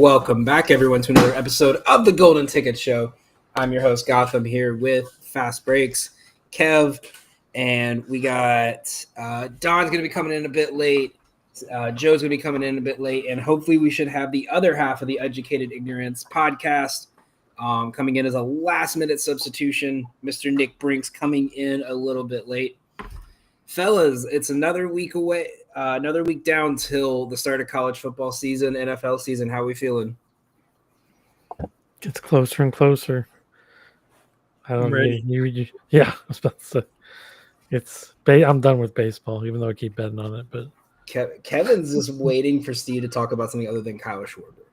Welcome back, everyone, to another episode of the Golden Ticket Show. I'm your host, Gotham, here with Fast Breaks, Kev, and we got Don's going to be coming in a bit late. Joe's going to be coming in a bit late, and hopefully we should have the other half of the Educated Ignorance podcast coming in as a last-minute substitution. Mr. Nick Brinks coming in a little bit late. Fellas, it's another week away, another week down till the start of college football season, NFL season. How are we feeling? Gets closer and closer. I don't know. Yeah, I was about to say. I'm done with baseball, even though I keep betting on it. But Kevin's just waiting for Steve to talk about something other than Kyle Schwarber.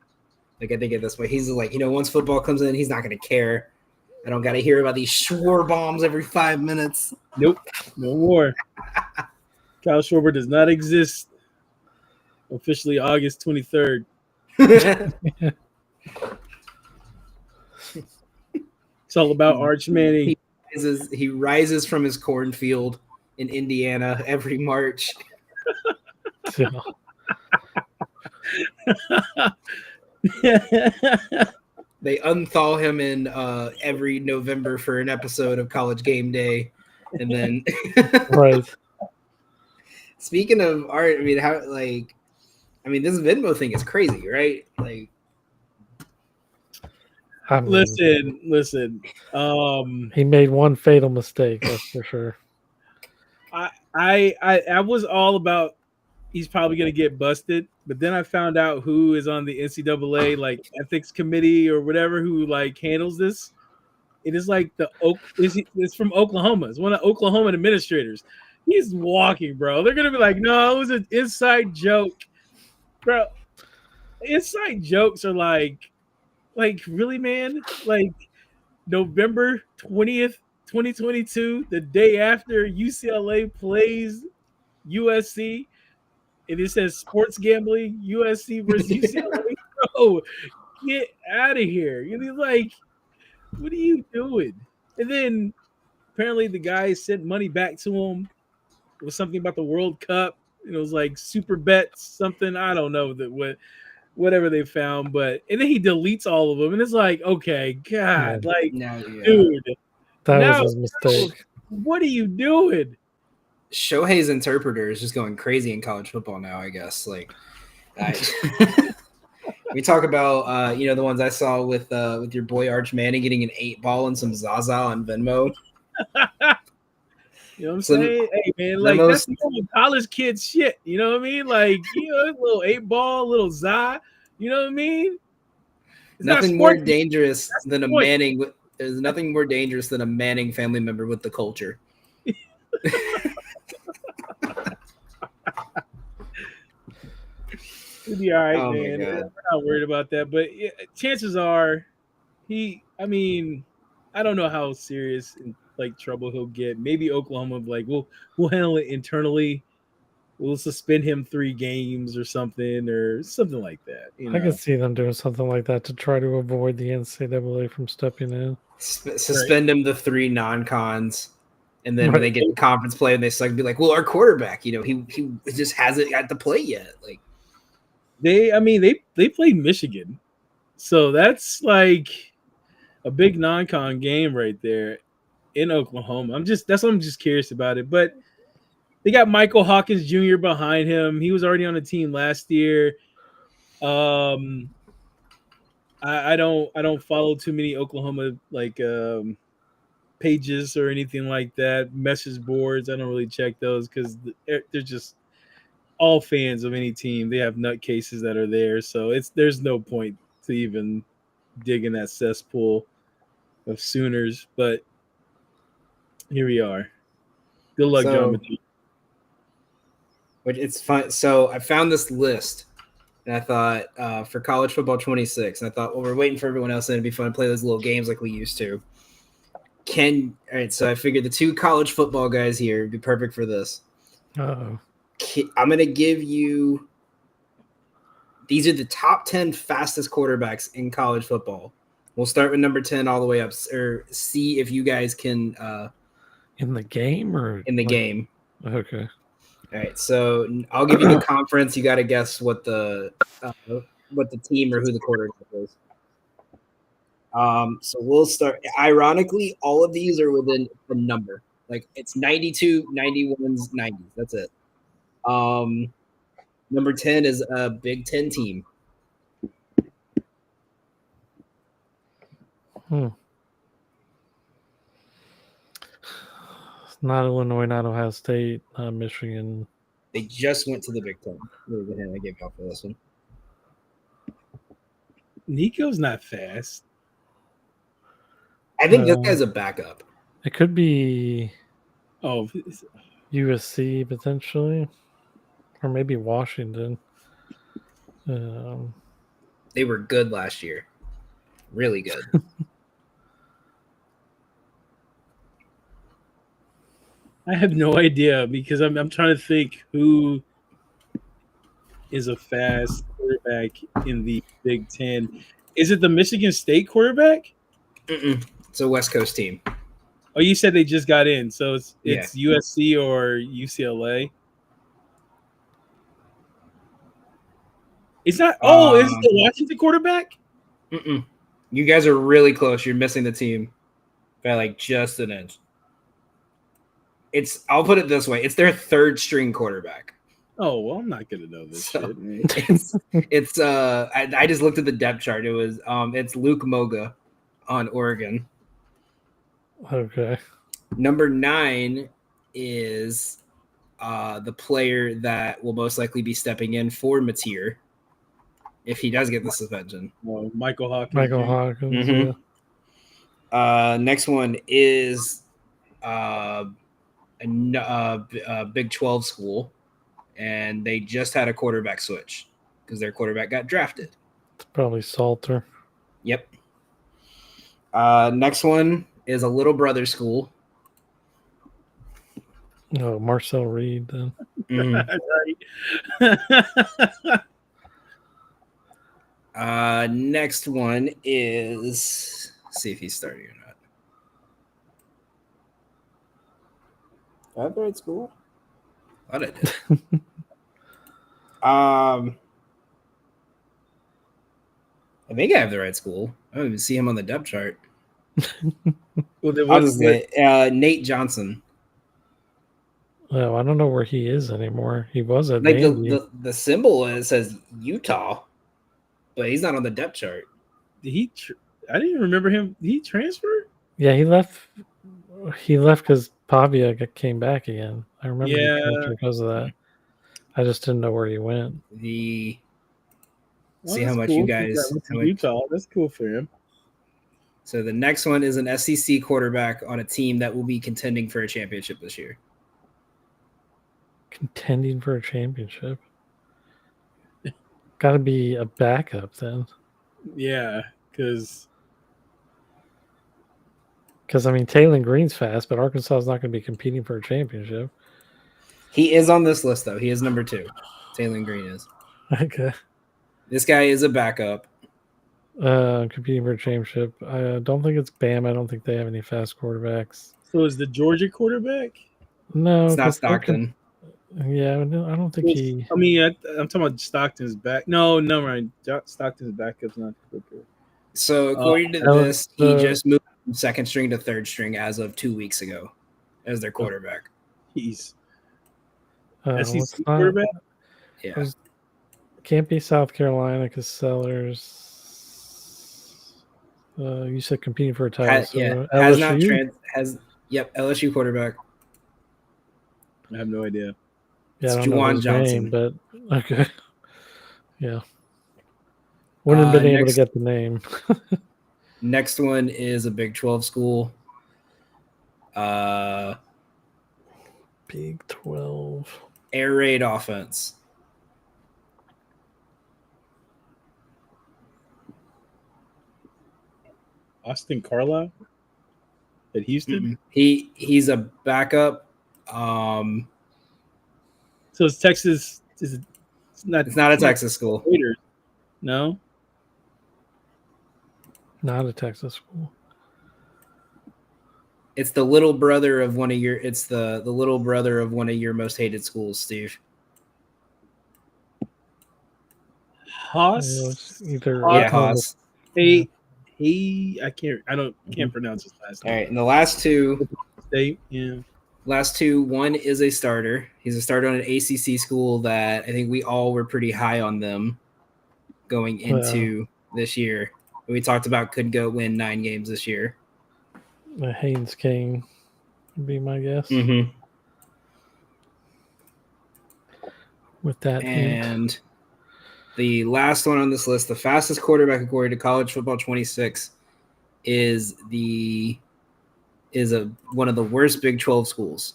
Like, I think at this point, he's like, once football comes in, he's not going to care. I don't got to hear about these Schwarber bombs every 5 minutes. Nope, no more. Kyle Schwarber does not exist. Officially August 23rd. It's all about Arch Manning. He rises from his cornfield in Indiana every March. They unthaw him in every November for an episode of College Game Day, and then right. Speaking of art, this Venmo thing is crazy, right? Like, listen. He made one fatal mistake, that's for sure. I was all about he's probably going to get busted, but then I found out who is on the NCAA ethics committee or whatever who handles this. It is it's from Oklahoma. It's one of Oklahoma administrators. He's walking, bro. They're gonna be like, no, it was an inside joke, bro. Inside jokes are like really, man. November 20th, 2022, the day after UCLA plays USC. And it says sports gambling, USC versus UCLA. Bro, get out of here. You're like, what are you doing? And then apparently the guy sent money back to him. It was something about the World Cup. It was like super bets, something. I don't know whatever they found. And then he deletes all of them. And it's like, okay, God, dude. That was his mistake. What are you doing? Shohei's interpreter is just going crazy in college football now, I guess. We talk about the ones I saw with your boy Arch Manning getting an 8-ball and some Zaza on Venmo. You know what I'm saying? Hey man, that's the college kids shit. You know what I mean? A little 8-ball, little Za. You know what I mean? It's nothing more dangerous than a Manning. There's nothing more dangerous than a Manning family member with the culture. He'll be all right, man. We're not worried about that. But chances are I don't know how serious trouble he'll get. Maybe Oklahoma we'll handle it internally. We'll suspend him 3 games or something like that. I can see them doing something like that to try to avoid the NCAA from stepping in. Suspend him the 3 non-cons. And then when they get the conference play and they be like, well, our quarterback, he just hasn't got to play yet. They played Michigan. So that's a big non-con game right there in Oklahoma. That's what I'm just curious about it. But they got Michael Hawkins Jr. behind him. He was already on the team last year. I don't follow too many Oklahoma pages or anything like that, message boards. I don't really check those because they're just all fans of any team. They have nutcases that are there, so there's no point to even dig in that cesspool of Sooners. But here we are. Good luck, John Matthew. But it's fun. So I found this list, and I thought for college football 26, and I thought, well, we're waiting for everyone else, and it'd be fun to play those little games like we used to. All right, so I figured the 2 college football guys here would be perfect for this. Uh-oh. I'm going to give you – these are the top 10 fastest quarterbacks in college football. We'll start with number 10 all the way up, or see if you guys can in the game or in the game. Okay. All right, so I'll give you the conference. You got to guess what the what the team or who the quarterback is. So we'll start. Ironically, all of these are within a number. Like it's 92, 91s, 90s. That's it. Number 10 is a Big Ten team. It's not Illinois, not Ohio State, not Michigan. They just went to the Big Ten. What was the hand I gave out for this one? Nico's not fast. I think this guy's a backup. It could be USC potentially, or maybe Washington. They were good last year. Really good. I have no idea because I'm trying to think who is a fast quarterback in the Big Ten. Is it the Michigan State quarterback? It's a West Coast team. Oh, you said they just got in, so it's USC or UCLA. It's not. Is it the Washington quarterback? You guys are really close. You're missing the team by like just an inch. I'll put it this way. It's their third string quarterback. Oh, well, I'm not going to know this shit. I just looked at the depth chart. It's Luke Moga on Oregon. Okay. Number 9 is the player that will most likely be stepping in for Mateer if he does get the suspension. Well, Michael Hawkins. Mm-hmm. Next one is a Big 12 school, and they just had a quarterback switch because their quarterback got drafted. It's probably Salter. Yep. Next one is a little brother school. No, Marcel Reed then. Next one is, let's see if he's starting or not. Do I have the right school? I thought I did. I think I have the right school. I don't even see him on the depth chart. Well, Nate Johnson. Well, I don't know where he is anymore. He was at like Vandy. the symbol says Utah, but he's not on the depth chart. I didn't even remember him. Did he transfer? Yeah, he left. He left because Pavia came back again. I remember he transferred because of that. I just didn't know where he went. See how much you guys. Utah. That's cool for him. So the next one is an SEC quarterback on a team that will be contending for a championship this year. Contending for a championship? Got to be a backup then. Yeah, because I mean, Taylor Green's fast, but Arkansas is not going to be competing for a championship. He is on this list, though. He is number 2. Taylor Green is. Okay. This guy is a backup. Competing for a championship. I don't think it's Bam. I don't think they have any fast quarterbacks. So is the Georgia quarterback? No, it's not Stockton. Yeah, I don't think he. I mean, I'm talking about Stockton's back. No, mind. Stockton's backup's not quicker. So according to this, he just moved from second string to third string as of 2 weeks ago as their quarterback. He's SEC quarterback? Yeah. Can't be South Carolina because Sellers. You said competing for a title. LSU quarterback. I have no idea. Yeah, it's Juwan Johnson. Name, but okay. Yeah. Wouldn't have been able to get the name. Next one is a Big 12 school. Big 12. Air raid offense. Austin Carlisle at Houston. Mm-hmm. He's a backup. So it's Texas. It's not a Texas school. Raiders. No. Not a Texas school. It's the little brother of one of your. It's the little brother of one of your most hated schools, Steve. Haas. Either Yeah, Haas. I can't pronounce his last All name. right, and the last two, Yeah. one is a starter. He's a starter on an ACC school that I think we all were pretty high on them going into this year. We talked about could go win 9 games this year. Haynes King would be my guess. Mm-hmm. With that hint. And the last one on this list, the fastest quarterback according to College Football 26, is one of the worst Big 12 schools.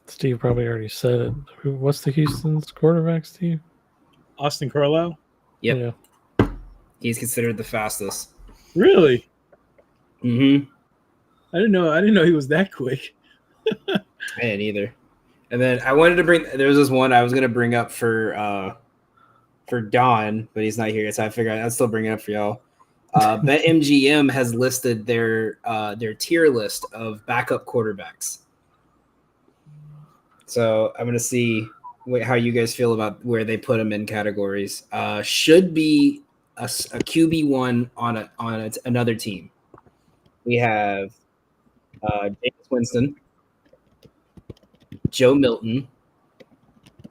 Steve probably already said it. What's the Houston's quarterback, Steve? Austin Carlisle. Yep. Yeah. He's considered the fastest. Really? Mm-hmm. I didn't know he was that quick. I didn't either. And then I wanted to there was this one I was going to bring up for Don, but he's not here, so I figured I'd still bring it up for y'all. BetMGM has listed their tier list of backup quarterbacks. So I'm going to see how you guys feel about where they put them in categories. Should be a QB1 on another team. We have James Winston, Joe Milton,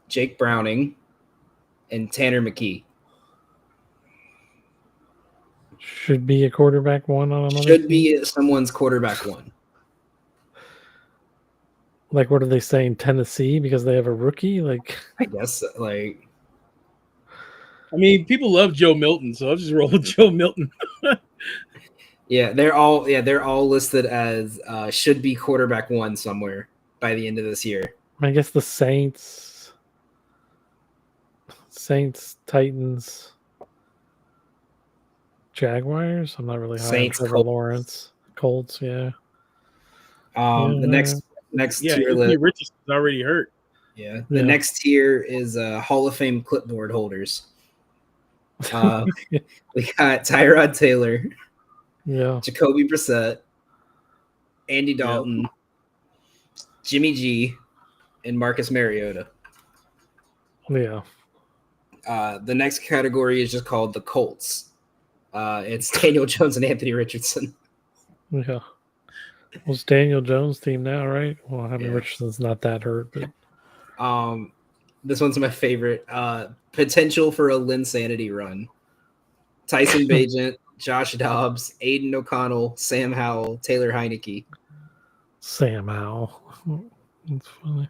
Jake Browning, and Tanner McKee. Should be a quarterback one on another Should team? be someone's quarterback one. Like, what are they saying? Tennessee because they have a rookie? Like, I guess like. I mean, people love Joe Milton, so I'll just roll with Joe Milton. Yeah, they're all listed as should be quarterback one somewhere by the end of this year. I guess the Saints, Titans, Jaguars. I'm not really high Saints, on Trevor Colts. Lawrence. Colts, yeah. The next tier list. Richardson's already hurt. Yeah, the next tier is Hall of Fame clipboard holders. We got Tyrod Taylor, Jacoby Brissett, Andy Dalton, Jimmy G, and Marcus Mariota. Yeah. The next category is just called the Colts. It's Daniel Jones and Anthony Richardson. Yeah. Well, it's Daniel Jones' team now, right? Well, I mean, Richardson's not that hurt, but this one's my favorite. Potential for a Linsanity run. Tyson Bagent, Josh Dobbs, Aiden O'Connell, Sam Howell, Taylor Heineke. Sam Howell. That's funny.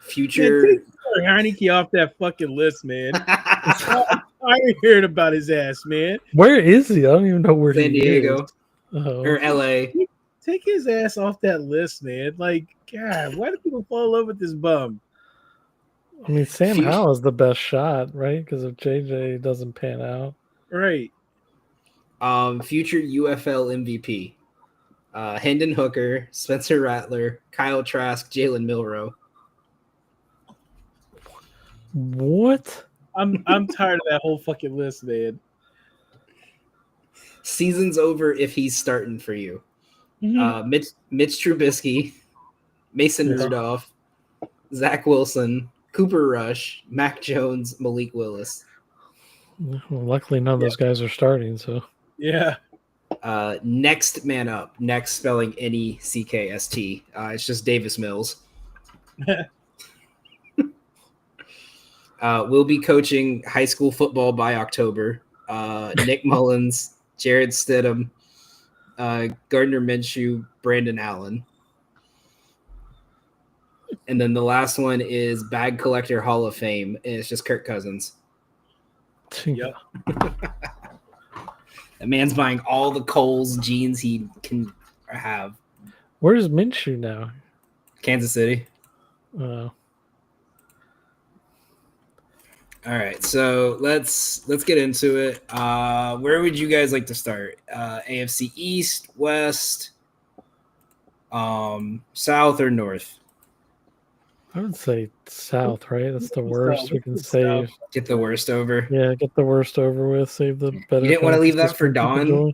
Future. Man, take Taylor Heineke off that fucking list, man. I ain't heard about his ass, man. Where is he? I don't even know where San he Diego. is. Oh. Or LA. Take his ass off that list, man. Like, God, why do people fall in love with this bum? I mean, Sam Howell is the best shot, right? Because if JJ doesn't pan out. Right. Future UFL MVP. Hendon Hooker, Spencer Rattler, Kyle Trask, Jalen Milroe. What? I'm tired of that whole fucking list, man. Season's over if he's starting for you. Mm-hmm. Mitch Trubisky, Mason Rudolph, Zach Wilson, Cooper Rush, Mac Jones, Malik Willis. Well, luckily, none of those guys are starting. So yeah. Next man up. Next spelling NECKST. It's just Davis Mills. We'll be coaching high school football by October. Nick Mullins, Jared Stidham, Gardner Minshew, Brandon Allen. And then the last one is Bag Collector Hall of Fame, and it's just Kirk Cousins. Yep. That man's buying all the Kohl's jeans he can have. Where's Minshew now? Kansas City. Oh. All right, so let's get into it. Where would you guys like to start? AFC East, West, South, or North? I would say South, right? That's the worst we can save. Get the worst over. Yeah, get the worst over with. Save the better. You didn't want to leave that for Don?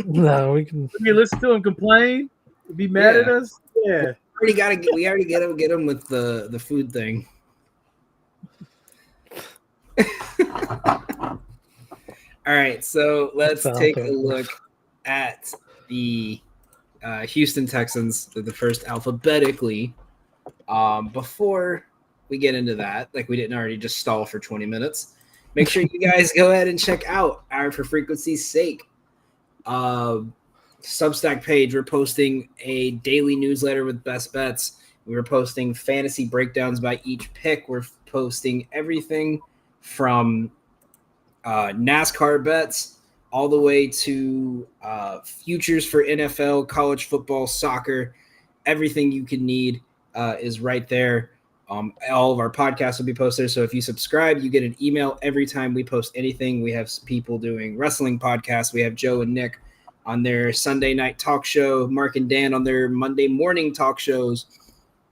No, we can. Let me listen to him complain. Be mad at us. Yeah. We already get him with the food thing. All right, so let's take a Falcons. look at the Houston Texans. They're the first alphabetically. Before we get into that, like we didn't already just stall for 20 minutes, make sure you guys go ahead and check out our For Frequency's Sake Substack page. We're posting a daily newsletter with best bets. We're posting fantasy breakdowns by each pick. We're posting everything from NASCAR bets all the way to futures for NFL, college football, soccer. Everything you can need is right there. All of our podcasts will be posted. So if you subscribe, you get an email every time we post anything. We have people doing wrestling podcasts. We have Joe and Nick on their Sunday night talk show, Mark and Dan on their Monday morning talk shows.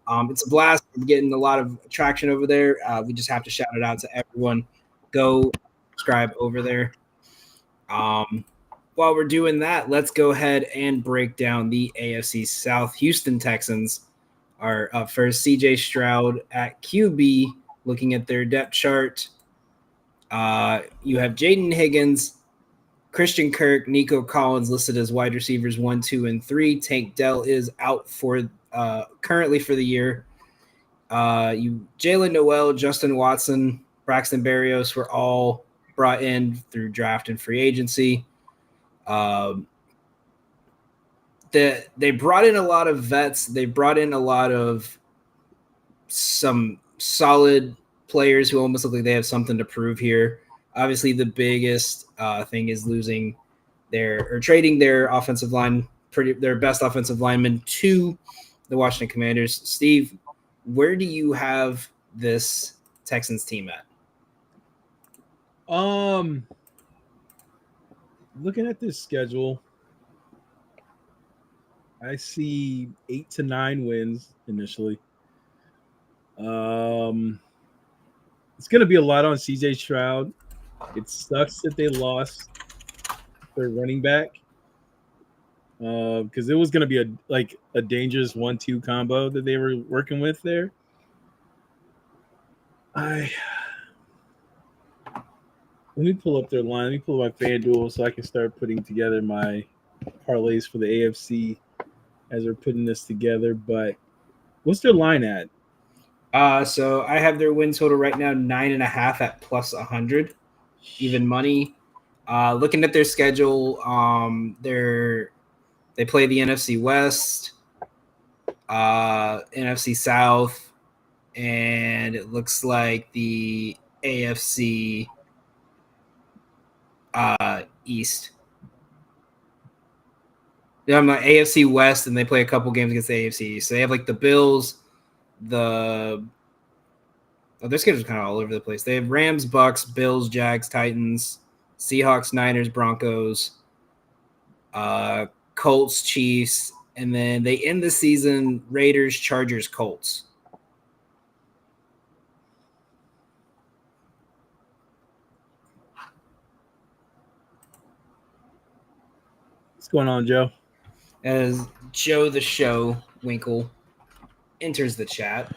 It's a blast. We're getting a lot of traction over there. We just have to shout it out to everyone. Go subscribe over there. While we're doing that, let's go ahead and break down the AFC South. Houston Texans are up first. CJ Stroud at QB, looking at their depth chart. You have Jaden Higgins, Christian Kirk, Nico Collins listed as wide receivers 1, 2, and 3. Tank Dell is out for currently for the year. You Jalen Noel, Justin Watson, Braxton Berrios were all brought in through draft and free agency. They brought in a lot of vets. They brought in a lot of some solid players who almost look like they have something to prove here. Obviously, the biggest thing is trading their offensive line, their best offensive lineman to the Washington Commanders. Steve, where do you have this Texans team at? Looking at this schedule, I see 8 to 9 wins initially. It's going to be a lot on CJ Stroud. It sucks that they lost their running back because it was going to be a dangerous 1-2 combo that they were working with there. Let me pull up their line. Let me pull up my FanDuel so I can start putting together my parlays for the AFC as they're putting this together. But what's their line at? So I have their win total right now 9.5 at plus 100, even money. Looking at their schedule, they play the NFC West, NFC South, and it looks like the AFC East. Yeah, I'm like AFC West, and they play a couple games against the AFC East. So they have like the Bills, their schedule's kind of all over the place. They have Rams, Bucks, Bills, Jags, Titans, Seahawks, Niners, Broncos, Colts, Chiefs, and then they end the season Raiders, Chargers, Colts. What's going on, Joe? As Joe the Show Winkle enters the chat.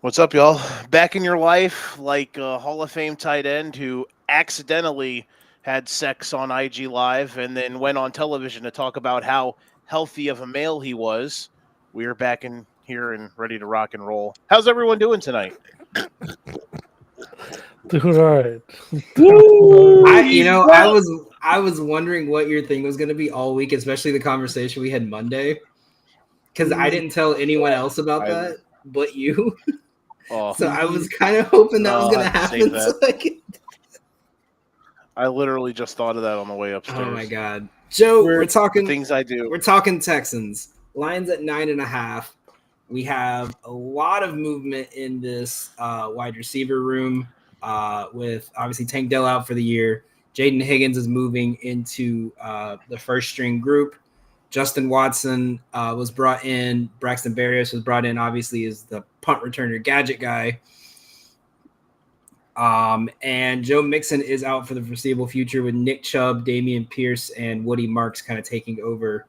What's up, y'all? Back in your life, like a Hall of Fame tight end who accidentally had sex on IG Live and then went on television to talk about how healthy of a male he was. We are back in here and ready to rock and roll. How's everyone doing tonight? Doing all right. I was wondering what your thing was going to be all week, especially the conversation we had Monday, because I didn't tell anyone else about that but you. So I was kind of hoping that was going to happen. I literally just thought of that on the way upstairs. Oh my god, Joe! We're talking things I do. We're talking Texans. Lions at 9.5. We have a lot of movement in this wide receiver room with obviously Tank Dell out for the year. Jaden Higgins is moving into the first string group. Justin Watson was brought in. Braxton Berrios was brought in, obviously, as the punt returner gadget guy. And Joe Mixon is out for the foreseeable future with Nick Chubb, Damian Pierce, and Woody Marks kind of taking over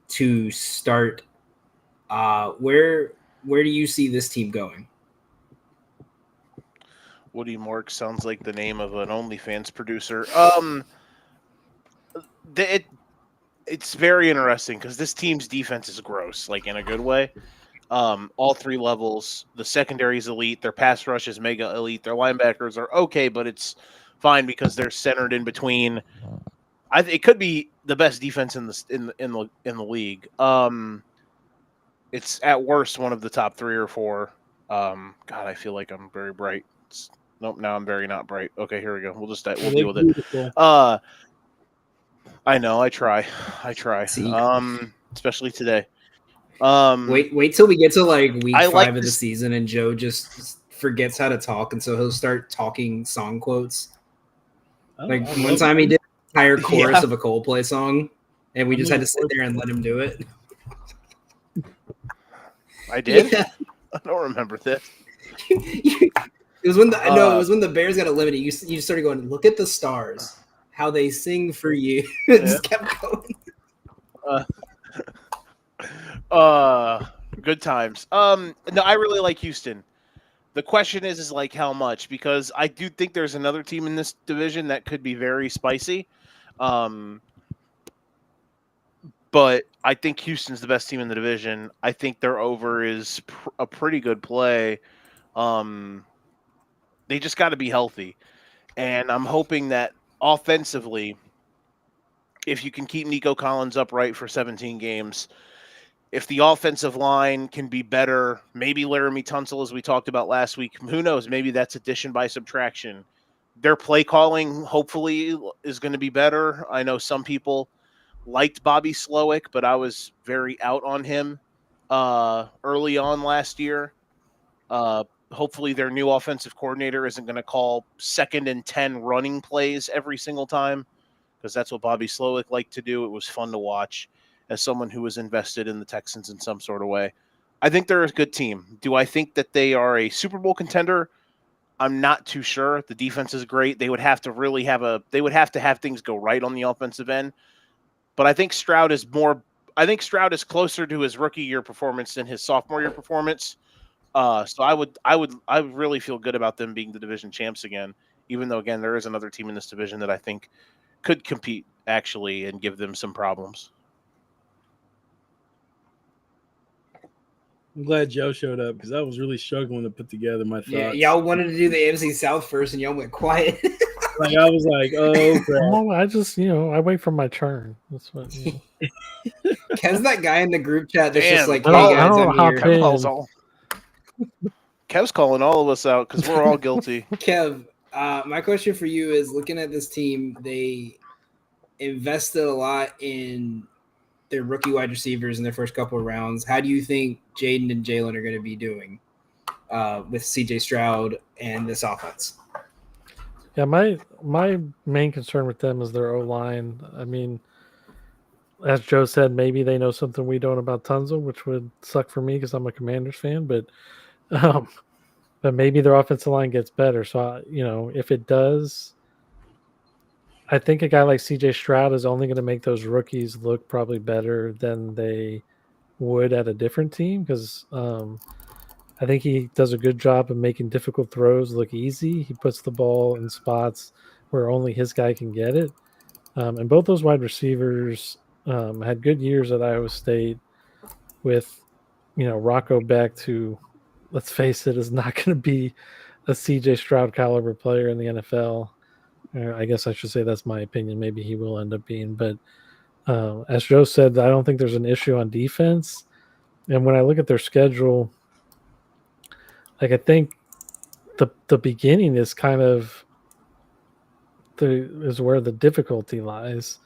to start. Where do you see this team going? Woody Mork sounds like the name of an OnlyFans producer. It's very interesting because this team's defense is gross, like in a good way. All three levels. The secondary is elite. Their pass rush is mega elite. Their linebackers are okay, but it's fine because they're centered in between. It could be the best defense in the league. It's at worst one of the top 3 or 4. God, I feel like I'm very bright. Nope, now I'm very not bright. Okay, here we go. We'll deal with it. Beautiful. I know. I try. See. Especially today. Wait till we get to like week I 5 like of the this- season and Joe just forgets how to talk, and so he'll start talking song quotes. Like I one love time it. he did an entire chorus Yeah. of a Coldplay song, and we just had to sit there and let him do it. I did. Yeah. I don't remember this. It was when it was when the Bears got eliminated. You started going, look at the stars, how they sing for you. It just kept going. Good times. No, I really like Houston. The question is like how much, because I do think there's another team in this division that could be very spicy. But I think Houston's the best team in the division. I think their over is a pretty good play. They just got to be healthy. And I'm hoping that offensively, if you can keep Nico Collins upright for 17 games, if the offensive line can be better, maybe Laramie Tunsil, as we talked about last week, who knows? Maybe that's addition by subtraction. Their play calling, hopefully, is going to be better. I know some people liked Bobby Slowick, but I was very out on him early on last year. Hopefully their new offensive coordinator isn't going to call 2nd and 10 running plays every single time, because that's what Bobby Slowick liked to do. It was fun to watch as someone who was invested in the Texans in some sort of way. I think they're a good team. Do I think that they are a Super Bowl contender? I'm not too sure. The defense is great. They would have to really have things go right on the offensive end. But I think Stroud is closer to his rookie year performance than his sophomore year performance. So I would really feel good about them being the division champs again, even though, again, there is another team in this division that I think could compete actually and give them some problems. I'm glad Joe showed up because I was really struggling to put together my thoughts. Yeah, y'all wanted to do the AFC South first, and y'all went quiet. Like I was like, oh, crap. Oh, I just, I wait for my turn. That's what. Kev's that guy in the group chat that's Damn, just like, I hey don't guys, know I'm how here. Kev's calling all of us out because we're all guilty. Kev, my question for you is, looking at this team, they invested a lot in their rookie wide receivers in their first couple of rounds. How do you think Jaden and Jalen are going to be doing with CJ Stroud and this offense? Yeah, my main concern with them is their O-line. I mean, as Joe said, maybe they know something we don't about Tunzel, which would suck for me because I'm a Commanders fan. But maybe their offensive line gets better. So, if it does, I think a guy like CJ Stroud is only going to make those rookies look probably better than they would at a different team, because I think he does a good job of making difficult throws look easy. He puts the ball in spots where only his guy can get it. And both those wide receivers had good years at Iowa State with, Rocco Becht, who, let's face it, is not going to be a CJ Stroud caliber player in the NFL. I guess I should say that's my opinion. Maybe he will end up being. But as Joe said, I don't think there's an issue on defense. And when I look at their schedule, I think the beginning is kind of is where the difficulty lies.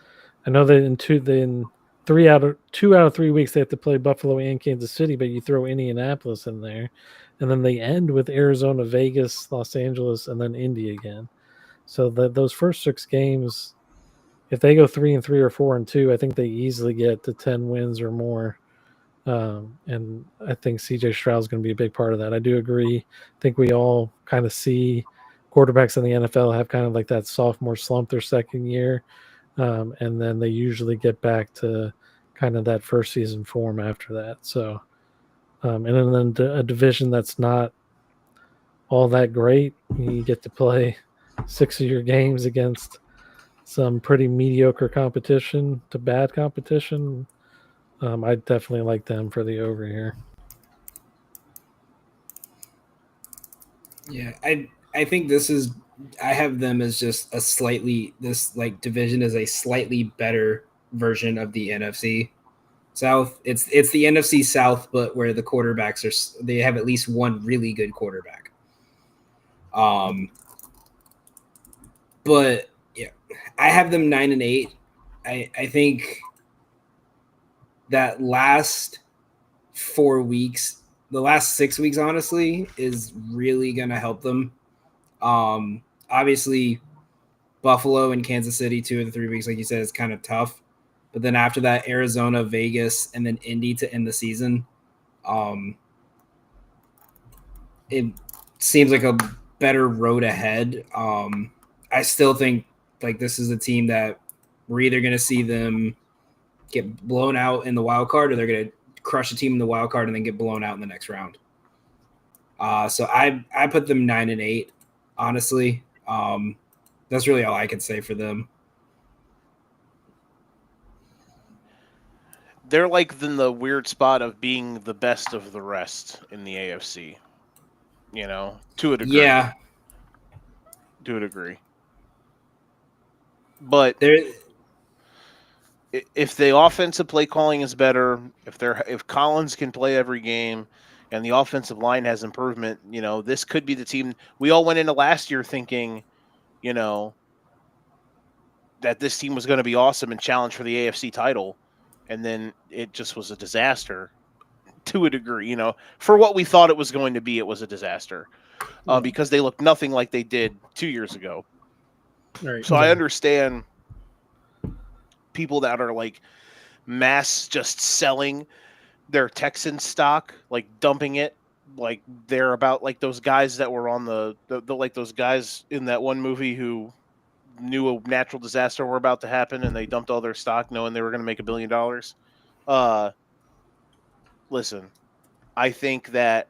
I know that in 2 out of 3 weeks they have to play Buffalo and Kansas City, but you throw Indianapolis in there, and then they end with Arizona, Vegas, Los Angeles, and then Indy again. So those first 6 games, if they go 3-3 or 4-2, I think they easily get to 10 wins or more. And I think CJ Stroud is going to be a big part of that. I do agree. I think we all kind of see quarterbacks in the NFL have kind of like that sophomore slump their second year. And then they usually get back to kind of that first season form after that. So, and then a division that's not all that great. You get to play 6 of your games against some pretty mediocre competition to bad competition. I definitely like them for the over here. Yeah, I think I have them as just a slightly this like division is a slightly better version of the NFC South. It's the NFC South, but where the quarterbacks they have at least one really good quarterback. But yeah, I have them 9-8. I think that last 4 weeks, the last 6 weeks, honestly, is really gonna help them. Obviously, Buffalo and Kansas City, 2 of the 3 weeks, like you said, is kind of tough. But then after that, Arizona, Vegas, and then Indy to end the season. It seems like a better road ahead. I still think like this is a team that we're either going to see them get blown out in the wild card, or they're going to crush a team in the wild card and then get blown out in the next round. So I put them 9-8. Honestly, that's really all I could say for them. They're like in the weird spot of being the best of the rest in the AFC. You know, to a degree. Yeah, to a degree. But if the offensive play calling is better, if Collins can play every game, and the offensive line has improvement, you know, this could be the team. We all went into last year thinking, you know, that this team was going to be awesome and challenge for the AFC title, and then it just was a disaster to a degree. You know, for what we thought it was going to be, it was a disaster because they looked nothing like they did 2 years ago. Right. So I understand people that are like mass just selling their Texan stock, like dumping it, like they're about like those guys that were on the like those guys in that one movie who knew a natural disaster were about to happen and they dumped all their stock knowing they were going to make $1 billion. Listen, I think that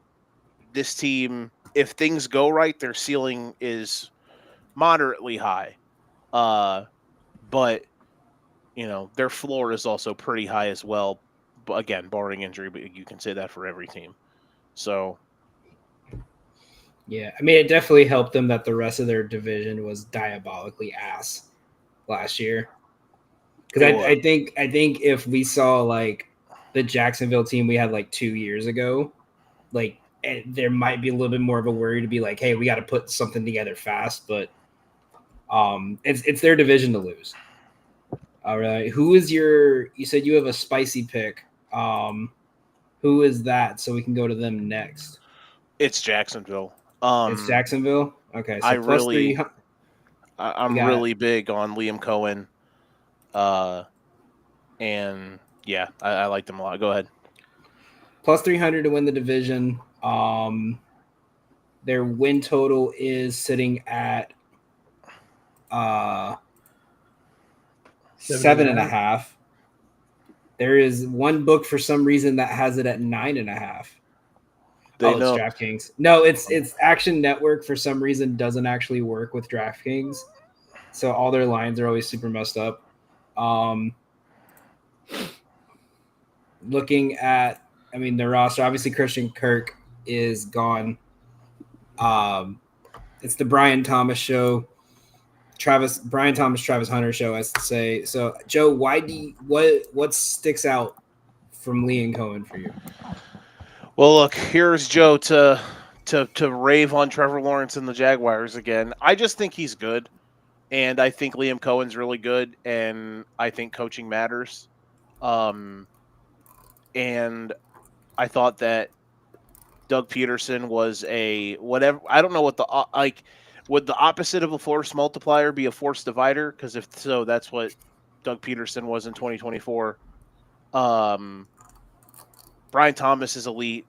this team, if things go right, their ceiling is moderately high. But you know, their floor is also pretty high as well. But again, barring injury, but you can say that for every team. So, yeah. I mean, it definitely helped them that the rest of their division was diabolically ass last year. Because I think if we saw like the Jacksonville team we had like 2 years ago, like there might be a little bit more of a worry to be like, hey, we got to put something together fast. But it's their division to lose. All right. Who is you said you have a spicy pick. Who is that? So we can go to them next. it's Jacksonville. It's Jacksonville? Okay. So I'm really big on Liam Cohen. And yeah, I like them a lot. Go ahead. Plus 300 to win the division. Their win total is sitting at 7.5. There is one book for some reason that has it at 9.5. It's DraftKings. No, it's Action Network for some reason doesn't actually work with DraftKings. So all their lines are always super messed up. Looking at, their roster, obviously Christian Kirk is gone. It's the Brian Thomas show. Travis Hunter show, I should say. So, Joe, what sticks out from Lee and Cohen for you? Well, look, here's Joe to rave on Trevor Lawrence and the Jaguars again. I just think he's good, and I think Liam Cohen's really good, and I think coaching matters. And I thought that Doug Peterson was a whatever. I don't know what would the opposite of a force multiplier be a force divider? Because if so, that's what Doug Peterson was in 2024. Brian Thomas is elite.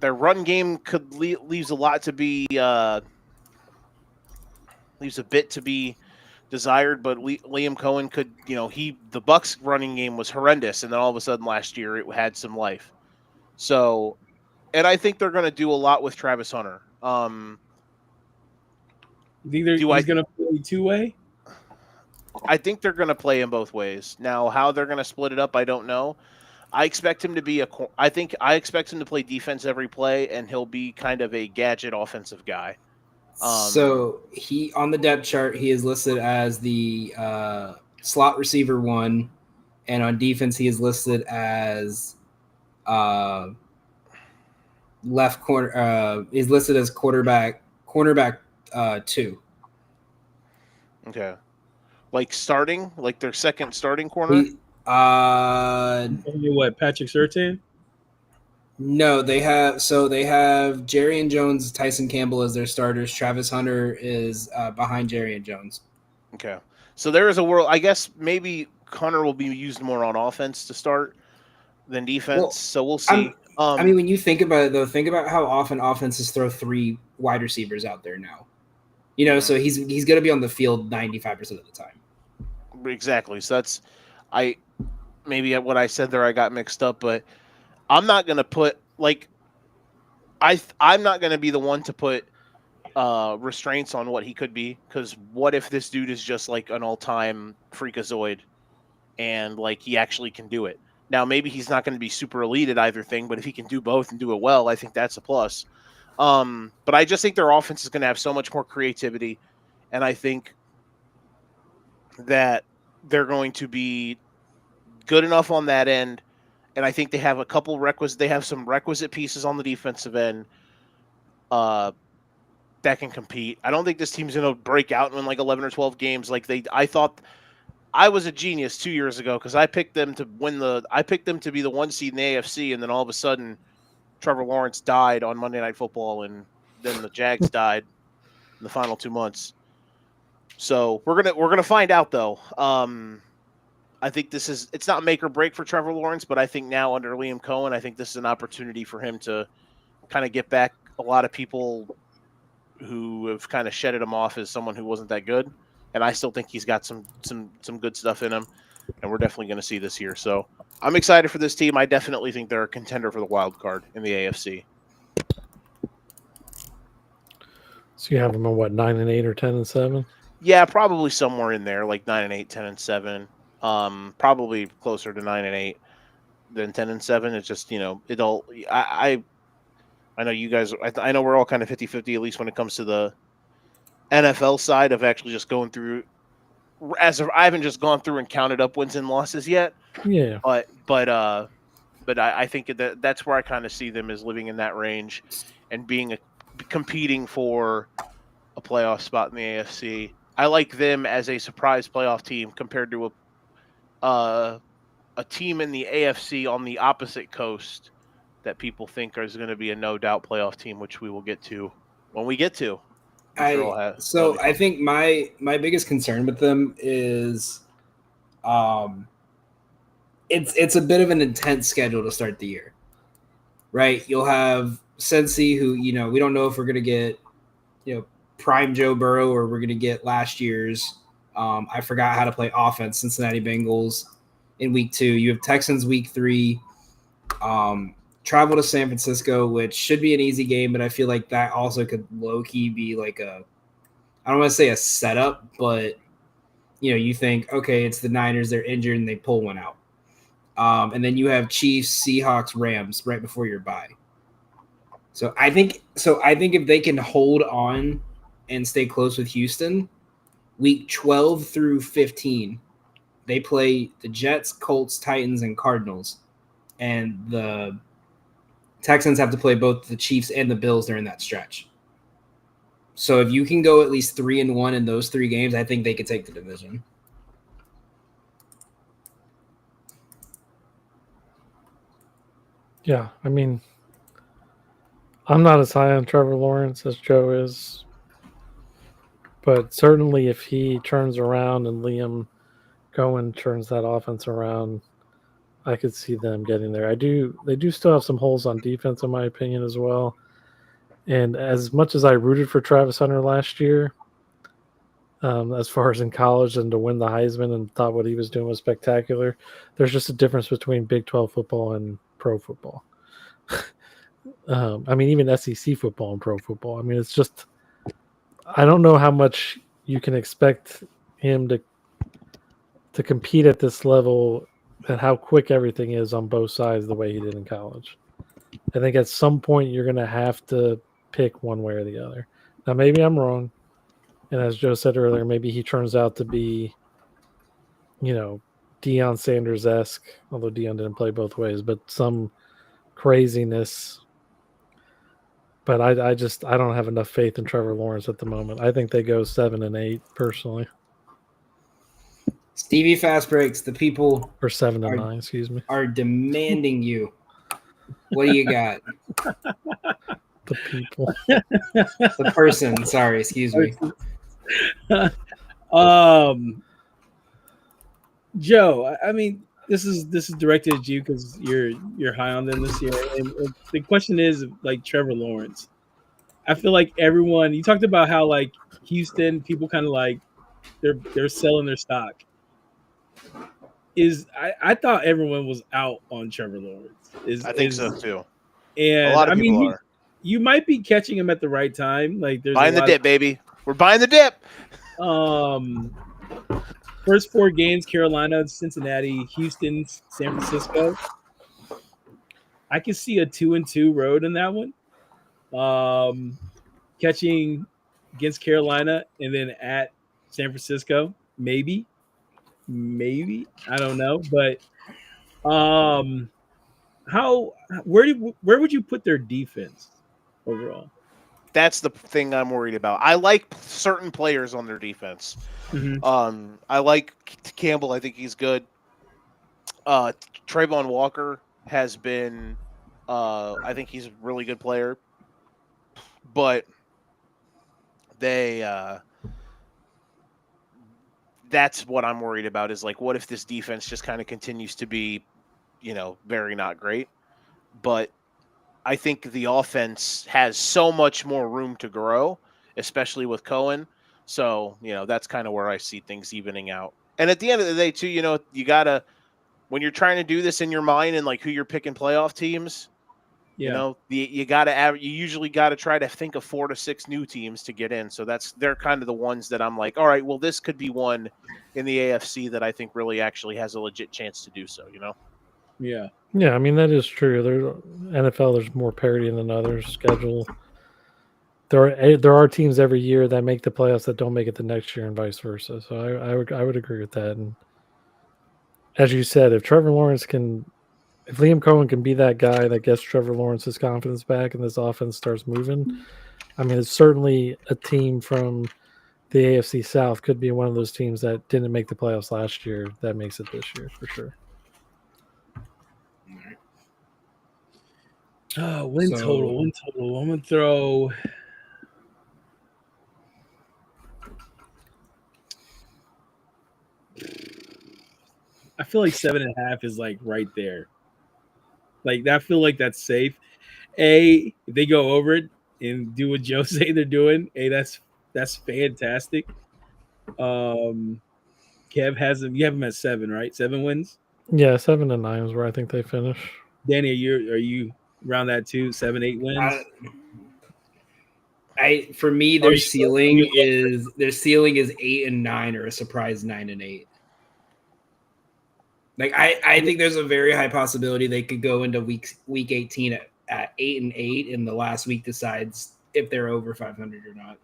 Their run game leaves a lot to be leaves a bit to be desired, but Liam Cohen could, the Bucs running game was horrendous, and then all of a sudden last year it had some life. So, and I think they're going to do a lot with Travis Hunter. You think he's going to play two-way? I think they're going to play in both ways. Now, how they're going to split it up, I don't know. I expect him to be I expect him to play defense every play, and he'll be kind of a gadget offensive guy. So he on the depth chart, he is listed as the slot receiver 1, and on defense, he is listed as left corner. He's listed as cornerback 2. Okay, like starting, like their second starting corner. What, Patrick Surtain? No, they have Jerry and Jones, Tyson Campbell as their starters. Travis Hunter is behind Jerry and Jones. Okay, so there is a world. I guess maybe Hunter will be used more on offense to start than defense. Well, so we'll see. I mean, when you think about it, though, think about how often offenses throw 3 wide receivers out there now. You know, so he's going to be on the field 95% of the time. Exactly. So that's maybe what I said there I got mixed up, but I'm not going to put I'm not going to be the one to put restraints on what he could be, because what if this dude is just like an all-time freakazoid and like he actually can do it? Now, maybe he's not going to be super elite at either thing, but if he can do both and do it well, I think that's a plus. But I just think their offense is going to have so much more creativity, and I think that they're going to be good enough on that end, and I think they have some requisite pieces on the defensive end that can compete. I don't think this team's going to break out and win like 11 or 12 games I thought. I was a genius 2 years ago because I picked them to be the 1 seed in the AFC, and then all of a sudden Trevor Lawrence died on Monday Night Football, and then the Jags died in the final 2 months. So we're gonna find out, though. I think it's not make or break for Trevor Lawrence, but I think now under Liam Cohen, I think this is an opportunity for him to kind of get back a lot of people who have kind of shedded him off as someone who wasn't that good. And I still think he's got some good stuff in him, and we're definitely going to see this year. So I'm excited for this team. I definitely think they're a contender for the wild card in the AFC. So you have them on what, 9-8 or 10-7? Yeah, probably somewhere in there, like 9-8, 10-7. Probably closer to 9-8 than 10-7. It's just, you know, I know you guys. I know we're all kind of 50-50, at least when it comes to the NFL side of actually just going through. I haven't just gone through and counted up wins and losses yet. Yeah. But I think that's where I kind of see them as living in that range and competing for a playoff spot in the AFC. I like them as a surprise playoff team compared to a team in the AFC on the opposite coast that people think is going to be a no doubt playoff team, which we will get to when we get to. I think my biggest concern with them is it's a bit of an intense schedule to start the year, right? You'll have Cincy, who, you know, we don't know if we're going to get, you know, prime Joe Burrow or we're going to get last year's I forgot how to play offense, Cincinnati Bengals in week 2. You have Texans week 3, travel to San Francisco, which should be an easy game, but I feel like that also could low-key be like I don't want to say a setup, but, you know, you think, okay, it's the Niners, they're injured, and they pull one out. And then you have Chiefs, Seahawks, Rams right before your bye. So I think if they can hold on and stay close with Houston, week 12 through 15, they play the Jets, Colts, Titans, and Cardinals. And the Texans have to play both the Chiefs and the Bills during that stretch. So if you can go at least 3-1 in those 3 games, I think they could take the division. Yeah, I mean, I'm not as high on Trevor Lawrence as Joe is, but certainly if he turns around and Liam Cohen turns that offense around, I could see them getting there. They do still have some holes on defense, in my opinion, as well. And as much as I rooted for Travis Hunter last year, as far as in college and to win the Heisman and thought what he was doing was spectacular, there's just a difference between Big 12 football and pro football. I mean, even SEC football and pro football. I mean, it's just I don't know how much you can expect him to compete at this level and how quick everything is on both sides the way he did in college. I think at some point you're going to have to pick one way or the other. Now, maybe I'm wrong. And as Joe said earlier, maybe he turns out to be, Deion Sanders-esque, although Deion didn't play both ways, but some craziness. But I don't have enough faith in Trevor Lawrence at the moment. I think they go 7-8 personally. Stevie Fast Breaks, the people Or 7-9, excuse me. are demanding you. What do you got? The people. The person, sorry, excuse me. Joe, I mean, this is directed at you because you're high on them this year, and the question is like Trevor Lawrence. I feel like everyone you talked about how like Houston people kind of like they're selling their stock. I thought everyone was out on Trevor Lawrence. I think so too. And a lot of people are. You might be catching him at the right time. Like there's buying the dip, baby. We're buying the dip. First 4 games: Carolina, Cincinnati, Houston, San Francisco. I can see a 2-2 road in that one. Catching against Carolina and then at San Francisco, maybe I don't know, but where would you put their defense overall? That's the thing I'm worried about. I like certain players on their defense. Mm-hmm. I like Campbell. I think he's good. Trayvon Walker has been. I think he's a really good player, but that's what I'm worried about. Is like, what if this defense just kind of continues to be, very not great? But I think the offense has so much more room to grow, especially with Cohen. So, that's kind of where I see things evening out. And at the end of the day, too, you got to, when you're trying to do this in your mind and like who you're picking playoff teams, you usually got to try to think of 4 to 6 new teams to get in. So they're kind of the ones that I'm like, all right, well, this could be one in the AFC that I think really actually has a legit chance to do so, Yeah. Yeah, I mean, that is true. There's more parity than others. Schedule. There are teams every year that make the playoffs that don't make it the next year and vice versa. So I would agree with that. And as you said, if Liam Cohen can be that guy that gets Trevor Lawrence's confidence back and this offense starts moving, I mean, it's certainly a team from the AFC South could be one of those teams that didn't make the playoffs last year that makes it this year for sure. Win total. I'm gonna throw. I feel like 7.5 is like right there. Like I feel like that's safe. If they go over it and do what Joe say they're doing, that's fantastic. Kev has him. You have him at 7, right? 7 wins. Yeah, 7-9 is where I think they finish. Danny, are you around that too? 7, 8 wins. For me, their ceiling is 8-9 or a surprise 9-8. Like I think there's a very high possibility they could go into week 18 at 8-8, and the last week decides if they're over 500 or not.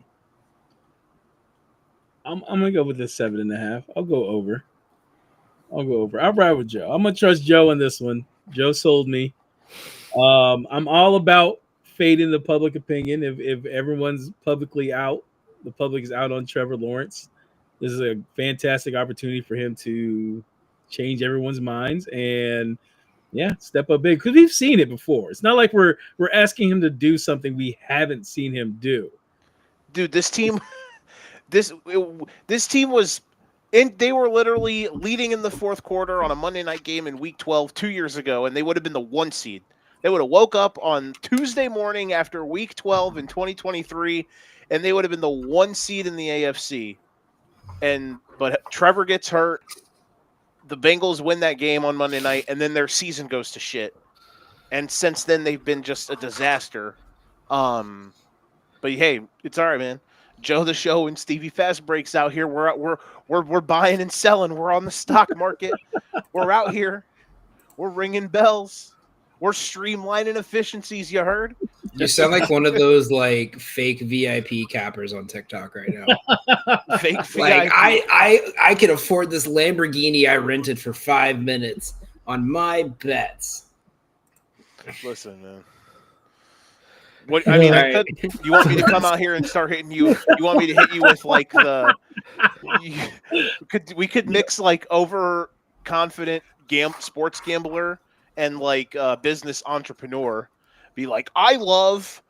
I'm gonna go with the 7.5. I'll go over. I'll ride with Joe. I'm gonna trust Joe on this one. Joe sold me. I'm all about fading the public opinion. If everyone's publicly out, the public is out on Trevor Lawrence. This is a fantastic opportunity for him to change everyone's minds and step up big, because we've seen it before. It's not like we're asking him to do something we haven't seen him do. Dude, this team was they were literally leading in the fourth quarter on a Monday night game in week 12 2 years ago, and they would have been the 1 seed. They would have woke up on Tuesday morning after week 12 in 2023, and they would have been the 1 seed in the AFC. But Trevor gets hurt. The Bengals win that game on Monday night, and then their season goes to shit. and since then they've been just a disaster. But hey, it's all right, man. Joe the Show and Stevie Fast Breaks out here. We're buying and selling. We're on the stock market. We're out here. We're ringing bells. We're streamlining efficiencies. You heard? You sound like one of those like fake VIP cappers on TikTok right now. Fake Like VIP. I can afford this Lamborghini I rented for 5 minutes on my bets. Listen, man. What I mean, Right. you want me to come out here and start hitting you? You want me to hit you with like we could mix like overconfident sports gambler and like business entrepreneur. Be like, I love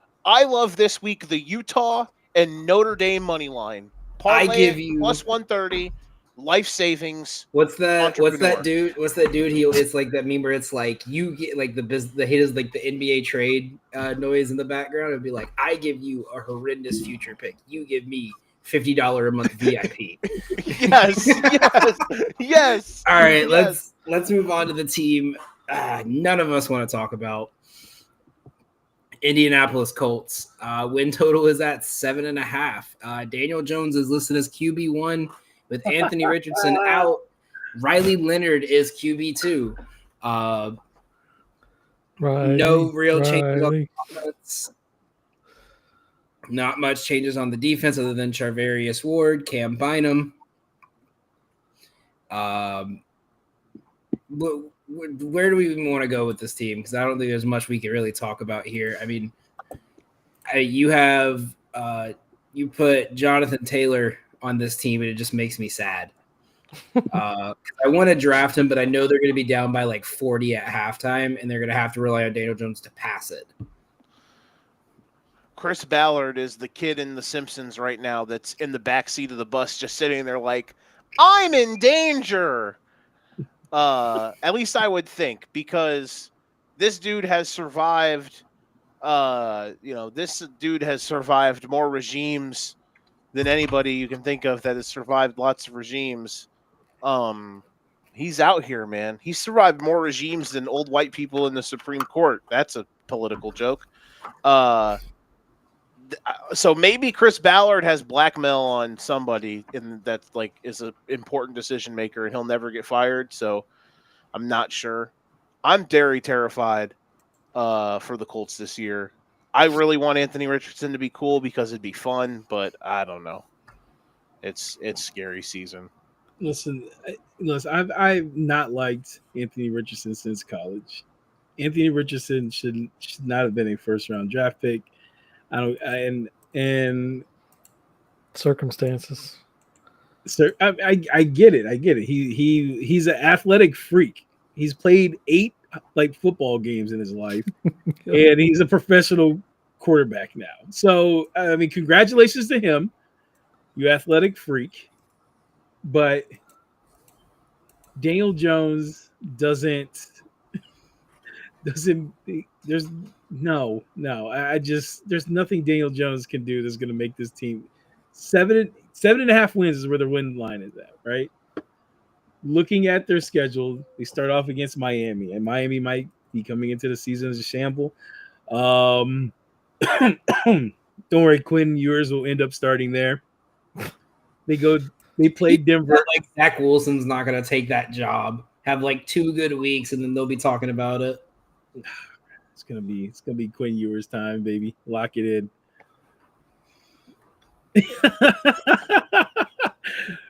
this week the Utah and Notre Dame money line. I give you plus 130 life savings. What's that dude? It's like that meme where it's like you get like the hit is like the NBA trade noise in the background. It'd be like, I give you a horrendous future pick. You give me $50 a month VIP. yes. All right, let's move on to the team none of us want to talk about. Indianapolis Colts. Win total is at 7.5. Daniel Jones is listed as QB1 with Anthony Richardson out. Riley Leonard is QB2. No real changes on the offense. Not much changes on the defense other than Charvarius Ward, Cam Bynum. Where do we even want to go with this team? Because I don't think there's much we can really talk about here. I mean, you put Jonathan Taylor on this team, and it just makes me sad. I want to draft him, but I know they're going to be down by like 40 at halftime, and they're going to have to rely on Daniel Jones to pass it. Chris Ballard is the kid in The Simpsons right now that's in the back seat of the bus just sitting there like, I'm in danger. At least I would think, because this dude has survived this dude has survived more regimes than anybody you can think of that has survived lots of regimes. He's out here, man. He's survived more regimes than old white people in the Supreme Court. That's a political joke. So maybe Chris Ballard has blackmail on somebody, and that's like is an important decision maker, and he'll never get fired. So I'm not sure. I'm very terrified for the Colts this year. I really want Anthony Richardson to be cool because it'd be fun, but I don't know. It's scary season. Listen, I've not liked Anthony Richardson since college. Anthony Richardson should not have been a first round draft pick. And circumstances. Sir, I get it. I get it. He's an athletic freak. He's played 8 like football games in his life, and he's a professional quarterback now. So I mean, congratulations to him, you athletic freak. But Daniel Jones doesn't. There's there's nothing Daniel Jones can do that's going to make this team 7.5 wins is where the win line is at, right? Looking at their schedule, they start off against Miami, and Miami might be coming into the season as a shamble. Don't worry, Quinn Ewers will end up starting there. They play Denver. Like Zach Wilson's not going to take that job. Have like 2 good weeks, and then they'll be talking about it. It's gonna be Quinn Ewers' time, baby. Lock it in.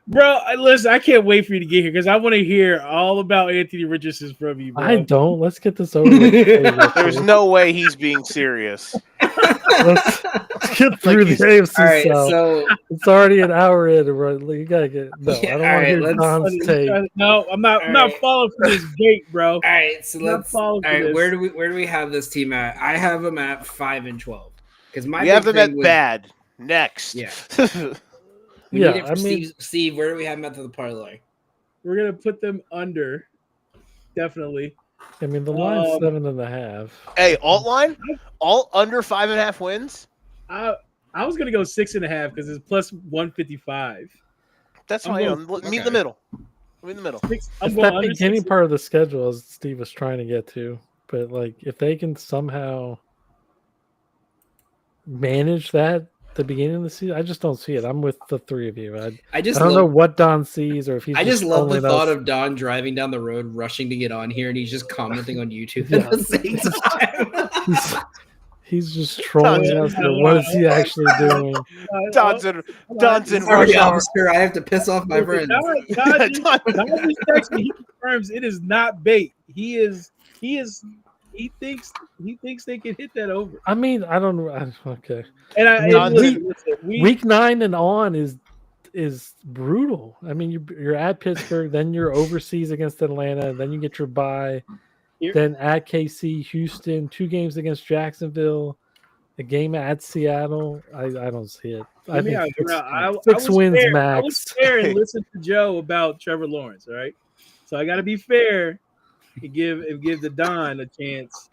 Bro, listen, I can't wait for you to get here because I want to hear all about Anthony Richardson from you, bro. I don't. Let's get this over with. There's no way he's being serious. Let's get through the AFC all right, South. so it's already an hour in. You gotta get. No, I don't want to hear Don's take. No, I'm not falling for this gate, bro. All right, so where do we have this team at? I have them at 5-12 because we have them at bad. Next, yeah. Yeah, Steve, where do we have them at the parlay? We're gonna put them under, definitely. I mean, the line's 7.5. Hey, alt line, all under 5.5 wins. I was gonna go 6.5 because it's plus 155. That's fine. Meet in the middle. I'm in the middle. It's that beginning part of the schedule as Steve was trying to get to. but like if they can somehow manage that at the beginning of the season, I just don't see it. I'm with the three of you. I don't know what Don sees or if he's. I just love the thought us. of Don driving down the road, rushing to get on here, and he's just commenting on YouTube at the same time. He's just trolling us. What is he actually doing? Don's in Sorry, rush hour. officer, I have to piss off my friends. Don just texted me. He confirms it is not bait. He thinks they can hit that over. I mean, I don't know. Okay. And week 9 and on is brutal. I mean, you're at Pittsburgh, then you're overseas against Atlanta, then you get your bye. Then at KC, Houston, 2 games against Jacksonville, a game at Seattle. I don't see it. I think six wins fair. max. I was fair and listened to Joe about Trevor Lawrence, all right? So I got to be fair and give the Don a chance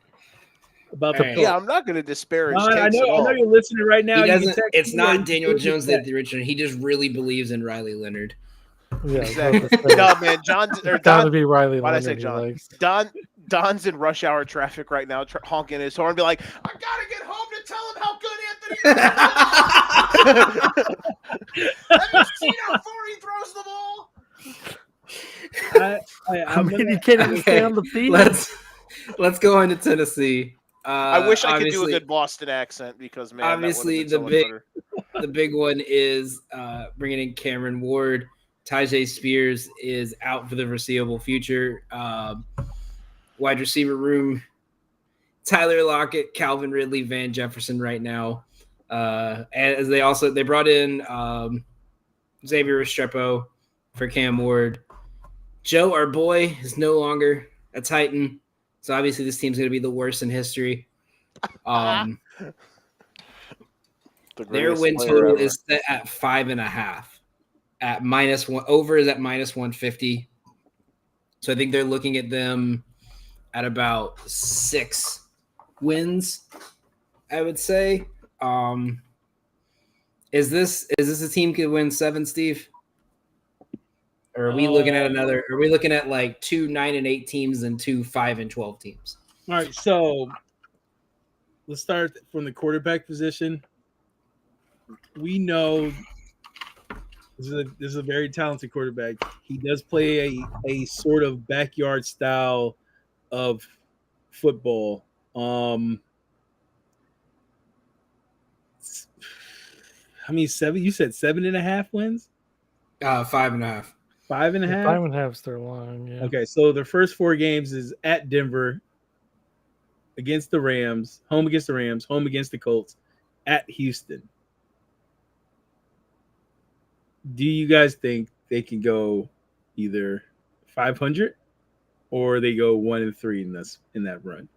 about the Colts. Yeah, I'm not going to disparage. Don, I know you're listening right now. It's not Daniel Jones that the original. He just really believes in Riley Leonard. Yeah, exactly. No, man, John's got to be Riley. Why'd I say John? Don's in rush hour traffic right now, honking his horn, be like, "I gotta get home to tell him how good Anthony is." Have you seen how far he throws the ball? I mean, you can't even stay on the field. Let's go into Tennessee. I wish I could do a good Boston accent because, man, obviously the big one is bringing in Cameron Ward. Tyjae Spears is out for the foreseeable future. Wide receiver room, Tyler Lockett, Calvin Ridley, Van Jefferson right now. As they brought in Xavier Restrepo for Cam Ward. Joe, our boy, is no longer a Titan. So obviously this team's going to be the worst in history. Their win total is set at 5.5. At -1, over is at -150. So I think they're looking at them at about 6 wins, I would say. Is this a team could win 7, Steve? Or are we looking at another? Are we looking at like 2 9-8 teams and 2 5-12 teams? All right, so let's start from the quarterback position. We know this is a very talented quarterback. He does play a sort of backyard style of football. How many 7? You said 7.5 wins? 5.5. 5.5? 5.5 is their line, yeah. Okay, so their first 4 games is at Denver, against the Rams, home against the Rams, home against the Colts, at Houston. Do you guys think they can go either 500 or they go 1-3 in that run?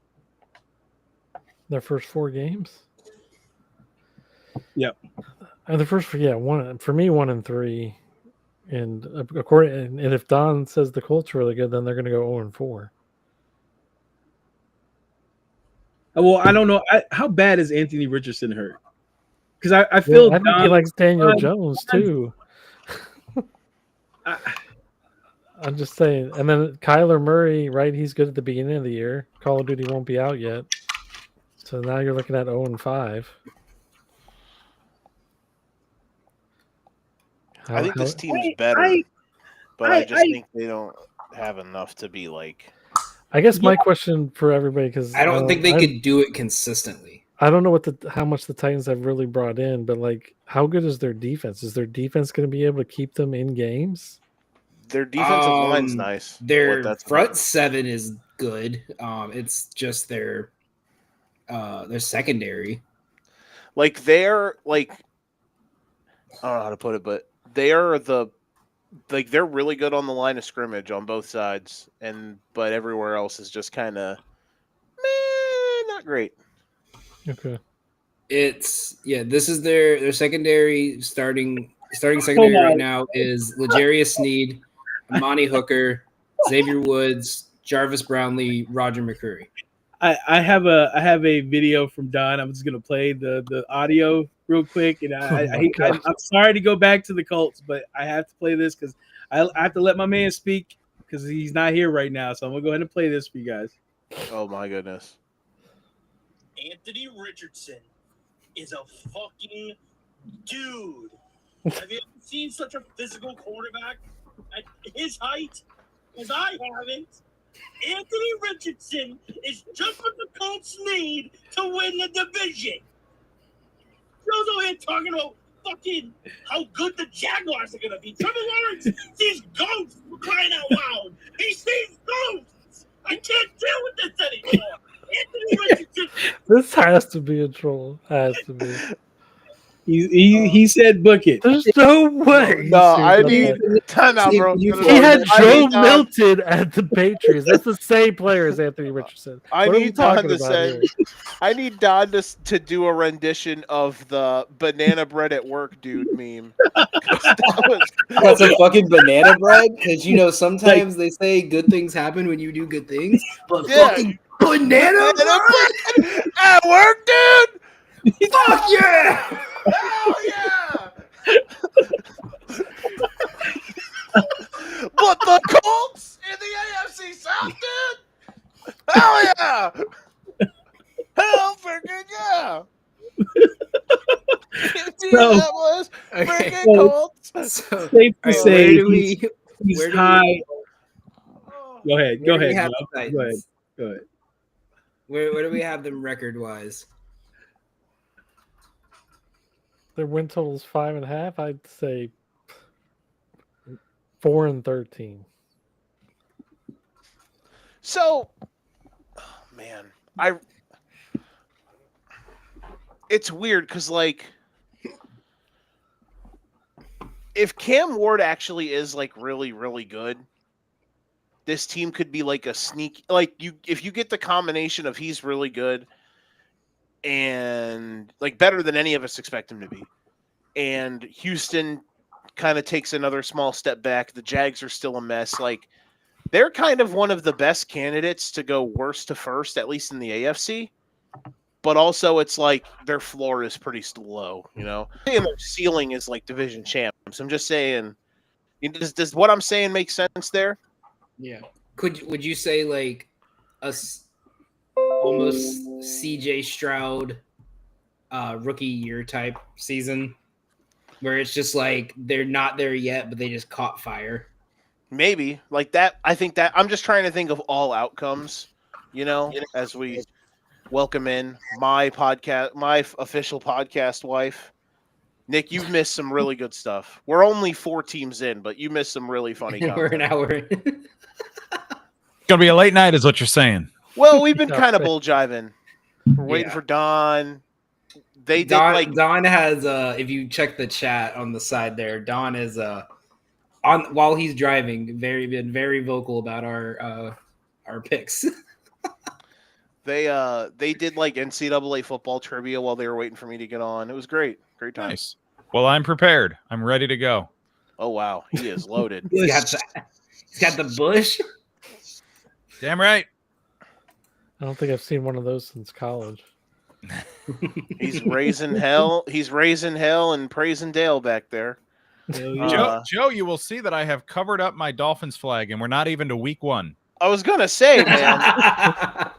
Their first 4 games? Yep. The first, one for me, 1-3. And and if Don says the Colts are really good, then they're going to go 0-4. Well, I don't know. How bad is Anthony Richardson hurt? Because I feel I think he likes Daniel Jones too. I'm just saying. And then Kyler Murray, right? He's good at the beginning of the year. Call of Duty won't be out yet. So now you're looking at 0-5. I think this team's better, but I just think they don't have enough to be like. I guess my question for everybody, because I don't think they could do it consistently. I don't know how much the Titans have really brought in, but like, how good is their defense? Is their defense going to be able to keep them in games? Their defensive line's nice. Their front 7 is good. It's just their secondary. Like they're like, I don't know how to put it, but they're they're really good on the line of scrimmage on both sides, but everywhere else is just kind of not great. Okay. This is their secondary starting secondary right now is L'Jarius Sneed, Amani Hooker, Xavier Woods, Jarvis Brownlee, Roger McCreary. I have a video from Don. I'm just gonna play the audio real quick, and I'm sorry to go back to the Colts, but I have to play this because I have to let my man speak because he's not here right now. So I'm gonna go ahead and play this for you guys. Oh my goodness. Anthony Richardson is a fucking dude. Have you ever seen such a physical quarterback at his height? Because I haven't. Anthony Richardson is just what the Colts need to win the division. Joe's over here talking about fucking how good the Jaguars are going to be. Trevor Lawrence sees ghosts for crying out loud. He sees ghosts. I can't deal with this anymore. Anthony Richardson. This has to be a troll. Has to be. He said book it. There's no way. No, I need timeout, bro. He had Joe Milton at the Patriots. That's the same player as Anthony Richardson. I What are we need Don talking to about say. here? I need Don to do a rendition of the banana bread at work dude meme. That's a fucking banana bread, because sometimes they say good things happen when you do good things, but fucking banana bread at work, dude. Fuck yeah! Hell yeah! But the Colts in the AFC South, dude. Hell yeah! Hell freaking yeah! Indianapolis freaking Colts. So, Safe to say he's where do high. Go ahead. where Go do we ahead. have Bob. the Go ahead. Titans? Go ahead. Where do we have them record-wise? Their win total's 5.5. I'd say 4-13. So, man, it's weird because, like, if Cam Ward actually is, like, really, really good, this team could be, like, a sneak. Like, if you get the combination of he's really good and, like, better than any of us expect him to be, and Houston kind of takes another small step back, the Jags are still a mess, like, they're kind of one of the best candidates to go worst to first, at least in the AFC. But also, it's like their floor is pretty low, and their ceiling is like division champs. I'm just saying, does what I'm saying make sense there? Yeah. Would you say like almost CJ Stroud rookie year type season, where it's just like they're not there yet, but they just caught fire? Maybe like that. I think that I'm just trying to think of all outcomes, as we welcome in my official podcast wife. Nick, you've missed some really good stuff. We're only 4 teams in, but you missed some really funny content. We're an hour in. It's gonna be a late night, is what you're saying. Well, we've been kind of bull jiving. We're waiting for Don. Don has if you check the chat on the side there, Don is while he's driving, been very vocal about our picks. They did like NCAA football trivia while they were waiting for me to get on. It was great. Great time. Nice. Well, I'm prepared. I'm ready to go. Oh wow, he is loaded. He's got the bush. Damn right. I don't think I've seen one of those since college. He's raising hell. He's raising hell and praising Dale back there. Joe, you will see that I have covered up my Dolphins flag, and we're not even to week 1. I was gonna say, man.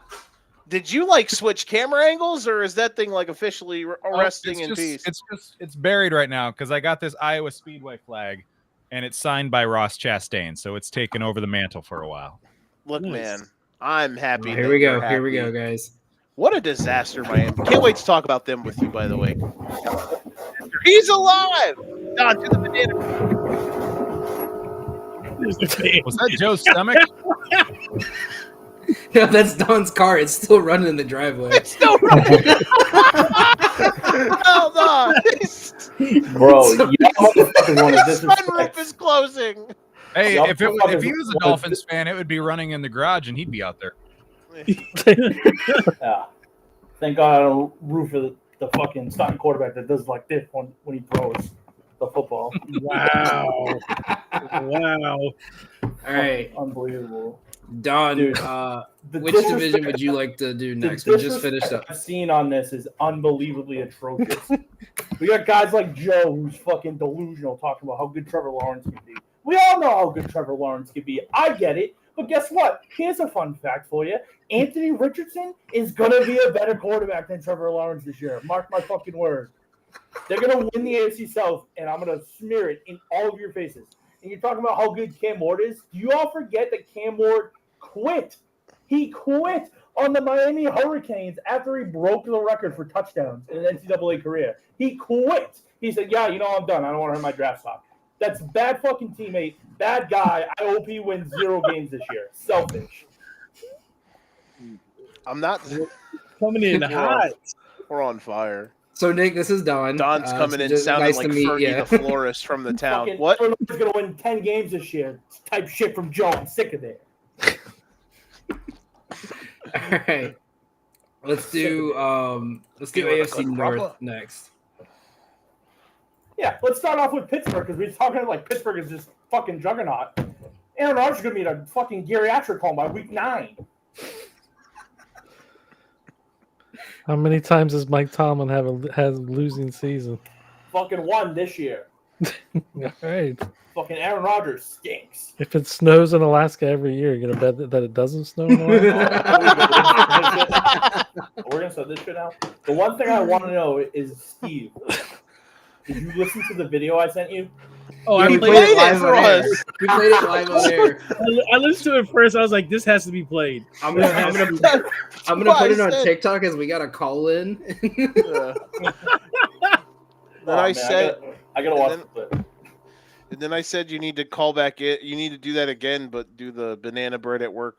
Did you like switch camera angles, or is that thing like officially resting in peace? It's buried right now because I got this Iowa Speedway flag, and it's signed by Ross Chastain, so it's taken over the mantle for a while. Look, man, I'm happy. Here we go. Here we go, guys. What a disaster, Miami. Can't wait to talk about them with you, by the way. He's alive! Don, to the banana. Was that Joe's stomach? No, that's Don's car. It's still running in the driveway. It's still running. Hell no. Bro, you motherfuckers want to His sunroof is closing. Hey, if he was a Dolphins fan, it would be running in the garage, and he'd be out there. Yeah. Thank God I don't root for the fucking starting quarterback that does like this when he throws the football. Wow. Wow. All right. Unbelievable. Don, Dude, which division would you like to do next? We just finished up. I've seen on this is unbelievably atrocious. We got guys like Joe who's fucking delusional talking about how good Trevor Lawrence can be. We all know how good Trevor Lawrence can be. I get it. But guess what? Here's a fun fact for you. Anthony Richardson is going to be a better quarterback than Trevor Lawrence this year. Mark my fucking word. They're going to win the AFC South, and I'm going to smear it in all of your faces. And you're talking about how good Cam Ward is. Do you all forget that Cam Ward quit? He quit on the Miami Hurricanes after he broke the record for touchdowns in an NCAA career. He quit. He said, yeah, I'm done. I don't want to hurt my draft stock. That's bad fucking teammate, bad guy. I hope he wins 0 games this year. Selfish. I'm not Coming in hot. We're on fire. So Nick, this is Don. Don's coming in sounding like Fergie the florist from the town. What? Illinois is going to win 10 games this year. Type shit from Joe. I'm sick of it. All right. Let's do AFC North next. Yeah, let's start off with Pittsburgh because we're talking like Pittsburgh is just fucking juggernaut. Aaron Rodgers is going to be in a fucking geriatric home by week 9. How many times does Mike Tomlin has a losing season? Fucking 1 this year. All right. Fucking Aaron Rodgers stinks. If it snows in Alaska every year, you're gonna bet that it doesn't snow in Alaska? We're gonna start this shit out. The one thing I want to know is Steve. Did you listen to the video I sent you? Oh, Yeah, I we played played it. it live on air. We played it live on air. I listened to it first. I was like, this has to be played. I'm gonna put it on TikTok as we got a call in. Then I said, I gotta watch the clip. And then I said you need to call back it. You need to do that again, but do the banana bread at work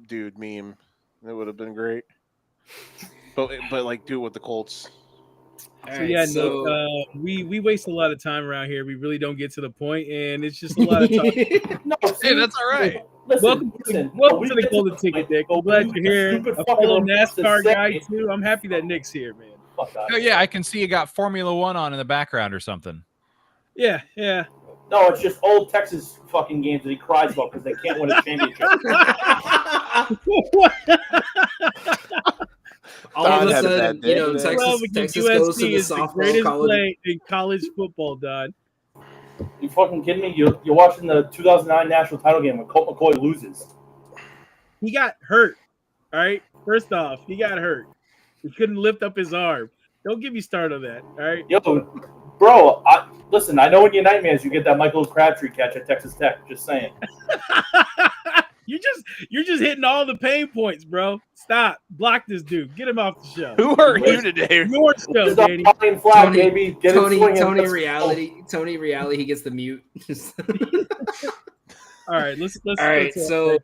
dude meme. That would have been great. But like do it with the Colts. All So right, yeah, so Nick, we waste a lot of time around here. We really don't get to the point, and it's just a lot of talk. No, Hey, that's all right. Welcome to the Golden Ticket, Nick. I'm glad you're here. A fellow NASCAR guy too. I'm happy that Nick's here, man. Oh yeah, I can see you got Formula 1 on in the background or something. Yeah. No, it's just old Texas fucking games that he cries about because they can't win a championship. all of a Don had a sudden, bad day today. Texas goes to the is the softball greatest college. play in college football, Don. You fucking kidding me? You're watching the 2009 national title game when Colt McCoy loses. He got hurt. All right. First off, he got hurt. He couldn't lift up his arm. Don't get me started on that. All right. Yo, bro, listen, I know in your nightmares you get that Michael Crabtree catch at Texas Tech. Just saying. You're just hitting all the pain points, bro. Stop. Block this dude. Get him off the show. Who are you today? Your show, Danny. Flag, baby. Get it swinging. Tony reality. He gets the mute. All right, let's All right, so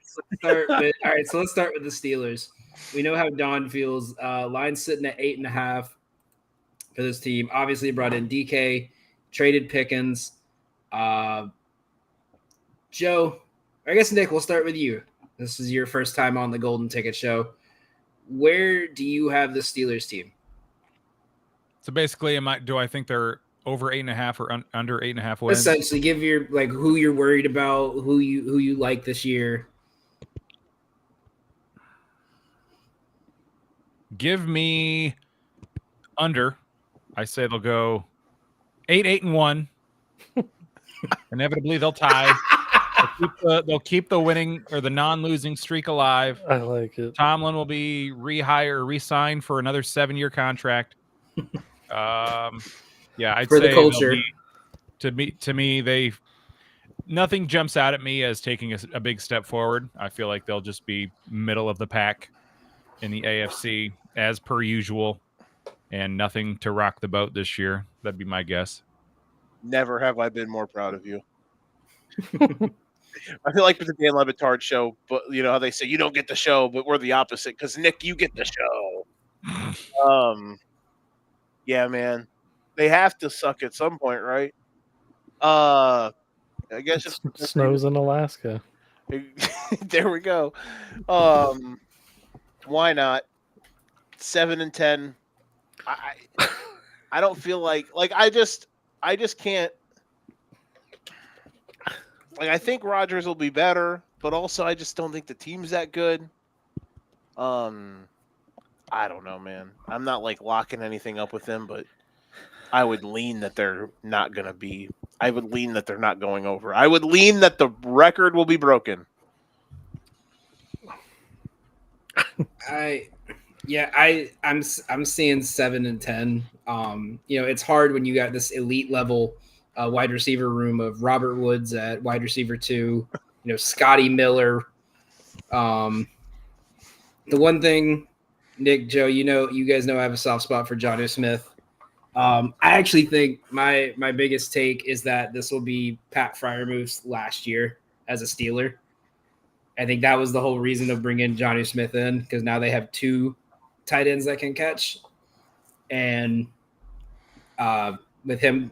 let's start with the Steelers. We know how Don feels. Line's sitting at 8.5 for this team. Obviously, brought in DK, traded Pickens. Joe, I guess Nick, we'll start with you. This is your first time on the Golden Ticket Show. Where do you have the Steelers team? So basically, do I think they're over 8.5 or under 8.5 wins? Essentially, give your who you're worried about, who you like this year. Give me under. I say they'll go 8-1. Inevitably, they'll tie. They'll keep the winning or the non-losing streak alive. I like it. Tomlin will be re-signed for another 7-year contract. Yeah, I'd For say the culture. to me, nothing jumps out at me as taking a big step forward. I feel like they'll just be middle of the pack in the AFC as per usual, and nothing to rock the boat this year. That'd be my guess. Never have I been more proud of you. I feel like with the Dan Le Batard show, but you know how they say you don't get the show, but we're the opposite because Nick, you get the show. Yeah, man, they have to suck at some point, right? I guess It snows in Alaska. There we go. Why not? 7-10. I don't feel like I just can't. Like, I think Rodgers will be better, but also I just don't think the team's that good. I don't know, man. I'm not like locking anything up with them, but I would lean that they're not going to be. I would lean that they're not going over. I would lean that the record will be broken. I'm seeing 7 and 10. It's hard when you got this elite level wide receiver room of Robert Woods at wide receiver 2, Scotty Miller. The one thing, Nick, Joe, you guys know I have a soft spot for Jonnu Smith. I actually think my biggest take is that this will be Pat Fryermuth's last year as a Steeler. I think that was the whole reason of bringing Jonnu Smith in, because now they have 2 tight ends that can catch. And with him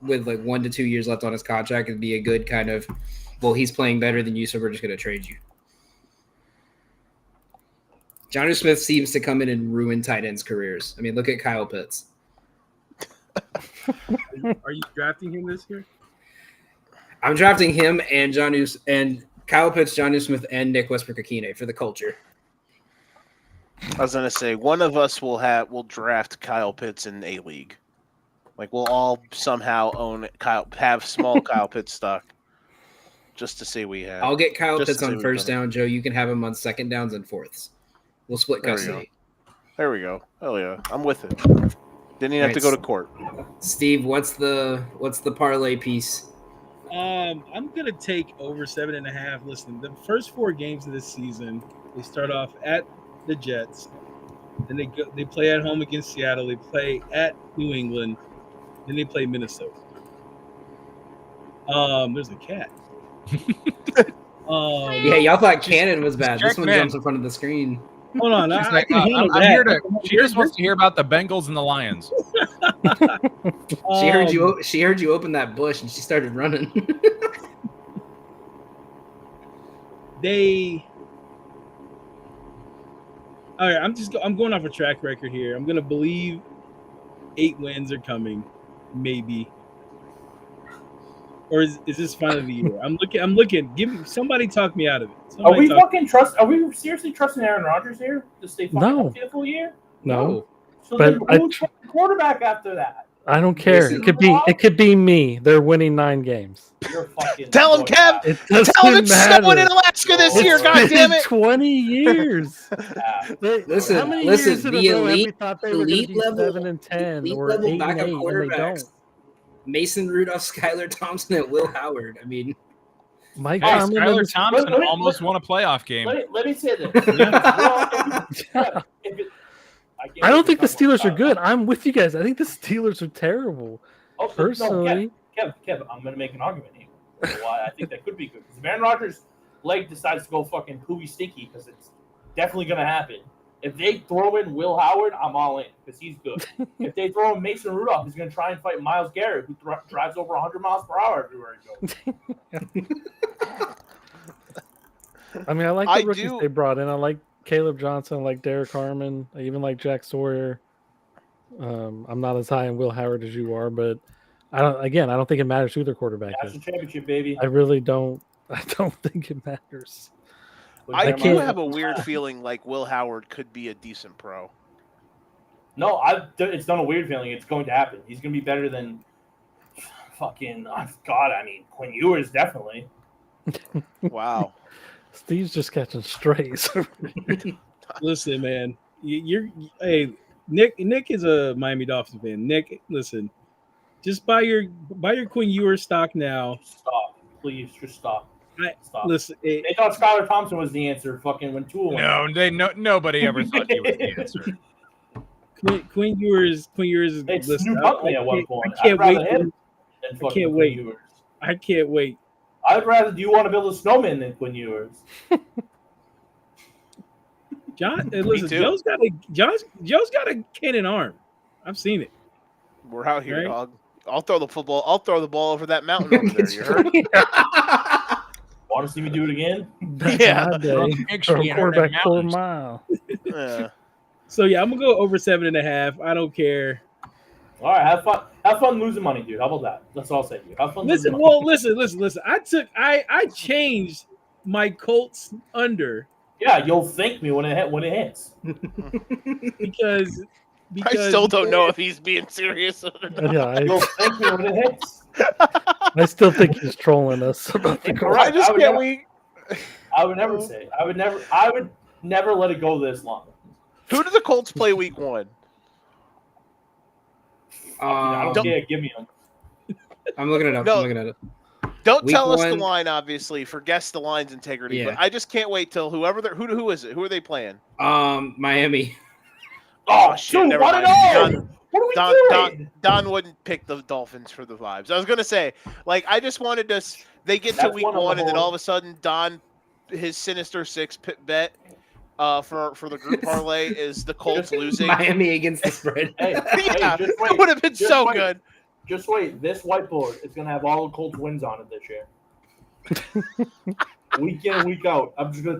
with like 1 to 2 years left on his contract, it'd be a good kind of, well, he's playing better than you, so we're just going to trade you. Jonnu Smith seems to come in and ruin tight ends' careers. I mean, look at Kyle Pitts. Are you drafting him this year? I'm drafting him and Kyle Pitts, Jonnu Smith, and Nick Westbrook-Akine for the culture. I was gonna say one of us will draft Kyle Pitts in a league. Like we'll all somehow have small Kyle Pitts stock, just to say we have. I'll get Kyle Pitts on first down, Joe. You can have him on second downs and fourths. We'll split custody. There we go. Hell yeah, I'm with it. Didn't even have to go to court. Steve, what's the parlay piece? I'm gonna take over 7.5. Listen, the first 4 games of this season, they start off at the Jets, then they play at home against Seattle, they play at New England, then they play Minnesota. There's a cat. Yeah, y'all thought Cannon was bad. This one jumps in front of the screen. Hold on, I can handle I'm that. here to. She just wants to hear about the Bengals and the Lions. She heard you open that bush and she started running. All right, I'm going off a track record here. I'm gonna believe 8 wins are coming, maybe. Or is this finally the year? I'm looking. Somebody talk me out of it. Are we seriously trusting Aaron Rodgers here to stay fucking healthy a full year? No. So then who's the quarterback after that? I don't care. It could be me. They're winning 9 games. You're fucking. Tell him, Kev. Tell him it's snowing in Alaska this year. God damn it! 20 years. Listen. How many years in a The row have we elite, thought they were going to be level, 7 and 10 elite or level 8 and 8, backup and they quarterbacks. don't? Mason Rudolph, Skylar Thompson, and Will Howard. I mean, Mike Hey, Tomlin Skylar Thompson almost won a playoff game. Let me say this. I don't think the Steelers are good. I'm with you guys. I think the Steelers are terrible. Personally, Kev, I'm going to make an argument here. Why I think that could be good. Because if Aaron Rodgers' leg decides to go fucking pooey stinky, because it's definitely going to happen. If they throw in Will Howard, I'm all in because he's good. If they throw in Mason Rudolph, he's going to try and fight Myles Garrett, who drives over 100 miles per hour everywhere he goes. I mean, I like the rookies they brought in. I like Caleb Johnson, I like Derek Harmon, I even like Jack Sawyer. I'm not as high on Will Howard as you are, but I don't think it matters who their quarterback is. National championship, baby. I really don't. I don't think it matters. I do have a weird feeling like Will Howard could be a decent pro. No, it's not a weird feeling. It's going to happen. He's going to be better than fucking God. I mean, Quinn Ewers definitely. Wow. Steve's just catching strays. Listen, man, hey, Nick is a Miami Dolphins fan. Nick, listen, just buy your Quinn Ewers stock now. Stop, please, just stop. Stop. Listen, they thought Skylar Thompson was the answer. Fucking when Tua went. Nobody ever thought he was the answer. Quinn Ewers is. It's listen, Snoop Huntley at one point. I can't wait. I'd rather. Do you want to build a snowman than Quinn Ewers? John, listen, Joe's got a cannon arm. I've seen it. We're out here, dog. I'll throw the football. I'll throw the ball over that mountain over there. You heard? Want to see me do it again? Yeah. Quarterback 4 mile. Yeah. So yeah, I'm gonna go over 7.5. I don't care. All right, have fun. Have fun losing money, dude. How about that? That's all I'll say to you. Have fun. Listen. I changed my Colts under. Yeah, you'll thank me when it hits. because I still don't know if he's being serious or not. Yeah, you'll thank me when it hits. I still think he's trolling us about the I just can't wait. I would never say. I would Never let it go this long. Who do the Colts play week 1? I don't care. Give me them. I'm looking it up. No. I'm looking at it. Don't Week tell us the 1. line, obviously. Forget the line's integrity. Yeah. But I just can't wait till who is it? Who are they playing? Miami. Oh, shit. Dude, Never what mind. What are we doing? Don wouldn't pick the Dolphins for the vibes. I was going to say, like, I just wanted to. They get to That's week one of 1, the and then whole- all of a sudden, Don, his sinister 6 bet for the group parlay is the Colts losing. Miami against the spread. Hey, Yeah, just wait. that would have been Just so wait. good. Just wait. This whiteboard is gonna have all the Colts wins on it this year. Week in and week out. I'm just gonna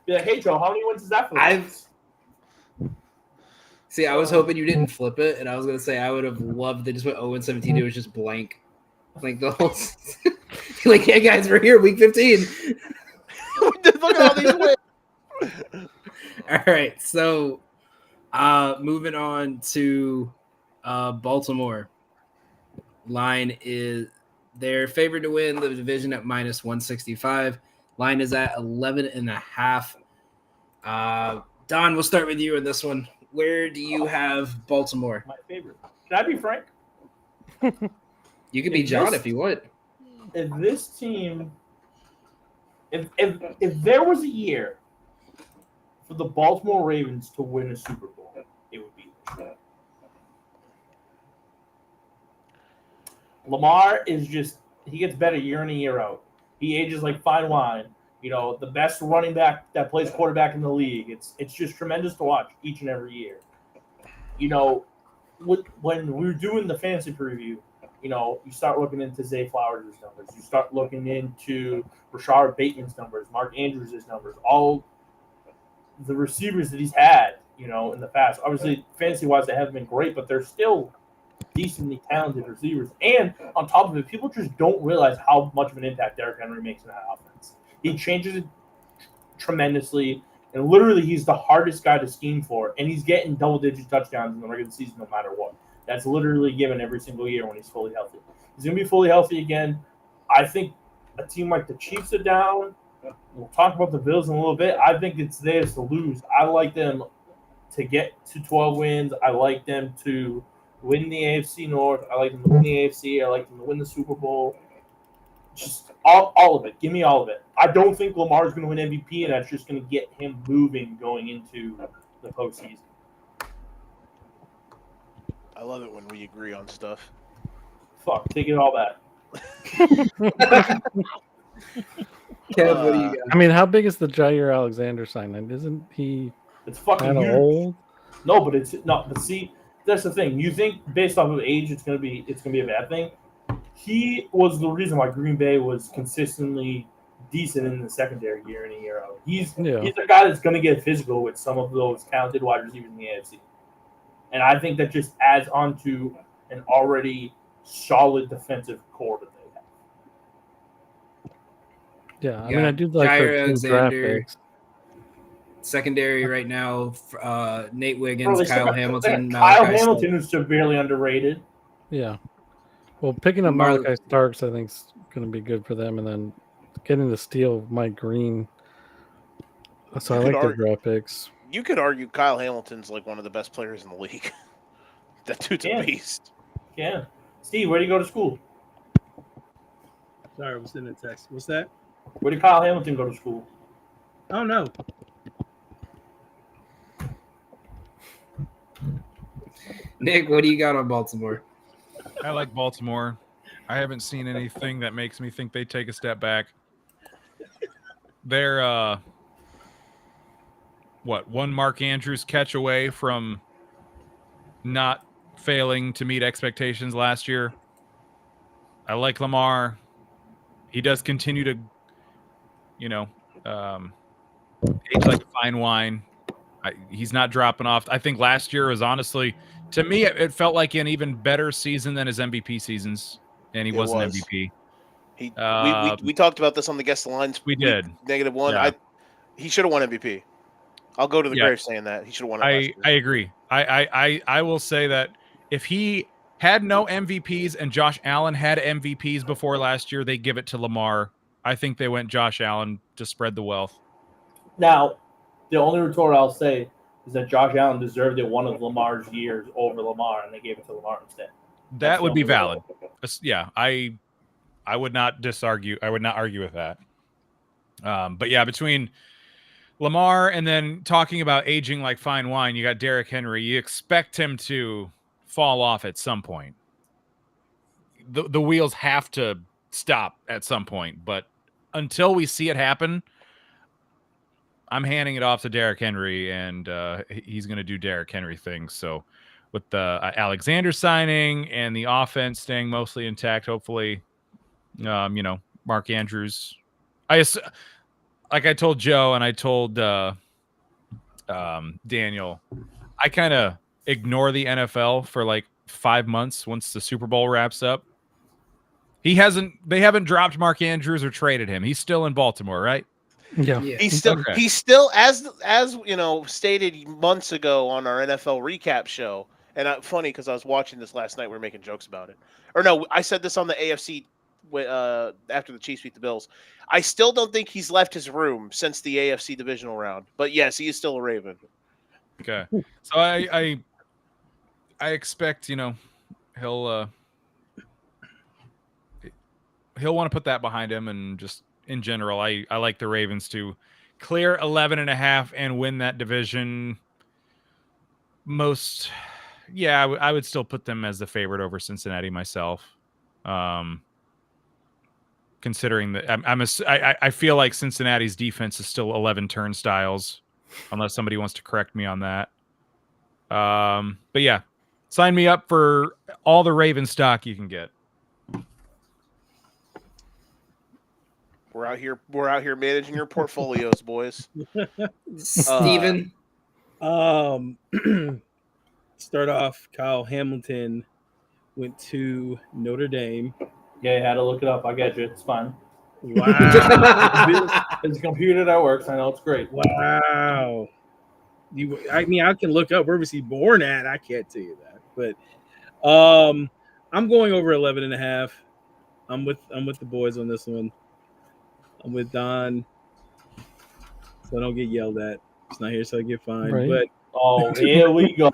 be like, hey Joe, how many wins is that for? See, I was hoping you didn't flip it, and I was gonna say I would have loved they just went 0-17. It was just blank, like the whole. Like, hey guys, we're here, week 15. Look at all these wins. All right, so moving on to Baltimore. Line is they're favored to win the division at -165. Line is at 11.5. Don, we'll start with you in this one. Where do you have Baltimore? My favorite. Can I be frank? You could be John if you want. If this team, if there was a year for the Baltimore Ravens to win a Super Bowl, it would be this year. Lamar is he gets better year in and year out. He ages like fine wine. You know, the best running back that plays quarterback in the league. It's just tremendous to watch each and every year. You know, when we were doing the fantasy preview, you know, you start looking into Zay Flowers' numbers. You start looking into Rashard Bateman's numbers, Mark Andrews' numbers, all the receivers that he's had, you know, in the past. Obviously, fantasy-wise, they haven't been great, but they're still decently talented receivers. And on top of it, people just don't realize how much of an impact Derrick Henry makes in that offense. He changes it tremendously, and literally he's the hardest guy to scheme for, and he's getting double-digit touchdowns in the regular season no matter what. That's literally given every single year when he's fully healthy. He's going to be fully healthy again. I think a team like the Chiefs are down. We'll talk about the Bills in a little bit. I think it's theirs to lose. I like them to get to 12 wins. I like them to win the AFC North. I like them to win the AFC. I like them to win the Super Bowl. Just all of it. Give me all of it. I don't think Lamar's going to win MVP, and that's just going to get him moving going into the postseason. I love it when we agree on stuff. Fuck, take it all back. Kev, what do you got? I mean, how big is the Jair Alexander signing? Isn't he It's fucking kind of huge. old? No, but it's not. But see, that's the thing. You think based off of age, it's gonna be a bad thing. He was the reason why Green Bay was consistently decent in the secondary year in and year out. He's a guy that's gonna get physical with some of those talented wide receivers in the AFC, and I think that just adds on to an already solid defensive core that they have. Yeah, I mean, I do like Jair their two draft Alexander. picks. Secondary right now, Nate Bro, Wiggins, they Kyle still got- Hamilton, Kyle Malachi Hamilton is severely underrated. Yeah. Well, picking up Malachi Starks, I think, is going to be good for them, and then getting the steal of Mike Green. So I like their draft picks. You could argue Kyle Hamilton's like one of the best players in the league. That dude's a beast. Yeah. Steve, where do you go to school? Sorry, I was in a text. What's that? Where did Kyle Hamilton go to school? I don't know. Nick, what do you got on Baltimore? I like Baltimore. I haven't seen anything that makes me think they take a step back. They're one Mark Andrews catch away from not failing to meet expectations last year. I like Lamar. He does continue to, age like fine wine. He's not dropping off. I think last year was honestly, to me, it felt like an even better season than his MVP seasons, and he wasn't MVP. We talked about this on the Guest the Lines. We did. -1. Yeah. He should have won MVP. I'll go to the grave saying that. He should have won it. I agree. I will say that if he had no MVPs and Josh Allen had MVPs before last year, they give it to Lamar. I think they went Josh Allen to spread the wealth. Now, The only retort I'll say is that Josh Allen deserved it one of Lamar's years over Lamar, and they gave it to Lamar instead. That would be valid. Yeah, I would not argue with that. But yeah, between Lamar and then talking about aging like fine wine, you got Derrick Henry. You expect him to fall off at some point. The wheels have to stop at some point, but until we see it happen, I'm handing it off to Derrick Henry, and he's going to do Derrick Henry things. So with the Alexander signing and the offense staying mostly intact, hopefully, Mark Andrews. Like I told Joe and I told Daniel, I kind of ignore the NFL for like 5 months once the Super Bowl wraps up. They haven't dropped Mark Andrews or traded him. He's still in Baltimore, right? Yeah. He's still as stated months ago on our NFL recap show. And funny because I was watching this last night. We were making jokes about it. Or no, I said this on the AFC after the Chiefs beat the Bills. I still don't think he's left his room since the AFC divisional round. But yes, he is still a Raven. Okay, so I expect he'll want to put that behind him, and just in general, I like the Ravens to clear 11.5 and win that division. I would still put them as the favorite over Cincinnati myself. Considering that I feel like Cincinnati's defense is still 11 turnstiles, unless somebody wants to correct me on that. But yeah, sign me up for all the Raven stock you can get. We're out here managing your portfolios, boys. Steven. Start off, Kyle Hamilton went to Notre Dame. Yeah, you had to look it up. I get you. It's fine. Wow. It's a computer that works. I know it's great. Wow. I can look up where was he born at. I can't tell you that. But I'm going over 11.5. I'm with the boys on this one. I'm with Don, so I don't get yelled at. He's not here, so I get fined. Right. But here we go.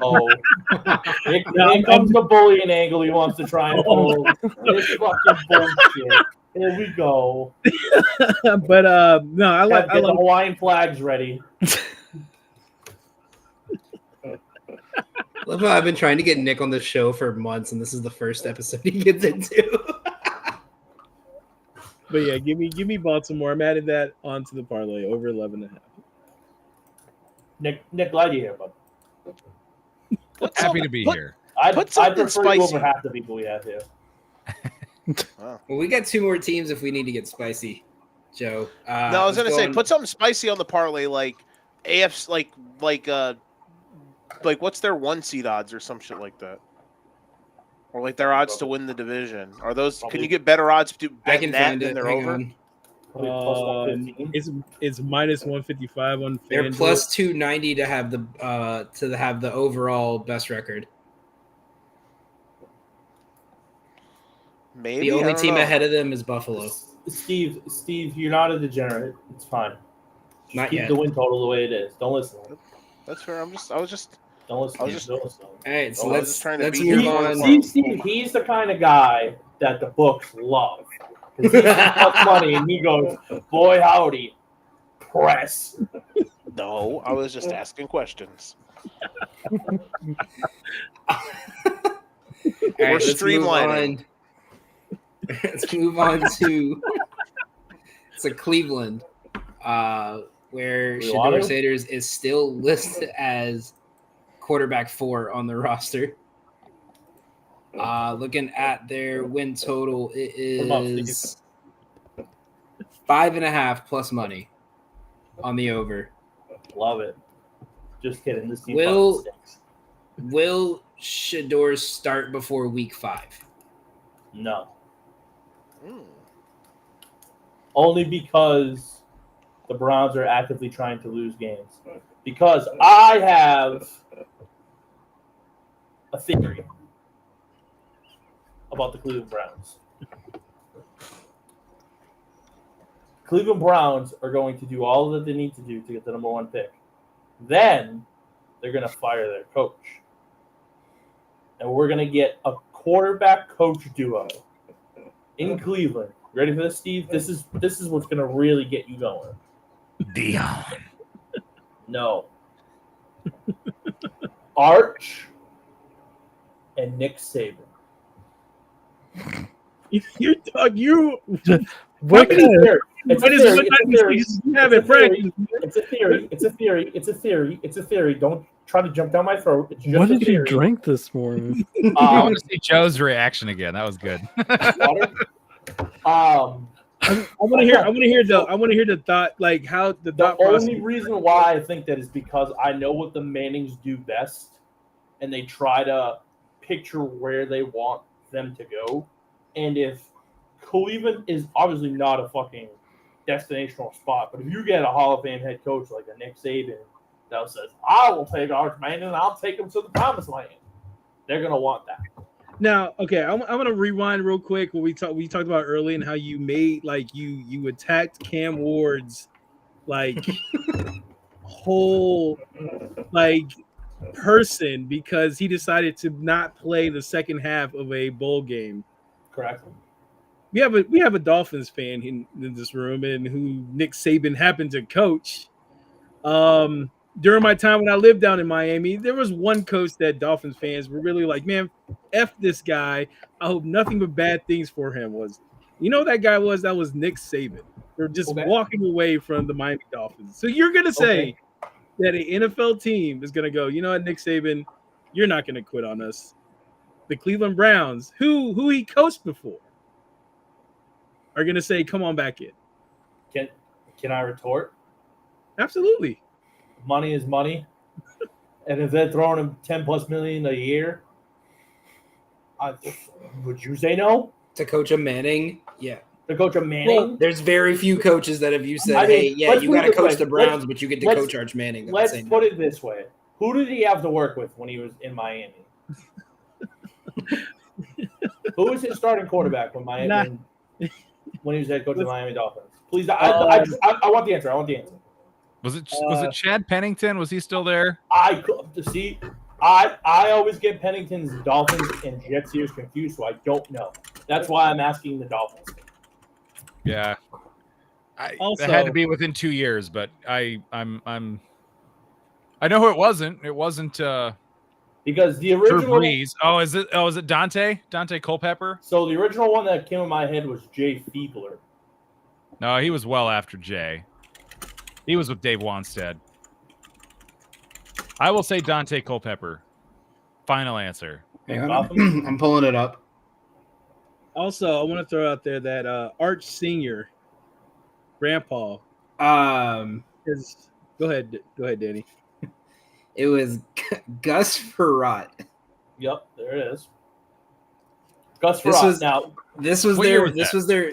Here comes the bullying angle he wants to try and pull. This fucking bullshit. Here we go. But no, I like the Hawaiian flags ready. Love how I've been trying to get Nick on the show for months, and this is the first episode he gets into. But yeah, give me Baltimore. I'm adding that onto the parlay over 11.5. Nick, glad you're here, bud. Happy to be here. I'd something prefer you spicy. over half the people we have here. Wow. Well, we got 2 more teams if we need to get spicy, Joe. No, I was gonna say put something spicy on the parlay, like AFC, like what's their 1 seed odds or some shit like that, or like their odds to win the division. Are those? Can you get better odds to bet that than they're over? It's minus 155 on FanDuel. They're plus 290 to have the overall best record. Maybe The only team know. ahead of them is Buffalo. Steve, you're not a degenerate. It's fine. Not keep yet. the win total the way it is. Don't listen. That's fair. I was just. Don't listen. All right, so let's let's move move on. Steve, he's the kind of guy that the books love. Because he sees money and he goes, boy, howdy, press. No, I was just asking questions. We're streamlining. Let's move on to Cleveland, where Shedeur Sanders is still listed as quarterback 4 on the roster. Looking at their win total, it is 5.5 plus money on the over. Love it. Just kidding. This team Will stinks. Shedeur start before week 5? No. Only because the Browns are actively trying to lose games. Because I have a theory about the Cleveland Browns. Cleveland Browns are going to do all that they need to do to get the number 1 pick. Then they're going to fire their coach. And we're going to get a quarterback coach duo in Cleveland. Ready for this, Steve? This is what's going to really get you going. Dion. No. Arch and Nick Saban. You talk. You. What kind of It's What a is theory. what It's a kind of theory. excuses you have in practice? It's a theory. It's a theory. It's a theory. It's a theory. Don't try to jump down my throat. It's just what a did you theory. drink this morning? I want to see Joe's reaction again. That was good. Water. I want to hear. I want to hear the. I want to hear the thought. Like how the The thought process. only reason why I think that is because I know what the Mannings do best, and they try to picture where they want them to go. And if Cleveland is obviously not a fucking destinational spot, but if you get a Hall of Fame head coach like a Nick Saban that says, "I will take Arch Manning and I'll take him to the promised land," they're gonna want that. Now, okay, I'm gonna rewind real quick. What we talked about earlier and how you made like you attacked Cam Ward's like whole like person because he decided to not play the second half of a bowl game. Correct. We have a Dolphins fan in this room and who Nick Saban happened to coach. During my time when I lived down in Miami, there was one coach that Dolphins fans were really like, man, F this guy. I hope nothing but bad things for him. That guy was? That was Nick Saban. They're just walking away from the Miami Dolphins. So you're going to say that an NFL team is going to go, you know what, Nick Saban, you're not going to quit on us. The Cleveland Browns, who he coached before, are going to say, come on back in. Can I retort? Absolutely. Money is money. And if they're throwing him $10+ million a year, would you say no? To coach a Manning, yeah. To coach a Manning? There's very few coaches that have you said, I mean, hey, yeah, let's you put got to it this coach way. the Browns, but you get to coach Arch Manning. that would Let's say no. put it this way. Who did he have to work with when he was in Miami? Who was his starting quarterback when when he was head coach of the Miami Dolphins? Please, I want the answer. I want the answer. Was it Chad Pennington? Was he still there? I always get Pennington's Dolphins and Jets ears confused, so I don't know. That's why I'm asking the Dolphins. Yeah. Also, it had to be within 2 years, but I know who it wasn't. It wasn't Because the Drew original Brees. Oh, is it Dante Culpepper? So the original one that came in my head was Jay Fiedler. No, he was well after Jay. He was with Dave Wanstead. I will say Dante Culpepper. Final answer. I'm pulling it up. Also, I want to throw out there that Arch Senior, Grandpa. Um, Go ahead, Danny. It was Gus Frerotte. Yep, there it is. Gus Frerotte. This was their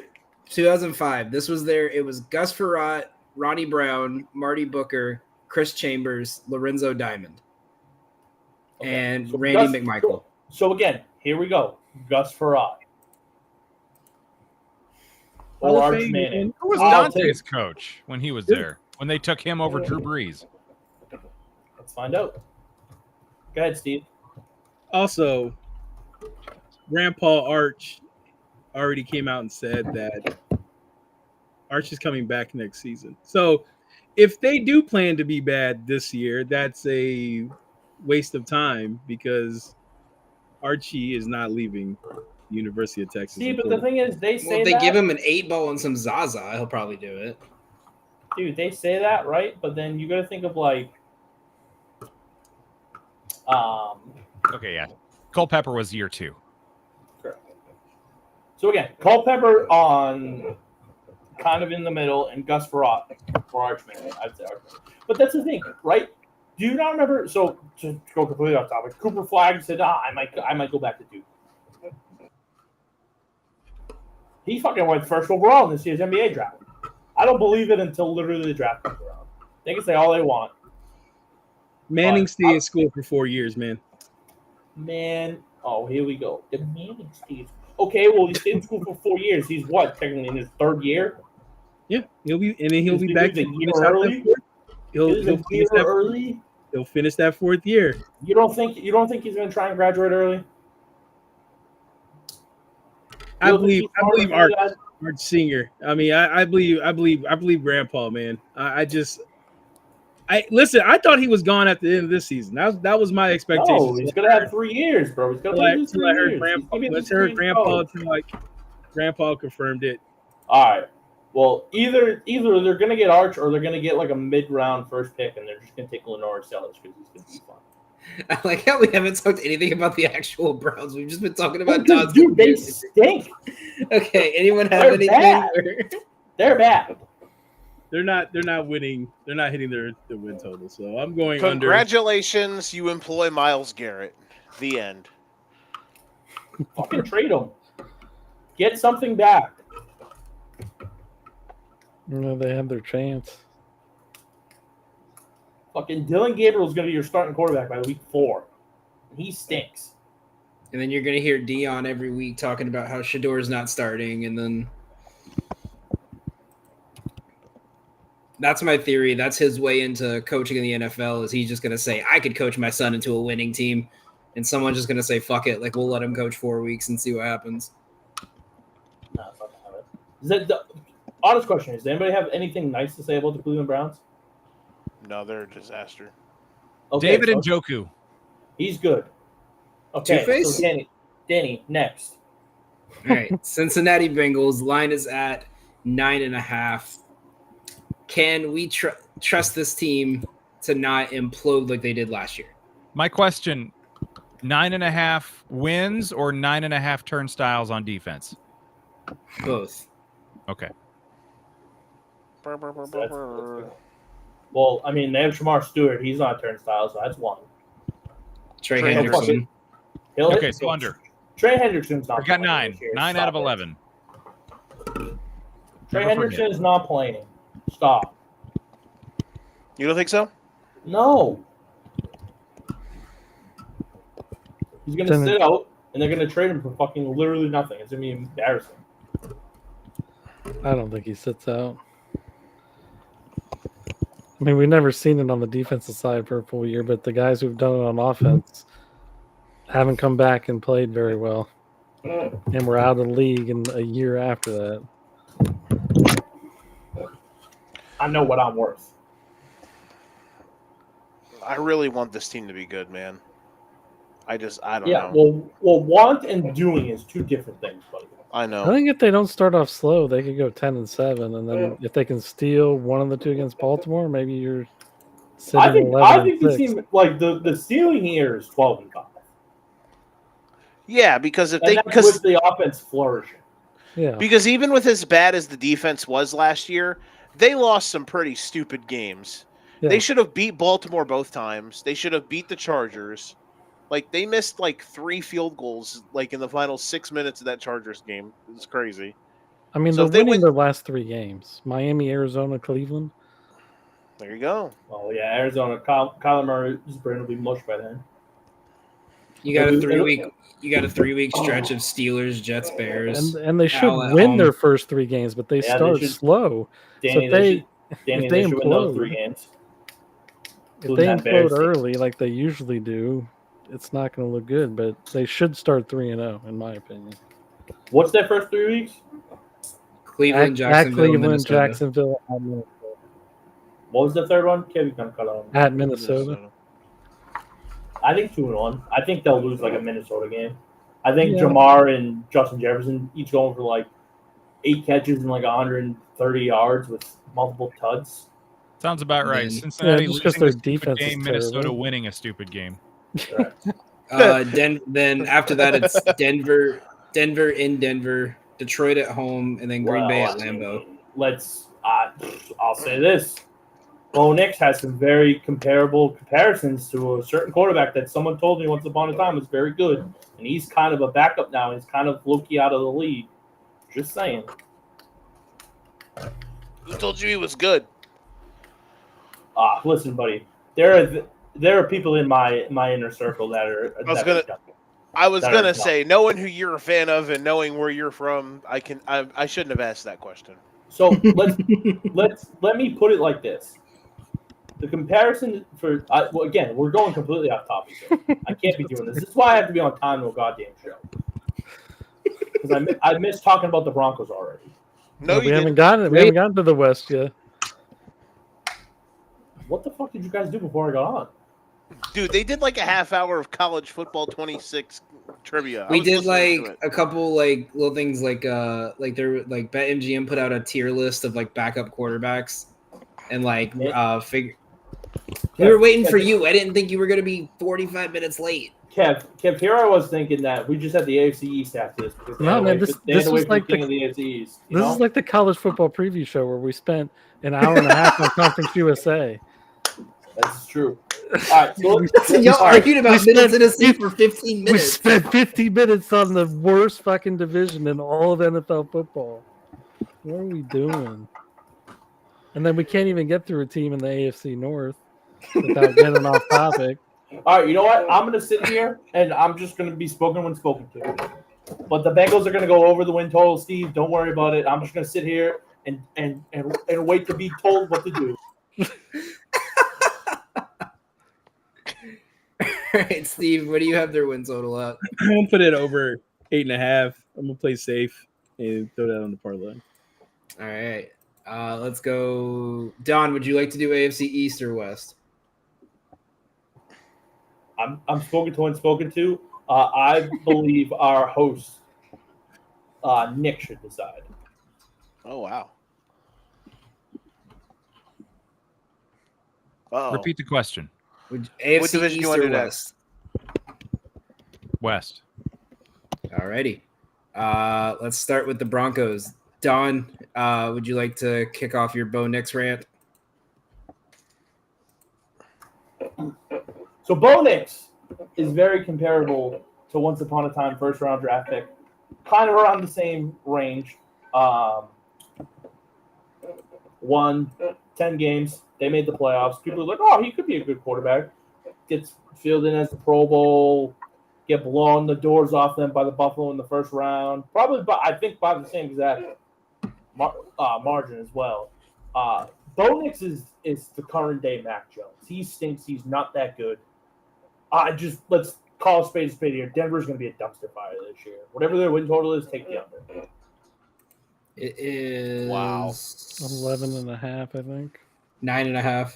2005. This was their. It was Gus Frerotte, Ronnie Brown, Marty Booker, Chris Chambers, Lorenzo Diamond, and Randy McMichael. So again, here we go. Gus Frerotte. Or Arch Manning. Who was Dante's coach when he was there? When they took him over Drew Brees? Let's find out. Go ahead, Steve. Also, Grandpa Arch already came out and said that Arch is coming back next season. So if they do plan to be bad this year, that's a waste of time because Archie is not leaving the University of Texas. See, but the thing is, they say they give him an 8-ball and some Zaza, he'll probably do it. Dude, they say that, right? But then you got to think of like, Okay, yeah. Culpepper was year 2. Correct. So again, Culpepper on kind of in the middle, and Gus Frerotte for Arch Manning. I'd say Arch Manning. But that's the thing, right? Do you not remember? So to go completely off topic, Cooper Flagg said, I might go back to Duke. He fucking went first overall in this year's NBA draft. I don't believe it until literally the draft comes around. They can say all they want. Manning stayed in school for 4 years, man. Oh, here we go. The Manning stayed. Okay, well, he stayed in school for 4 years. He's what, technically in his third year? Yeah, he'll be back the year early. he'll He's a finish year that. early. He'll finish that 4th year. You don't think he's going to try and graduate early? I You don't think believe he's smarter than Art you guys? Singer. I mean, I believe Grandpa, man. I listen. I thought he was gone at the end of this season. That was my expectation. No, he's going to have 3 years, bro. He's going to play 3 I heard years. Grandpa. He's gonna be Let's at hear least Grandpa 3 until Grandpa confirmed it. All right. Well, either they're going to get Arch or they're going to get like a mid-round first pick, and they're just going to take Lenore Sellers because he's going to be fun. I like how we haven't talked anything about the actual Browns. We've just been talking about Todd's. Dude, they stink. Okay, anyone have They're anything? bad. They're bad. They're not winning. They're not hitting their win total. So I'm going under. Congratulations, you employ Myles Garrett. The end. Fucking trade them. Get something back. They have their chance. Fucking Dylan Gabriel is going to be your starting quarterback by week 4. He stinks. And then you're going to hear Dion every week talking about how Shador's not starting. And then that's my theory. That's his way into coaching in the NFL is he's just going to say, I could coach my son into a winning team. And someone's just going to say, fuck it. Like, we'll let him coach 4 weeks and see what happens. No, it's not gonna happen. Is that the honest question is, does anybody have anything nice to say about the Cleveland Browns? No, they're a disaster. Okay, David Njoku. He's good. Okay, Two-Face? so Danny, next. All right. Cincinnati Bengals. Line is at 9.5. Can we trust this team to not implode like they did last year? My question: 9.5 wins or 9.5 turnstiles on defense? Both. Okay. Well, I mean, they have Shamar Stewart. He's not a turnstile, so that's one. Trey Trey Hendrickson. He'll Okay, hit- so under. Trey Hendrickson's not We got playing 9. this year. 9 Stop out of it. 11. Trey Never Hendrickson forget. is not playing. Stop. You don't think so? No. He's going to Then- sit out, and they're going to trade him for fucking literally nothing. It's going to be embarrassing. I don't think he sits out. I mean, we've never seen it on the defensive side for a full year, but the guys who've done it on offense haven't come back and played very well. And we're out of the league in a year after that. I know what I'm worth. I really want this team to be good, man. I don't Yeah, know. well, want and doing is two different things, buddy. I I know. think if they don't start off slow, they could go 10-7, and then if they can steal one of the two against Baltimore, maybe you're sitting I think 11-6. the team like the ceiling here is 12-5. Yeah, because And that's with the offense flourishing. Yeah, because even with as bad as the defense was last year, they lost some pretty stupid games. Yeah. They should have beat Baltimore both times. They should have beat the Chargers. Like they missed like 3 field goals like in the final 6 minutes of that Chargers game. It was crazy. I mean, So they're if they winning win- their last 3 games: Miami, Arizona, Cleveland. There you go. Oh yeah, Arizona. Kyler Murray's brain will be mush by then. You got a 3-week stretch of Steelers, Jets, Bears. And they should Al at win home. their first 3 games, but they Yeah, they start should- slow. Danny, if they they should win those implode- 3 games. If Including they that Bears implode team. early like they usually do, it's not going to look good. But they should start 3-0, in my opinion. What's their first 3 weeks? Cleveland, At Jacksonville, Cleveland, Minnesota. Jacksonville, at Minnesota. What was the third one? Kevin kind of cut on. At Minnesota. I think 2-1. I think they'll lose like a Minnesota game. I think Yeah. Jamar and Justin Jefferson each going for like 8 catches and like 130 yards with multiple tuds. Sounds about right. Yeah, Cincinnati just 'cause losing their a stupid defense is game, Minnesota terrible. winning a stupid game. Then after that, it's Denver in Denver, Detroit at home, and then Green Bay at Lambeau. I'll say this. Bo Nix has some very comparable comparisons to a certain quarterback that someone told me once upon a time was very good. And he's kind of a backup now. He's kind of low-key out of the league. Just saying. Who told you he was good? Listen, buddy. There are people in my inner circle that are. I was That gonna are say, knowing who you're a fan of and knowing where you're from, I shouldn't have asked that question. So let me put it like this. the comparison for well, again, we're going completely off topic here. I can't be doing this. This is why I have to be on time to a goddamn show. Because I missed talking about the Broncos already. No, we you haven't didn't. gotten it. We haven't gotten to the West yet. What the fuck did you guys do before I got on? Dude, they did like a half hour of college football 26 trivia. We did like a couple like little things like there like BetMGM put out a tier list of like backup quarterbacks and like figure. We were waiting for you. I didn't think you were gonna be 45 minutes late. Kev, here I was thinking that we just had the AFC East after this because No, man, this is like the AFC East. This is like the college football preview show where we spent an hour and a half on Conference USA. That's true. All right, so y'all argued about Middle Tennessee for 15 minutes. We spent 50 minutes on the worst fucking division in all of NFL football. What are we doing? And then we can't even get through a team in the AFC North without getting off topic. All right, you know what? I'm going to sit here, and I'm just going to be spoken when spoken to. But the Bengals are going to go over the win total, Steve. Don't worry about it. I'm just going to sit here and wait to be told what to do. All right, Steve, what do you have their win total at? I'm going to put it over 8.5. I'm going to play safe and throw that on the parlay. All right. Let's go. Don, would you like to do AFC East or West? I'm spoken to and spoken to. I believe our host, Nick, should decide. Oh, wow. Repeat the question. AFC What division East you want to or do West? West. All righty. Let's start with the Broncos. Don, would you like to kick off your Bo Nix rant? So Bo Nix is very comparable to once upon a time first round draft pick, kind of around the same range. Won 10 games. They made the playoffs. People are like, oh, he could be a good quarterback. Gets fielded as the Pro Bowl. Get blown the doors off them by the Buffalo in the first round. Probably, I think by the same exact margin as well. Bo Nix is the current day Mac Jones. He stinks. He's not that good. Let's call a spade here. Denver's going to be a dumpster fire this year. Whatever their win total is, take the under. It is 11.5, I think. 9.5.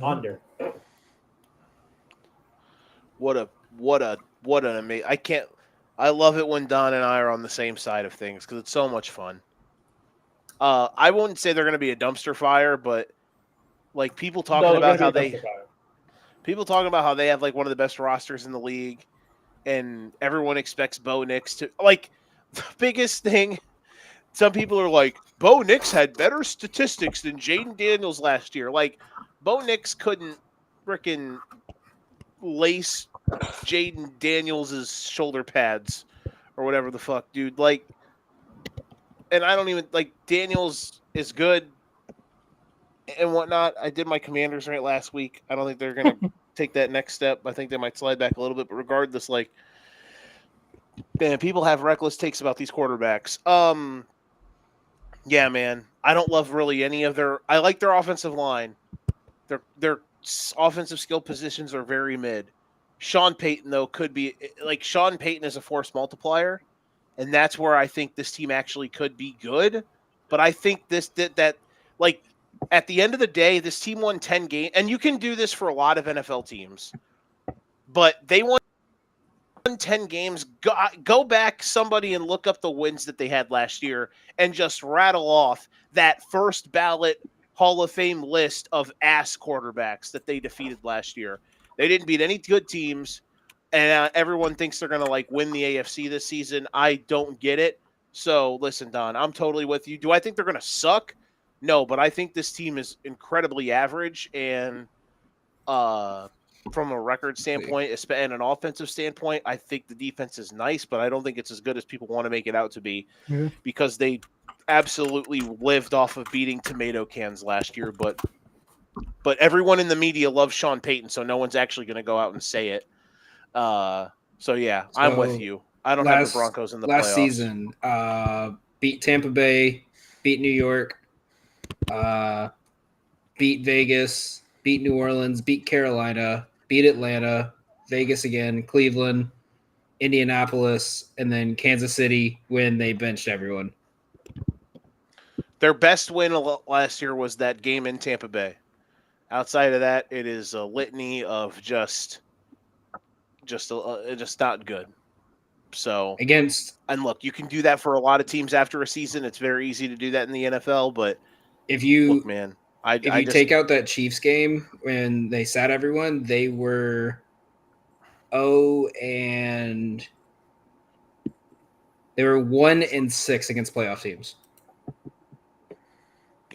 Under. What an amazing! I love it when Don and I are on the same side of things because it's so much fun. I wouldn't say they're going to be a dumpster fire, but like people talking about how they have like one of the best rosters in the league, and everyone expects Bo Nix to like the biggest thing. Some people are like, Bo Nix had better statistics than Jaden Daniels last year. Like, Bo Nix couldn't frickin' lace Jaden Daniels' shoulder pads or whatever the fuck, dude. Like, and I don't even, like, Daniels is good and whatnot. I did my Commanders right last week. I don't think they're going to take that next step. I think they might slide back a little bit, but regardless, like, man, people have reckless takes about these quarterbacks. Yeah, man. I don't love really any of their. I like their offensive line. Their offensive skill positions are very mid. Sean Payton though could be like Sean Payton is a force multiplier, and that's where I think this team actually could be good. But I think that like at the end of the day, this team won 10 games, and you can do this for a lot of NFL teams, but they won 10 games. Go back somebody and look up the wins that they had last year and just rattle off that first ballot Hall of Fame list of ass quarterbacks that they defeated last year. They didn't beat any good teams, and everyone thinks they're going to like win the AFC this season. I don't get it. So listen, Don, I'm totally with you. Do I think they're going to suck? No, but I think this team is incredibly average, and from a record standpoint and an offensive standpoint, I think the defense is nice, but I don't think it's as good as people want to make it out to be because they absolutely lived off of beating tomato cans last year. But everyone in the media loves Sean Payton, so no one's actually going to go out and say it. So yeah, I'm with you. I don't have the Broncos in the playoffs. Last season, beat Tampa Bay, beat New York, beat Vegas, beat New Orleans, beat Carolina, beat Atlanta, Vegas again, Cleveland, Indianapolis, and then Kansas City when they benched everyone. Their best win last year was that game in Tampa Bay. Outside of that, it is a litany of just not good. So and look, you can do that for a lot of teams after a season. It's very easy to do that in the NFL, but if you look, man, I just take out that Chiefs game when they sat everyone, they were 1-6 against playoff teams.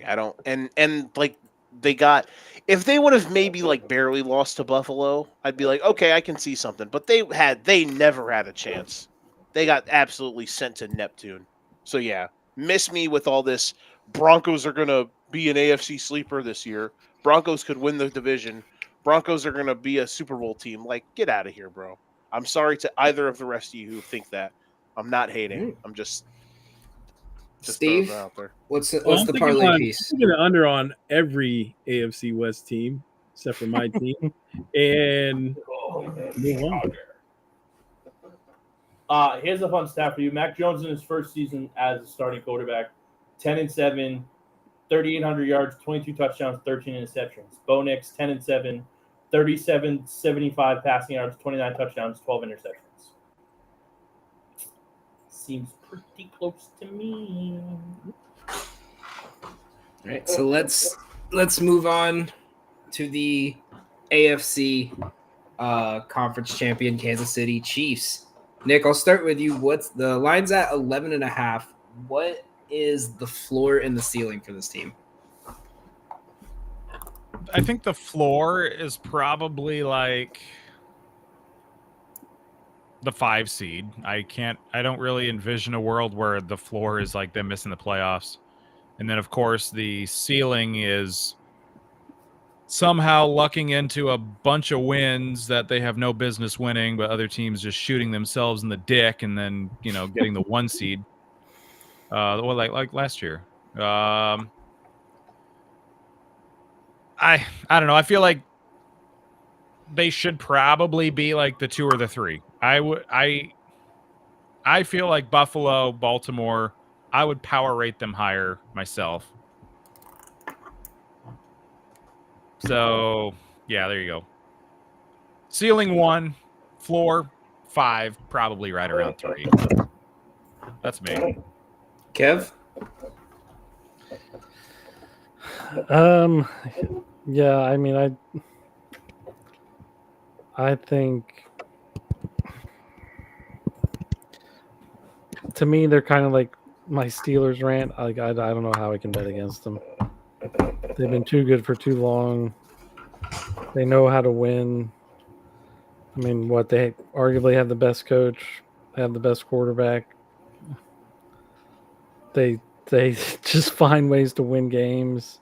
I don't and like they got if they would have maybe like barely lost to Buffalo, I'd be like, okay, I can see something. But they never had a chance. They got absolutely sent to Neptune. So yeah, miss me with all this. Broncos are gonna be an AFC sleeper this year. Broncos could win the division. Broncos are gonna be a Super Bowl team. Like, get out of here, bro. I'm sorry to either of the rest of you who think that. I'm not hating. I'm just Steve, throwing it out there. What's the parlay piece? I'm thinking under on every AFC West team except for my team, and move on. Here's a fun stat for you. Mac Jones in his first season as a starting quarterback, 10-7, 3,800 yards, 22 touchdowns, 13 interceptions. Bo Nix, 10-7, 37-75 passing yards, 29 touchdowns, 12 interceptions. Seems pretty close to me. All right, so let's move on to the AFC conference champion Kansas City Chiefs. Nick, I'll start with you. What's the line's at 11.5? What is the floor and the ceiling for this team? I think the floor is probably like the 5 seed. I don't really envision a world where the floor is like them missing the playoffs. And then of course the ceiling is somehow lucking into a bunch of wins that they have no business winning, but other teams just shooting themselves in the dick and then, getting the 1 seed. Like last year. I don't know. I feel like they should probably be like the 2 or the 3. I feel like Buffalo, Baltimore, I would power rate them higher myself. So, yeah, there you go. Ceiling 1, floor 5, probably right around 3. That's me. Kev? Yeah, I mean, I think to me they're kind of like my Steelers rant. Like I don't know how I can bet against them. They've been too good for too long. They know how to win. I mean, they arguably have the best coach, they have the best quarterback. They just find ways to win games.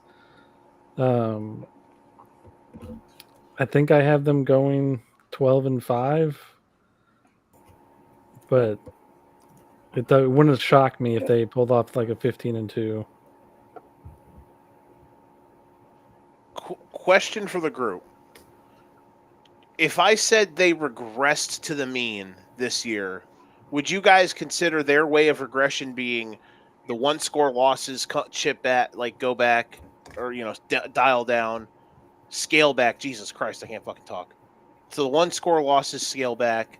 I think I have them going 12-5, but it wouldn't shock me if they pulled off like a 15-2. Question for the group. If I said they regressed to the mean this year, would you guys consider their way of regression being the 1-score losses, chip back, like go back, or dial down, scale back? Jesus Christ, I can't fucking talk. So the 1-score losses scale back,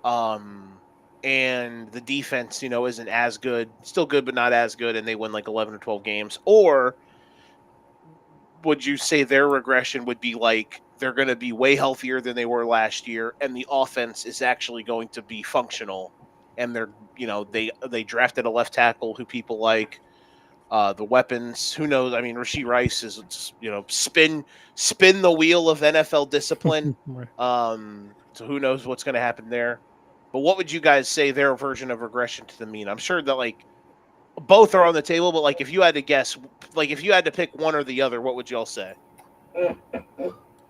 and the defense, isn't as good, still good but not as good, and they win like 11 or 12 games, or would you say their regression would be like they're going to be way healthier than they were last year, and the offense is actually going to be functional, and they're they drafted a left tackle who people like, the weapons, who knows? I mean, Rashee Rice is spin the wheel of NFL discipline. So who knows what's going to happen there? But what would you guys say their version of regression to the mean? I'm sure that like both are on the table, but like if you had to guess, like if you had to pick one or the other, what would y'all say?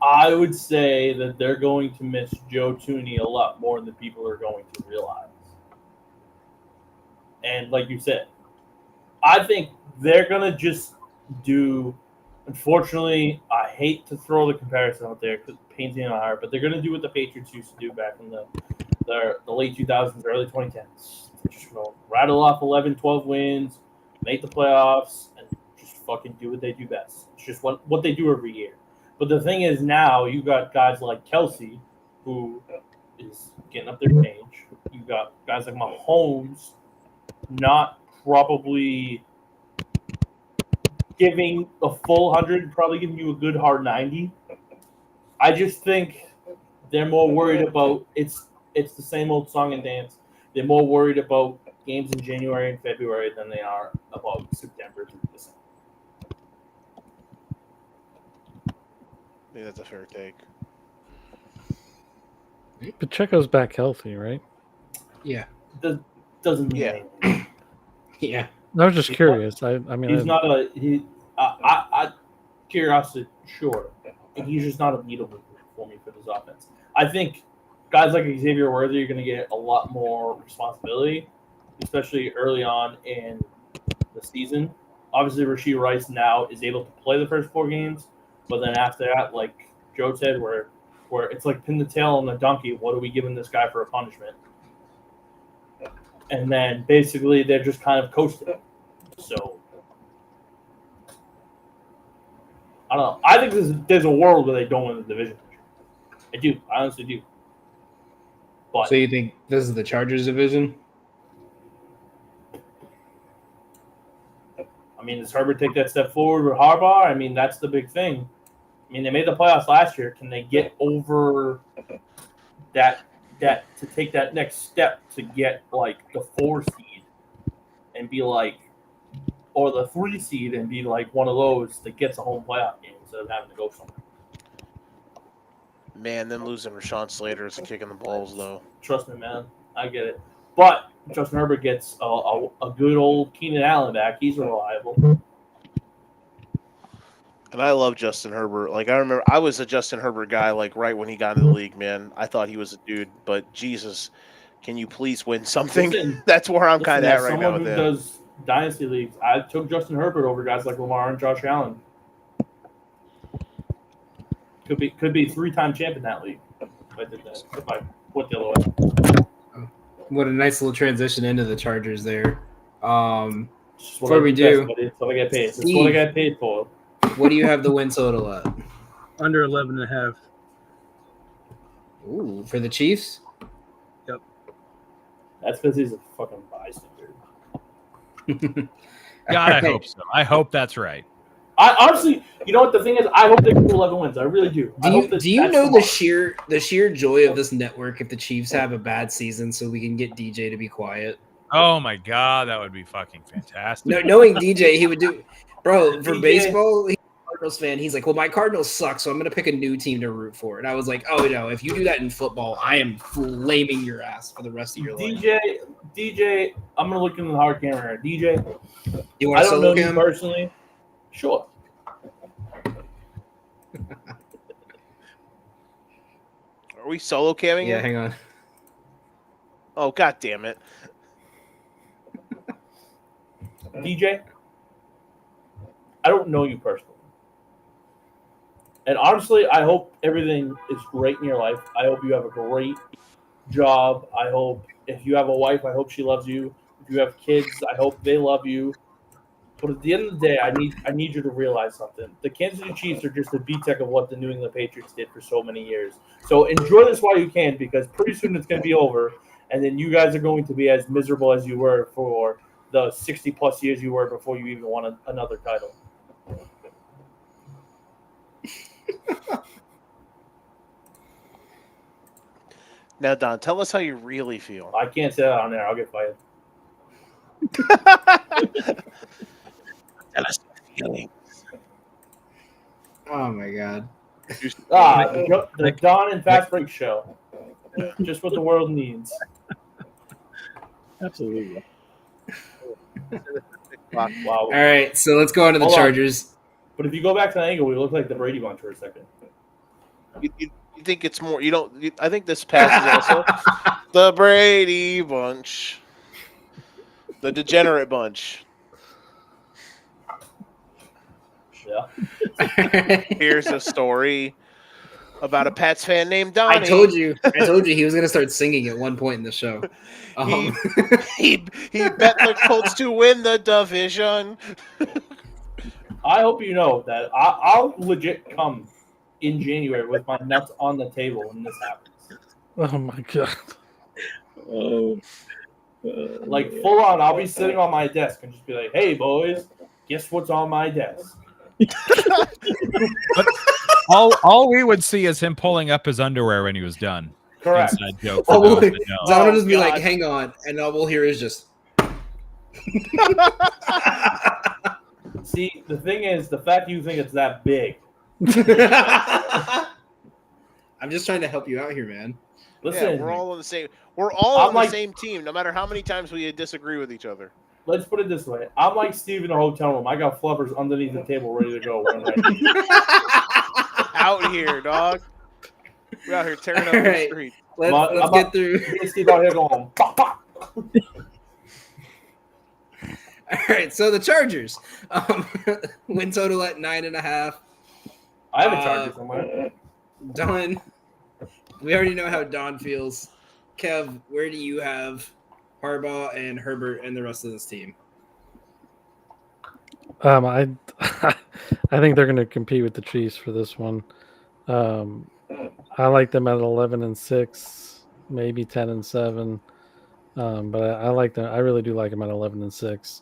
I would say that they're going to miss Joe Thuney a lot more than people are going to realize. And like you said, I think they're going to just do, unfortunately, I hate to throw the comparison out there because it pains me in my heart, but they're going to do what the Patriots used to do back in the late 2000s, early 2010s. They're just going to rattle off 11, 12 wins, make the playoffs, and just fucking do what they do best. It's just what they do every year. But the thing is now you got guys like Kelsey, who is getting up there in age. You got guys like Mahomes, not probably giving a full 100, probably giving you a good hard 90. I just think they're more worried about it's the same old song and dance. They're more worried about games in January and February than they are about September through December. I think that's a fair take. Pacheco's back healthy, right? Yeah. Doesn't mean Yeah. anything. Yeah. I was just curious. I mean, He's not a he. I curiosity, sure. He's just not a beatable for me for this offense. I think guys like Xavier Worthy are going to get a lot more responsibility, especially early on in the season. Obviously, Rashee Rice now is able to play the first 4 games, but then after that, like Joe said, where it's like pin the tail on the donkey. What are we giving this guy for a punishment? And then basically they're just kind of coasting. So I don't know. I think there's a world where they don't win the division. I do. I honestly do. But So you think this is the Chargers division? I mean, does Herbert take that step forward with Harbaugh? I mean, that's the big thing. I mean, they made the playoffs last year. Can they get over that to take that next step to get like the 4 seed and be like, or the 3 seed and be like one of those that gets a home playoff game instead of having to go somewhere? Man, then losing Rashawn Slater is a kick in the balls, though. Trust me, man. I get it. But Justin Herbert gets a good old Keenan Allen back. He's reliable. And I love Justin Herbert. Like, I remember I was a Justin Herbert guy, like, right when he got into the league, man. I thought he was a dude. But, Jesus, can you please win something? Listen, That's where I'm kind of at right now with with him. him. Someone who does dynasty leagues, I took Justin Herbert over guys like Lamar and Josh Allen. Could be 3-time champ in that league. If I did that. If I went the other way. What a nice little transition into the Chargers there. It's what Before I we do, do, best, buddy. It's what I get paid. It's Steve. what I got paid for. What do you have the win total at? Under 11.5. Ooh, for the Chiefs? That's because he's a fucking bystander. God, I hope so. I hope that's right. I honestly, you know what the thing is? I hope they get 11 wins. I really do. Do you know the sheer joy of this network if the Chiefs have a bad season so we can get DJ to be quiet? Oh my God, that would be fucking fantastic. No, knowing DJ, he would do, bro. For DJ baseball, he's a Cardinals fan. He's like, well, my Cardinals suck, so I'm gonna pick a new team to root for. And I was like, oh no, if you do that in football, I am flaming your ass for the rest of your life. DJ, I'm gonna look in the hard camera here. DJ, You want I to don't solo know you him? personally. Sure. Are we solo camming Yeah, him? hang on. Oh, God damn it. DJ, I don't know you personally. And honestly, I hope everything is great in your life. I hope you have a great job. I hope if you have a wife, I hope she loves you. If you have kids, I hope they love you. But at the end of the day, I need you to realize something. The Kansas City Chiefs are just a B-Tech of what the New England Patriots did for so many years. So enjoy this while you can, because pretty soon it's going to be over, and then you guys are going to be as miserable as you were for the 60-plus years you were before you even won another title. Now, Don, tell us how you really feel. I can't say that on there. I'll get fired. Tell us your feelings. Oh my God. The Don and Fast Break show. Just what the world needs. Absolutely. Wow. All right, so let's go on to the Hold on. Chargers. But if you go back to the angle, we look like the Brady Bunch for a second. You think it's more? You don't. I think this passes also. The Brady Bunch. The degenerate bunch. Yeah. Here's a story about a Pats fan named Donnie. I told you he was gonna start singing at one point in the show. He bet the Colts to win the division. I hope you know that I'll legit come in January with my nuts on the table when this happens. Oh my god. Oh, Like full on, I'll be sitting on my desk and just be like, "Hey boys, guess what's on my desk?" All we would see is him pulling up his underwear when he was done. Correct. Inside joke. Oh, For those that know. Don will just be God. like, "Hang on," and all we'll hear is just. See, the thing is, the fact you think it's that big. I'm just trying to help you out here, man. Listen, Yeah, we're all on the same. We're all I'm on like- the same team, no matter how many times we disagree with each other. let's put it this way: I'm like Steve in a hotel room. I got flubbers underneath the table ready to go. Out here, dog. We're out here tearing up All the right. street. Let's get through. Steve out here going, pop, pop. All right, so the Chargers win total at 9.5. I have a charger somewhere. Don, we already know how Don feels. Kev, where do you have Harbaugh and Herbert and the rest of this team? I think they're going to compete with the Chiefs for this one. I like them at 11-6, maybe 10-7. But I like them. I really do like them at 11-6.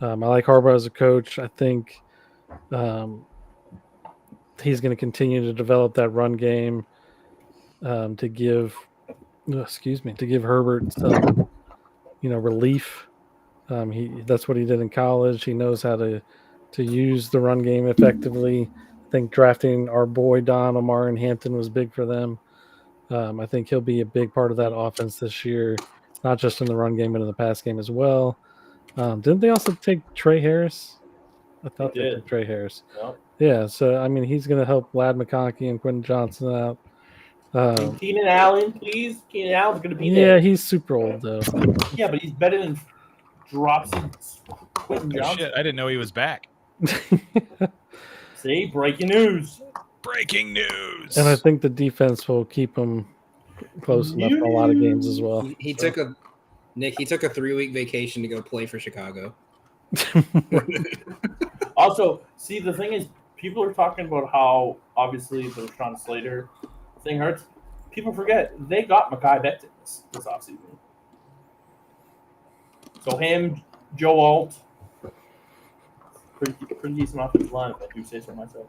I like Harbaugh as a coach. I think he's going to continue to develop that run game to give Herbert some, relief. That's what he did in college. He knows how to use the run game effectively. I think drafting our boy Don Omar in Hampton was big for them. I think he'll be a big part of that offense this year, not just in the run game, but in the pass game as well. Didn't they also take Trey Harris? I thought they took Trey Harris. Yep. Yeah, so, I mean, he's going to help Lad McConkey and Quentin Johnson out. And Keenan Allen, please. Keenan Allen's going to be Yeah, there. he's super old, though. Yeah, but he's better than Dropsy Quentin Oh, Johnson. shit, I didn't know he was back. See, breaking news. Breaking news. And I think the defense will keep him close enough in a lot of games as well. He took a 3-week vacation to go play for Chicago. Also, see, the thing is, people are talking about how, obviously, the Rashawn Slater thing hurts. People forget, they got Mekhi Becton this offseason. So him, Joe Alt, pretty decent offensive line, if I do say so myself.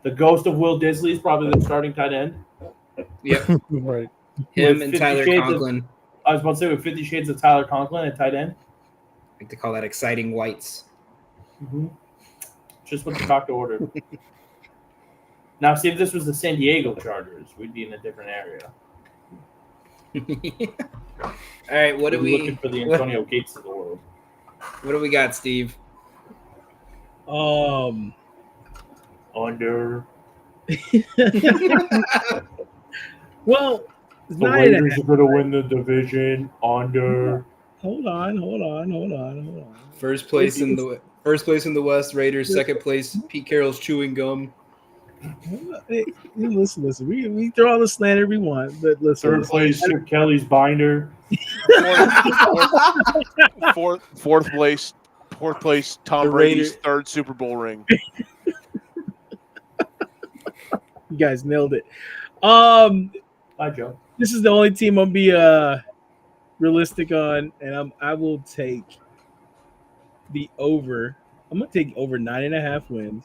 The ghost of Will Disley is probably the starting tight end. Yep. Right. Him With and 50 Tyler Shades of- Conklin. I was about to say with 50 Shades of Tyler Conklin at tight end. I like to call that exciting whites. Mm-hmm. Just what the doctor ordered. Now, see, if this was the San Diego Chargers, we'd be in a different area. All right, what do We'd be we looking for the Antonio Gates of the world? what do we got, Steve? Under. well, it's The 9.5. Raiders are going to win the division. Under. Hold on. First place in the West, Raiders. Second place, Pete Carroll's chewing gum. Hey, listen. We throw all the slander we want, but listen. Third place, Chip Kelly's binder. Fourth place, Tom The Brady's Raiders. third Super Bowl ring. You guys nailed it. Hi, Joe. This is the only team I'll be realistic on, and I will take the over. I'm gonna take over 9.5 wins.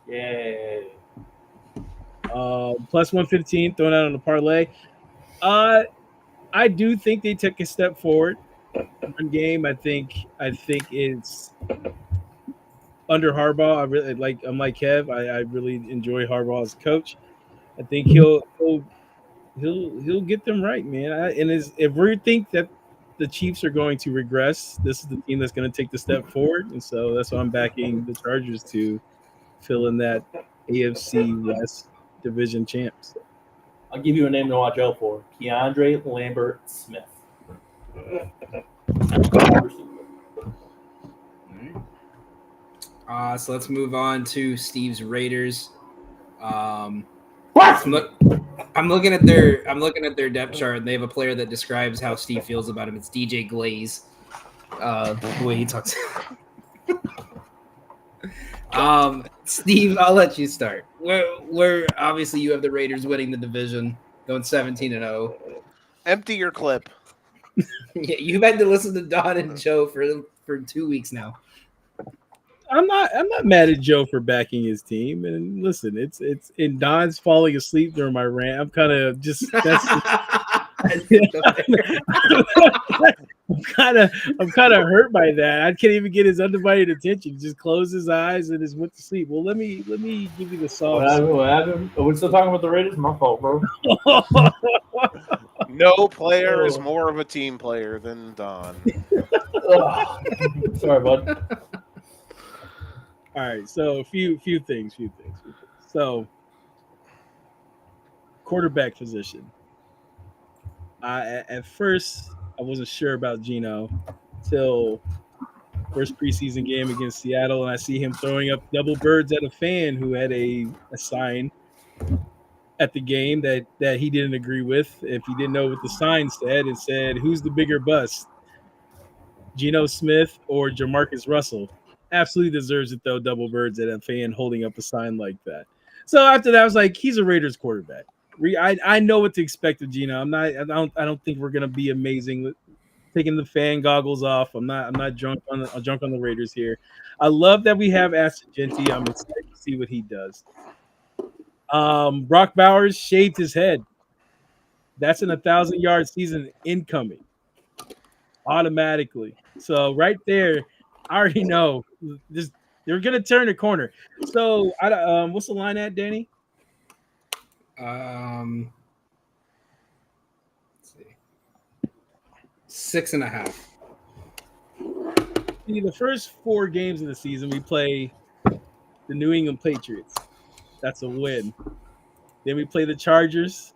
Yay. Plus 115 thrown out on the parlay. I do think they took a step forward in game. I think it's under Harbaugh. I'm like Kev. I really enjoy Harbaugh as a coach. I think he'll get them right, man. If we think that the Chiefs are going to regress, this is the team that's going to take the step forward, and so that's why I'm backing the Chargers to fill in that AFC West division champs. I'll give you a name to watch out for. Keandre Lambert Smith. So let's move on to Steve's Raiders. What? I'm looking at their depth chart, and they have a player that describes how Steve feels about him. It's DJ Glaze. The way he talks. Steve, I'll let you start. Where obviously you have the Raiders winning the division, going 17-0. Empty your clip. Yeah, you've had to listen to Don and Joe for 2 weeks now. I'm not mad at Joe for backing his team. And listen, it's and Don's falling asleep during my rant. I'm kind of just I'm kind of hurt by that. I can't even get his undivided attention. He just closed his eyes and just went to sleep. Well, let me give you the song. What happened? Are we still talking about the Raiders? My fault, bro. No player is more of a team player than Don. Sorry, bud. All right, so a few things. So, quarterback position. At first I wasn't sure about Geno till first preseason game against Seattle, and I see him throwing up double birds at a fan who had a sign at the game that he didn't agree with. If you didn't know what the sign said, it said, "Who's the bigger bust, Geno Smith or Jamarcus Russell?" Absolutely deserves it, though. Double birds at a fan holding up a sign like that. So after that, I was like, he's a Raiders quarterback. I know what to expect of Geno. I don't think we're gonna be amazing. Taking the fan goggles off. I'm not drunk on the Raiders here. I love that we have Aston Genty. I'm excited to see what he does. Brock Bowers shaved his head. That's an 1,000-yard season incoming automatically. So right there, I already know they're gonna turn the corner. So what's the line at, Danny? Let's see. 6.5. See, the first 4 games of the season, we play the New England Patriots. That's a win. Then we play the Chargers.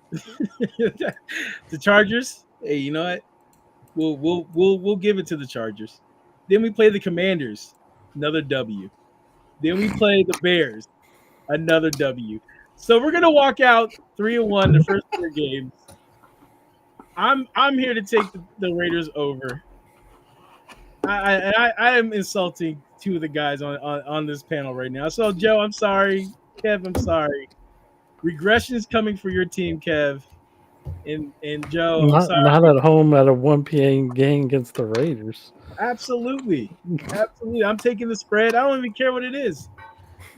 The Chargers. Hey, you know what? We'll give it to the Chargers. Then we play the Commanders. Another W. Then we play the Bears. Another W. So we're gonna walk out 3-1 the first 4 games. I'm here to take the Raiders over. I am insulting 2 of the guys on this panel right now. So Joe, I'm sorry. Kev, I'm sorry. Regression is coming for your team, Kev. And Joe, I'm sorry. Not at home at a 1 p.m. game against the Raiders. Absolutely. I'm taking the spread. I don't even care what it is.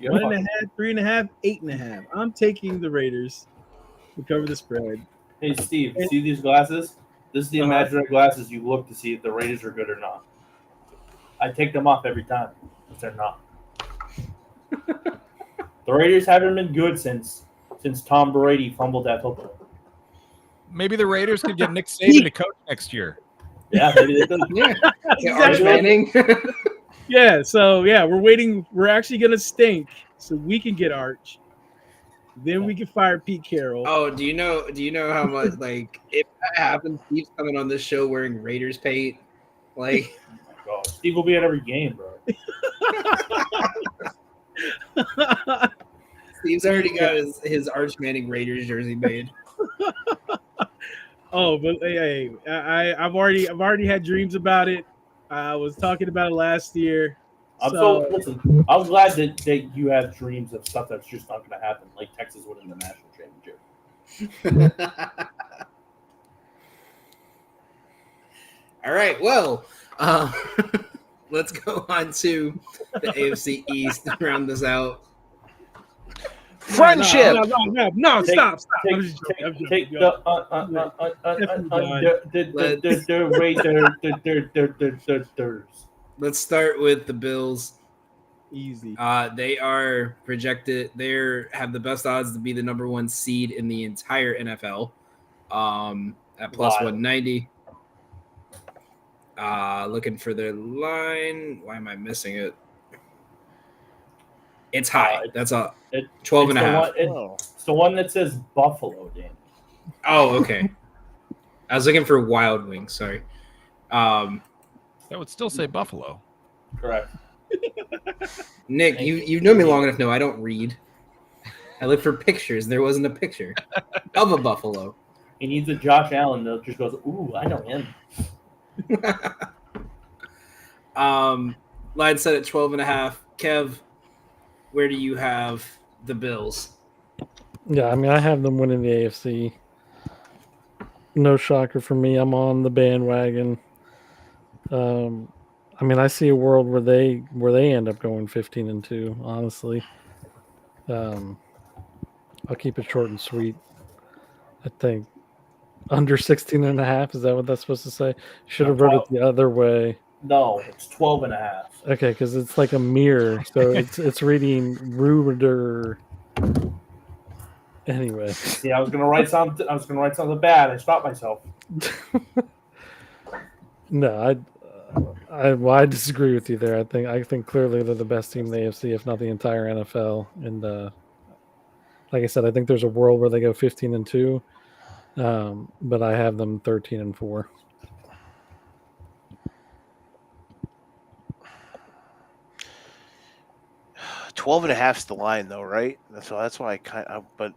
1.5, 3.5, 8.5. I'm taking the Raiders to cover the spread. Hey, Steve, see these glasses? This is the imaginary glasses you look to see if the Raiders are good or not. I take them off every time if they're not. The Raiders haven't been good since Tom Brady fumbled that football. Maybe the Raiders could get Nick Saban to coach next year. Yeah, maybe they could. Yeah, Arch Manning. Yeah, so we're waiting. We're actually gonna stink so we can get Arch. Then we can fire Pete Carroll. Oh, do you know how much, like, if that happens, Steve's coming on this show wearing Raiders paint? Like, Oh, Steve will be at every game, bro. Steve's already got his Arch Manning Raiders jersey made. Oh, but hey, I've already had dreams about it. I was talking about it last year. Listen, I'm glad that you have dreams of stuff that's just not going to happen, like Texas winning the national championship. All right, well, let's go on to the AFC East to round this out. Friendship. No, stop. Take the Raiders. Let's start with the Bills. Easy. They are projected. They have the best odds to be the number 1 seed in the entire NFL. At plus 190. Looking for their line. Why am I missing it? It's high. That's 12.5. It's the one that says Buffalo, Dan. Oh, okay. I was looking for Wild Wings. Sorry. That would still say Buffalo. Correct. Nick, you've known me long enough. No, I don't read. I look for pictures. There wasn't a picture of a buffalo. He needs a Josh Allen that just goes, ooh, I know him. Line set at 12.5. Kev, where do you have the Bills? Yeah, I mean, I have them winning the AFC. No shocker for me. I'm on the bandwagon. I mean, I see a world where they end up going 15-2. Honestly, I'll keep it short and sweet. I think under 16.5. Is that what that's supposed to say? Should have wrote it the other way. No, it's 12.5. Okay, because it's like a mirror, so it's reading ruder. Anyway, See, I was gonna write something bad. I stopped myself. No, I disagree with you there. I think clearly they're the best team in the AFC, if not the entire NFL. And like I said, I think there's a world where they go 15-2, but I have them 13-4. 12.5 is the line, though, right? That's why but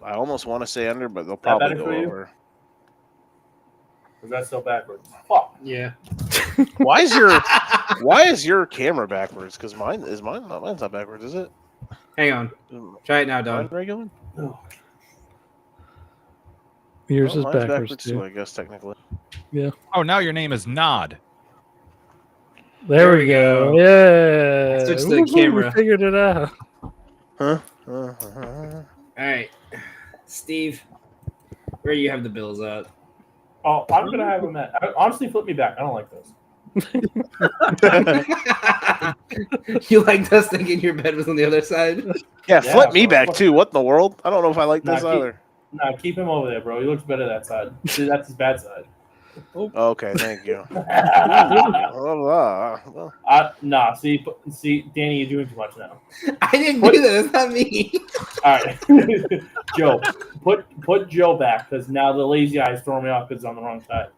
I almost want to say under, but they'll probably go over. Is that still backwards? Fuck. Yeah. Why is your camera backwards? Because mine's not backwards, is it? Hang on. Try it now, Don. Regular? Oh. Yours is mine's backwards too. I guess technically. Yeah. Oh, now your name is Nod. There we go. Yeah. Switch the camera. We figured it out. Huh? All right, Steve, where do you have the Bills at? Oh, I'm gonna have them at. Honestly, flip me back. I don't like this. You liked us thinking your bed was on the other side? Yeah, flip me back too. What in the world? I don't know if I like this either. Nah, keep him over there, bro. He looks better that side. See, that's his bad side. Okay, thank you. Nah, see, Danny, you're doing too much now. I didn't do that. It's not me. All right, Joe, put Joe back because now the lazy eye is throwing me off because it's on the wrong side.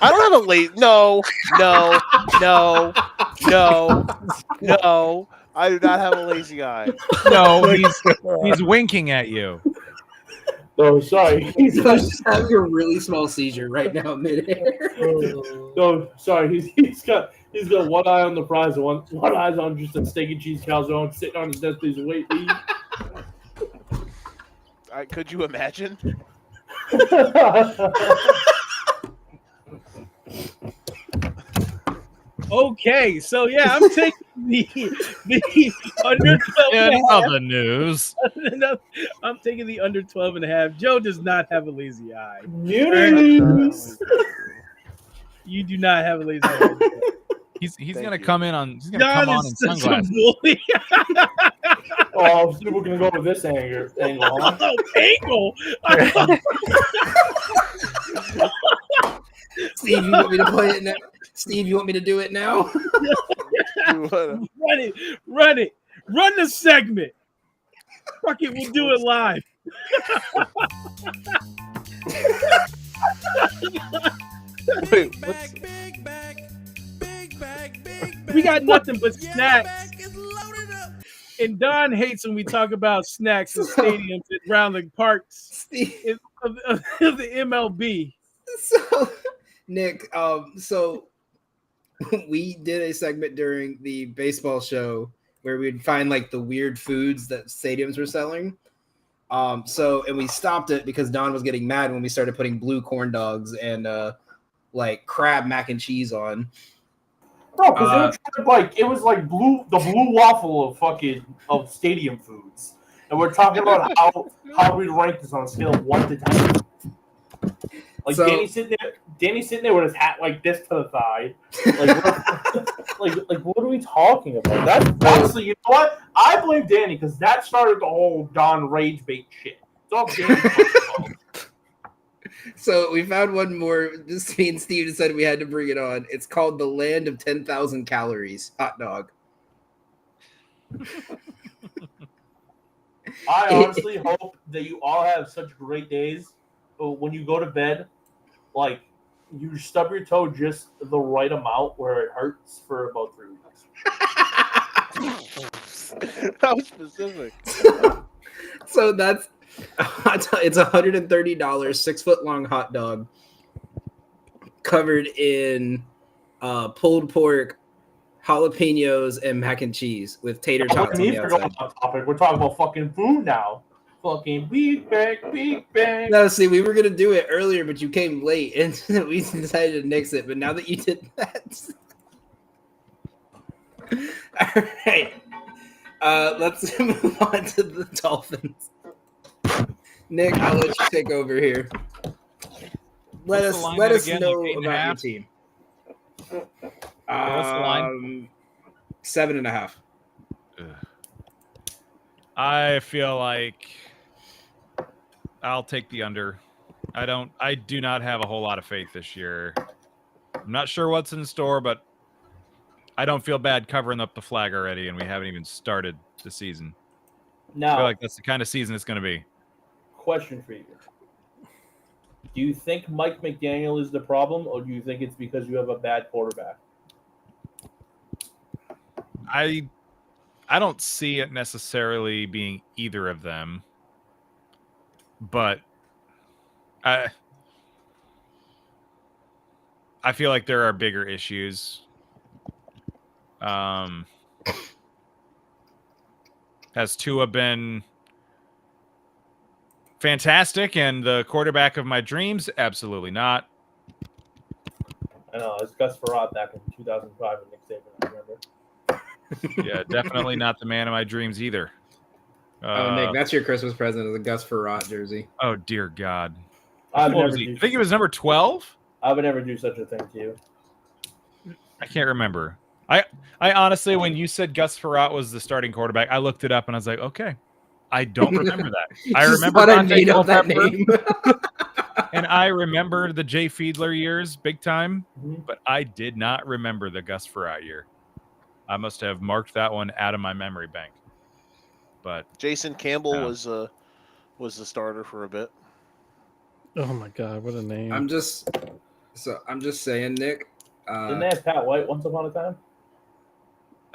I don't have a No. I do not have a lazy eye. No, he's winking at you. Oh, sorry. He's just having a really small seizure right now, midair. No, sorry. He's got one eye on the prize, one eye's on just a steak and cheese calzone sitting on his desk. He's waiting. Could you imagine? Okay, so yeah, I'm taking the under 12 In and a half. other news, I'm taking the under 12 and a half. Joe does not have a lazy eye. News. You do not have a lazy eye. he's gonna come on in sunglasses. Bully. Oh, so we're gonna go with this angle. Huh? Oh, angle. Steve, you want me to play it now? Steve, you want me to do it now? Run it. Run the segment. Fuck it, we'll do it live. Wait, We got nothing but snacks. And Don hates when we talk about snacks in stadiums around the parks of the MLB. So, Nick, so we did a segment during the baseball show where we'd find like the weird foods that stadiums were selling. And we stopped it because Don was getting mad when we started putting blue corn dogs and like crab mac and cheese on. Bro, because it was like the blue waffle of stadium foods, and we're talking about how we rank this on a scale of 1 to 10. Like so, Danny's sitting there with his hat like this to the thigh. Like what are we talking about? That's honestly, you know what? I blame Danny because that started the whole Don rage bait shit. It's all Danny's fault. So we found one more. Just me and Steve decided we had to bring it on. It's called the Land of 10,000 Calories hot dog. I honestly hope that you all have such great days. But when you go to bed, like you stub your toe just the right amount where it hurts for about 3 weeks. How specific. So that's it's $130, 6-foot-long hot dog covered in pulled pork, jalapenos, and mac and cheese with tater tots on the outside. Topic. We're talking about fucking food now. Fucking big bag. No, see, we were gonna do it earlier, but you came late, and we decided to nix it. But now that you did that, all right. Let's move on to the Dolphins. Nick, I'll let you take over here. Let us know about your team. 7.5. I feel like I'll take the under. I do not have a whole lot of faith this year. I'm not sure what's in store, but I don't feel bad covering up the flag already, and we haven't even started the season. Now, I feel like that's the kind of season it's going to be. Question for you. Do you think Mike McDaniel is the problem, or do you think it's because you have a bad quarterback? I don't see it necessarily being either of them, but I feel like there are bigger issues. Has Tua been fantastic and the quarterback of my dreams? Absolutely not. I know, it's Gus Farad back in 2005 with Nick Saban, I remember. Yeah, definitely not the man of my dreams either. Nick, that's your Christmas present, is a Gus Farad jersey. Oh, dear God. I What was he? I think he was number 12? I would never do such a thing to you. I can't remember. I honestly, when you said Gus Farad was the starting quarterback, I looked it up and I was like, okay, I don't remember that. I remember I made up that name. And I remember the Jay Fiedler years big time, Mm-hmm. but I did not remember the Gus Farad year. I must have marked that one out of my memory bank. But Jason Campbell Yeah. was the starter for a bit. Oh my God, what a name! I'm just saying, Nick. Didn't they have Pat White once upon a time?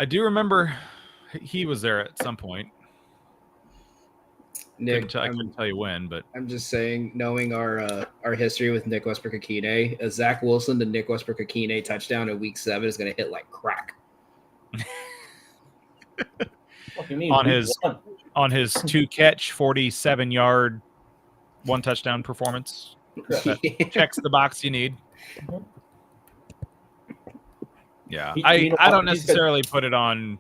I do remember he was there at some point. Nick, I couldn't tell you when, but I'm just saying, knowing our history with Nick Westbrook-Akine, a Zach Wilson to Nick Westbrook-Akine touchdown in Week 7 is going to hit like crack. What do you mean? on his 2-catch, 47-yard, 1 touchdown performance. That checks the box you need. Yeah, I don't necessarily put it on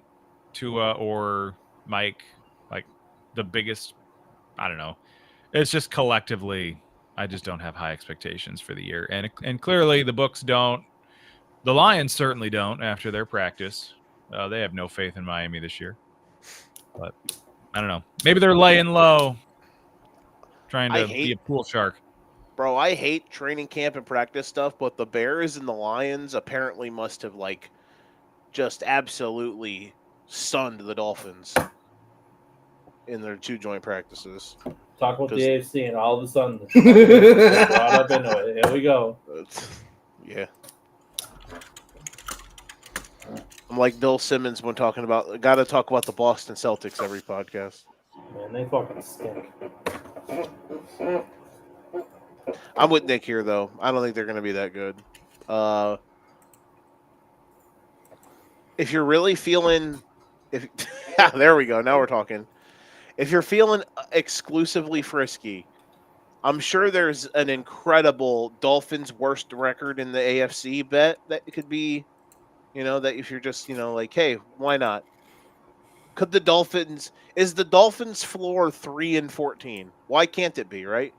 Tua or Mike, like the biggest. I don't know. It's just collectively, I just don't have high expectations for the year, and clearly the books don't. The Lions certainly don't after their practice. They have no faith in Miami this year. But I don't know. Maybe they're laying low, trying to be a pool shark. Bro, I hate training camp and practice stuff, but the Bears and the Lions apparently must have just absolutely stunned the Dolphins in their 2 joint practices. Talk about the AFC, and all of a sudden, brought up into it. Here we go. Yeah. I'm like Bill Simmons when talking about. Got to talk about the Boston Celtics every podcast. Man, they fucking stink. I'm with Nick here, though. I don't think they're going to be that good. If you're really feeling, there we go. Now we're talking. If you're feeling exclusively frisky, I'm sure there's an incredible Dolphins worst record in the AFC bet that could be, that if you're just, like, hey, why not? Is the Dolphins floor 3-14? Why can't it be, right?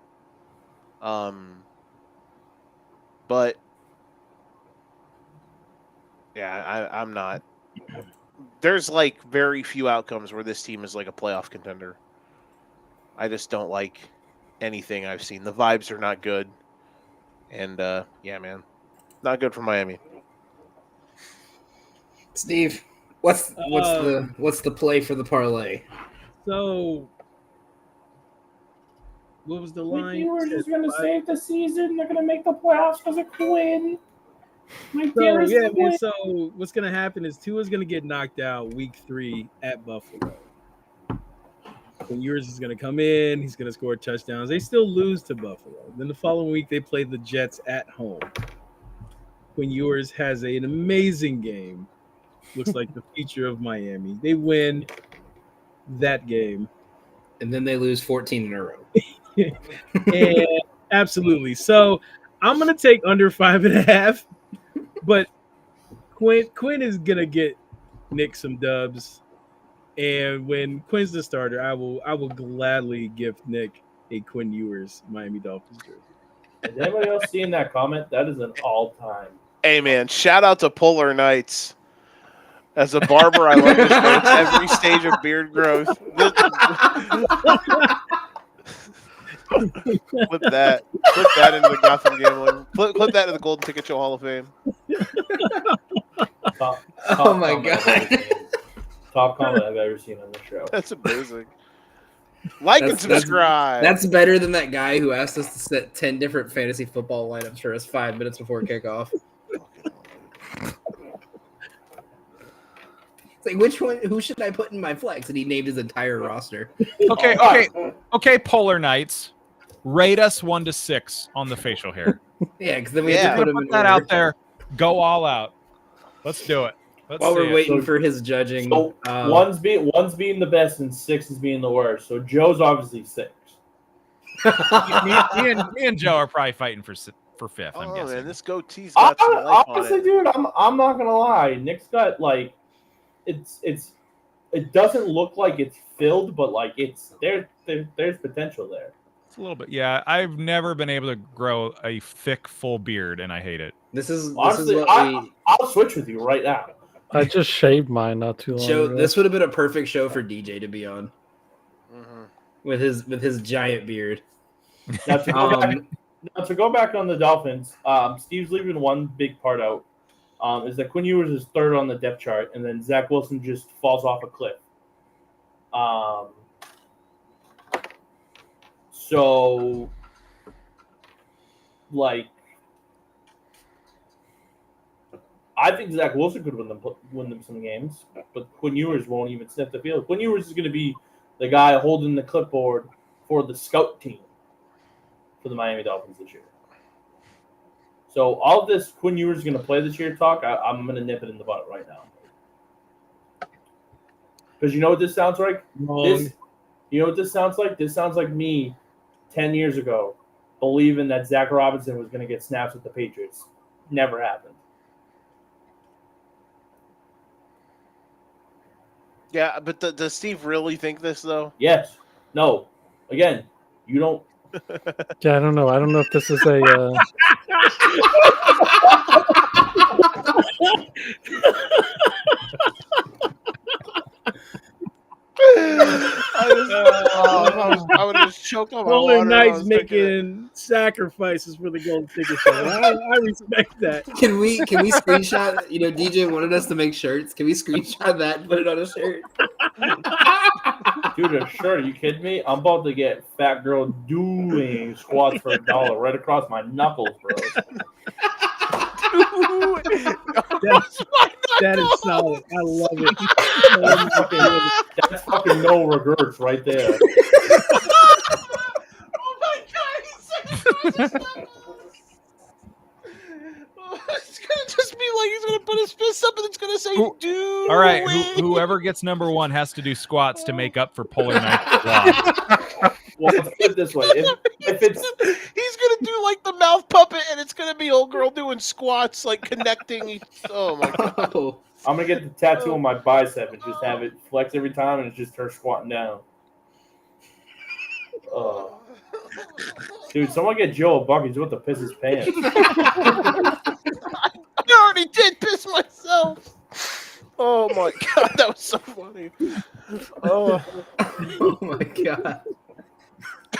But yeah, I'm not. There's very few outcomes where this team is like a playoff contender. I just don't like anything I've seen. The vibes are not good, and yeah, man, not good for Miami. Steve, what's the play for the parlay? So What was the Quinn line? Ewers is going to save the season. They're going to make the playoffs because of Quinn. My So dearest yeah, Quinn. man. So what's gonna happen is Tua's gonna get knocked out week 3 at Buffalo. Quinn Ewers is gonna come in. He's gonna score touchdowns. They still lose to Buffalo. Then the following week they play the Jets at home. Quinn Ewers has an amazing game. Looks like the future of Miami. They win that game. And then they lose 14 in a row. And absolutely. So I'm gonna take under 5.5, but Quinn is gonna get Nick some dubs. And when Quinn's the starter, I will gladly gift Nick a Quinn Ewers Miami Dolphins jersey. Is anybody else seeing that comment? That is an all-time. Hey man, shout out to Polar Nights. As a barber, I love this notes every stage of beard growth. Flip that into the Gotham Gambling. Clip that into the Golden Ticket Show Hall of Fame. Oh my God. Top comment I've ever seen on the show. That's amazing. Like and subscribe. That's better than that guy who asked us to set 10 different fantasy football lineups for us 5 minutes before kickoff. It's like, who should I put in my flex? And he named his entire roster. Okay, Polar Knights. Rate us 1 to 6 on the facial hair. Yeah, because then we have to put him in that order. out there. Go all out. Let's do it. While we're waiting for his judging. So one's being the best and 6 is being the worst. So Joe's obviously 6. me and Joe are probably fighting for 5th. I'm guessing. Man, this goatee's got some life honestly, on it. dude, I'm not gonna lie. Nick's got like, it doesn't look like it's filled, but like there's potential there. It's a little bit. Yeah, I've never been able to grow a thick, full beard, and I hate it. Honestly, I'll switch with you right now. I just shaved mine not too long Joe, ago. this would have been a perfect show for DJ to be on. With his giant beard. Now to go back on the Dolphins, Steve's leaving one big part out. Is that Quinn Ewers is 3rd on the depth chart, and then Zach Wilson just falls off a cliff. So, like, I think Zach Wilson could win them some games, but Quinn Ewers won't even sniff the field. Quinn Ewers is going to be the guy holding the clipboard for the scout team for the Miami Dolphins this year. So all of this Quinn Ewers is going to play this year talk, I'm going to nip it in the butt right now. Because you know what this sounds like? You know what this sounds like? This sounds like me 10 years ago believing that Zach Robinson was going to get snaps with the Patriots. Never happened. Yeah, but does Steve really think this, though? Yes. No. Again, you don't. Yeah, I don't know. I don't know if this is a. I would have just choked on my Polar water. Knights making sacrifices for the Golden Ticket Show. I respect that. Can we screenshot? DJ wanted us to make shirts. Can we screenshot that and put it on a shirt? Dude, a shirt? Are you kidding me? I'm about to get fat girl doing squats for $1 right across my knuckles, bro. That is solid. I love it. That's fucking no regrets right there. Oh my God! It's gonna just be like he's gonna put his fist up and it's gonna say, "Dude." All right, whoever gets number 1 has to do squats to make up for Polar Knight's loss. Well, let's put it this way: if it's he's gonna do like the mouth puppet, and it's gonna be old girl doing squats, like connecting. Oh my God! I'm gonna get the tattoo on my bicep and just have it flex every time, and it's just her squatting down. Dude, someone get Joe a bucket. He's about to piss his pants. I already did piss myself. Oh my God, that was so funny. Oh my God.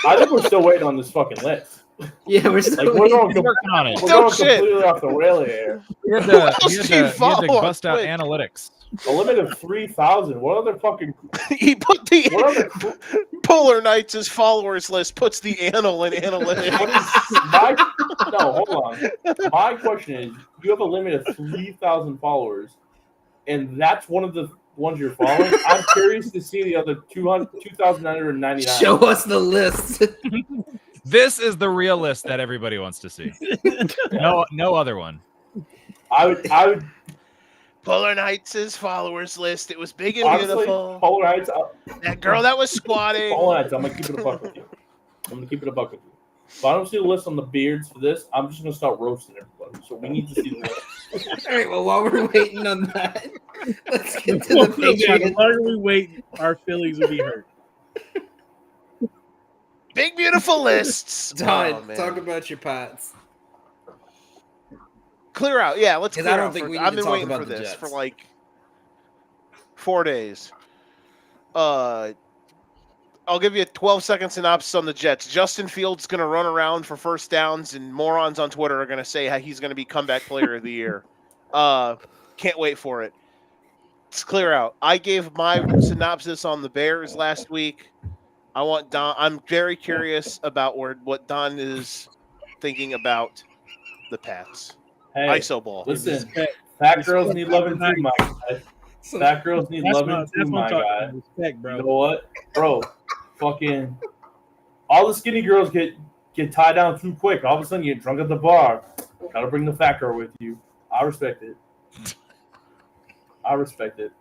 I think we're still waiting on this fucking list. Yeah, we're still Like, we're going working on it. completely off the rail here. You had to bust out analytics. A limit of 3,000. What other fucking? He put the What other? Polar Knights as followers list. Puts the anal in analytics. What is my? No, hold on. My question is: you have a limit of 3,000 followers, and that's one of the ones you're following. I'm curious to see the other 2,999. Show us the list. This is the real list that everybody wants to see. No other one. I would. Polar Knights' followers list. It was big and Honestly, beautiful. Polar Knights. That girl that was squatting. Polar Knights. I'm gonna keep it a buck with you. If I don't see the list on the beards for this, I'm just gonna start roasting everybody. So we need to see the list. All right. Well, while we're waiting on that, let's get to the The Patriots. longer we wait, our feelings will be hurt. Big beautiful lists. Don, Oh, man. talk about your Pats. Clear out. Yeah, let's 'Cause clear I don't out think for- we need I've to been talk waiting about for the this Jets. for like 4 days. I'll give you a 12-second synopsis on the Jets. Justin Fields is going to run around for first downs, and morons on Twitter are going to say how he's going to be comeback player of the year. Can't wait for it. Let's clear out. I gave my synopsis on the Bears last week. I want Don. I'm very curious about what Don is thinking about the Pats. Hey, ISO ball. listen, Respect. fat girls need loving too, my guy. So, Fat girls need That's loving what too, I'm my talking guy. about. Respect, You bro. know what, bro? Fucking all the skinny girls get tied down too quick. All of a sudden, you get drunk at the bar. Gotta bring the fat girl with you. I respect it. I respect it.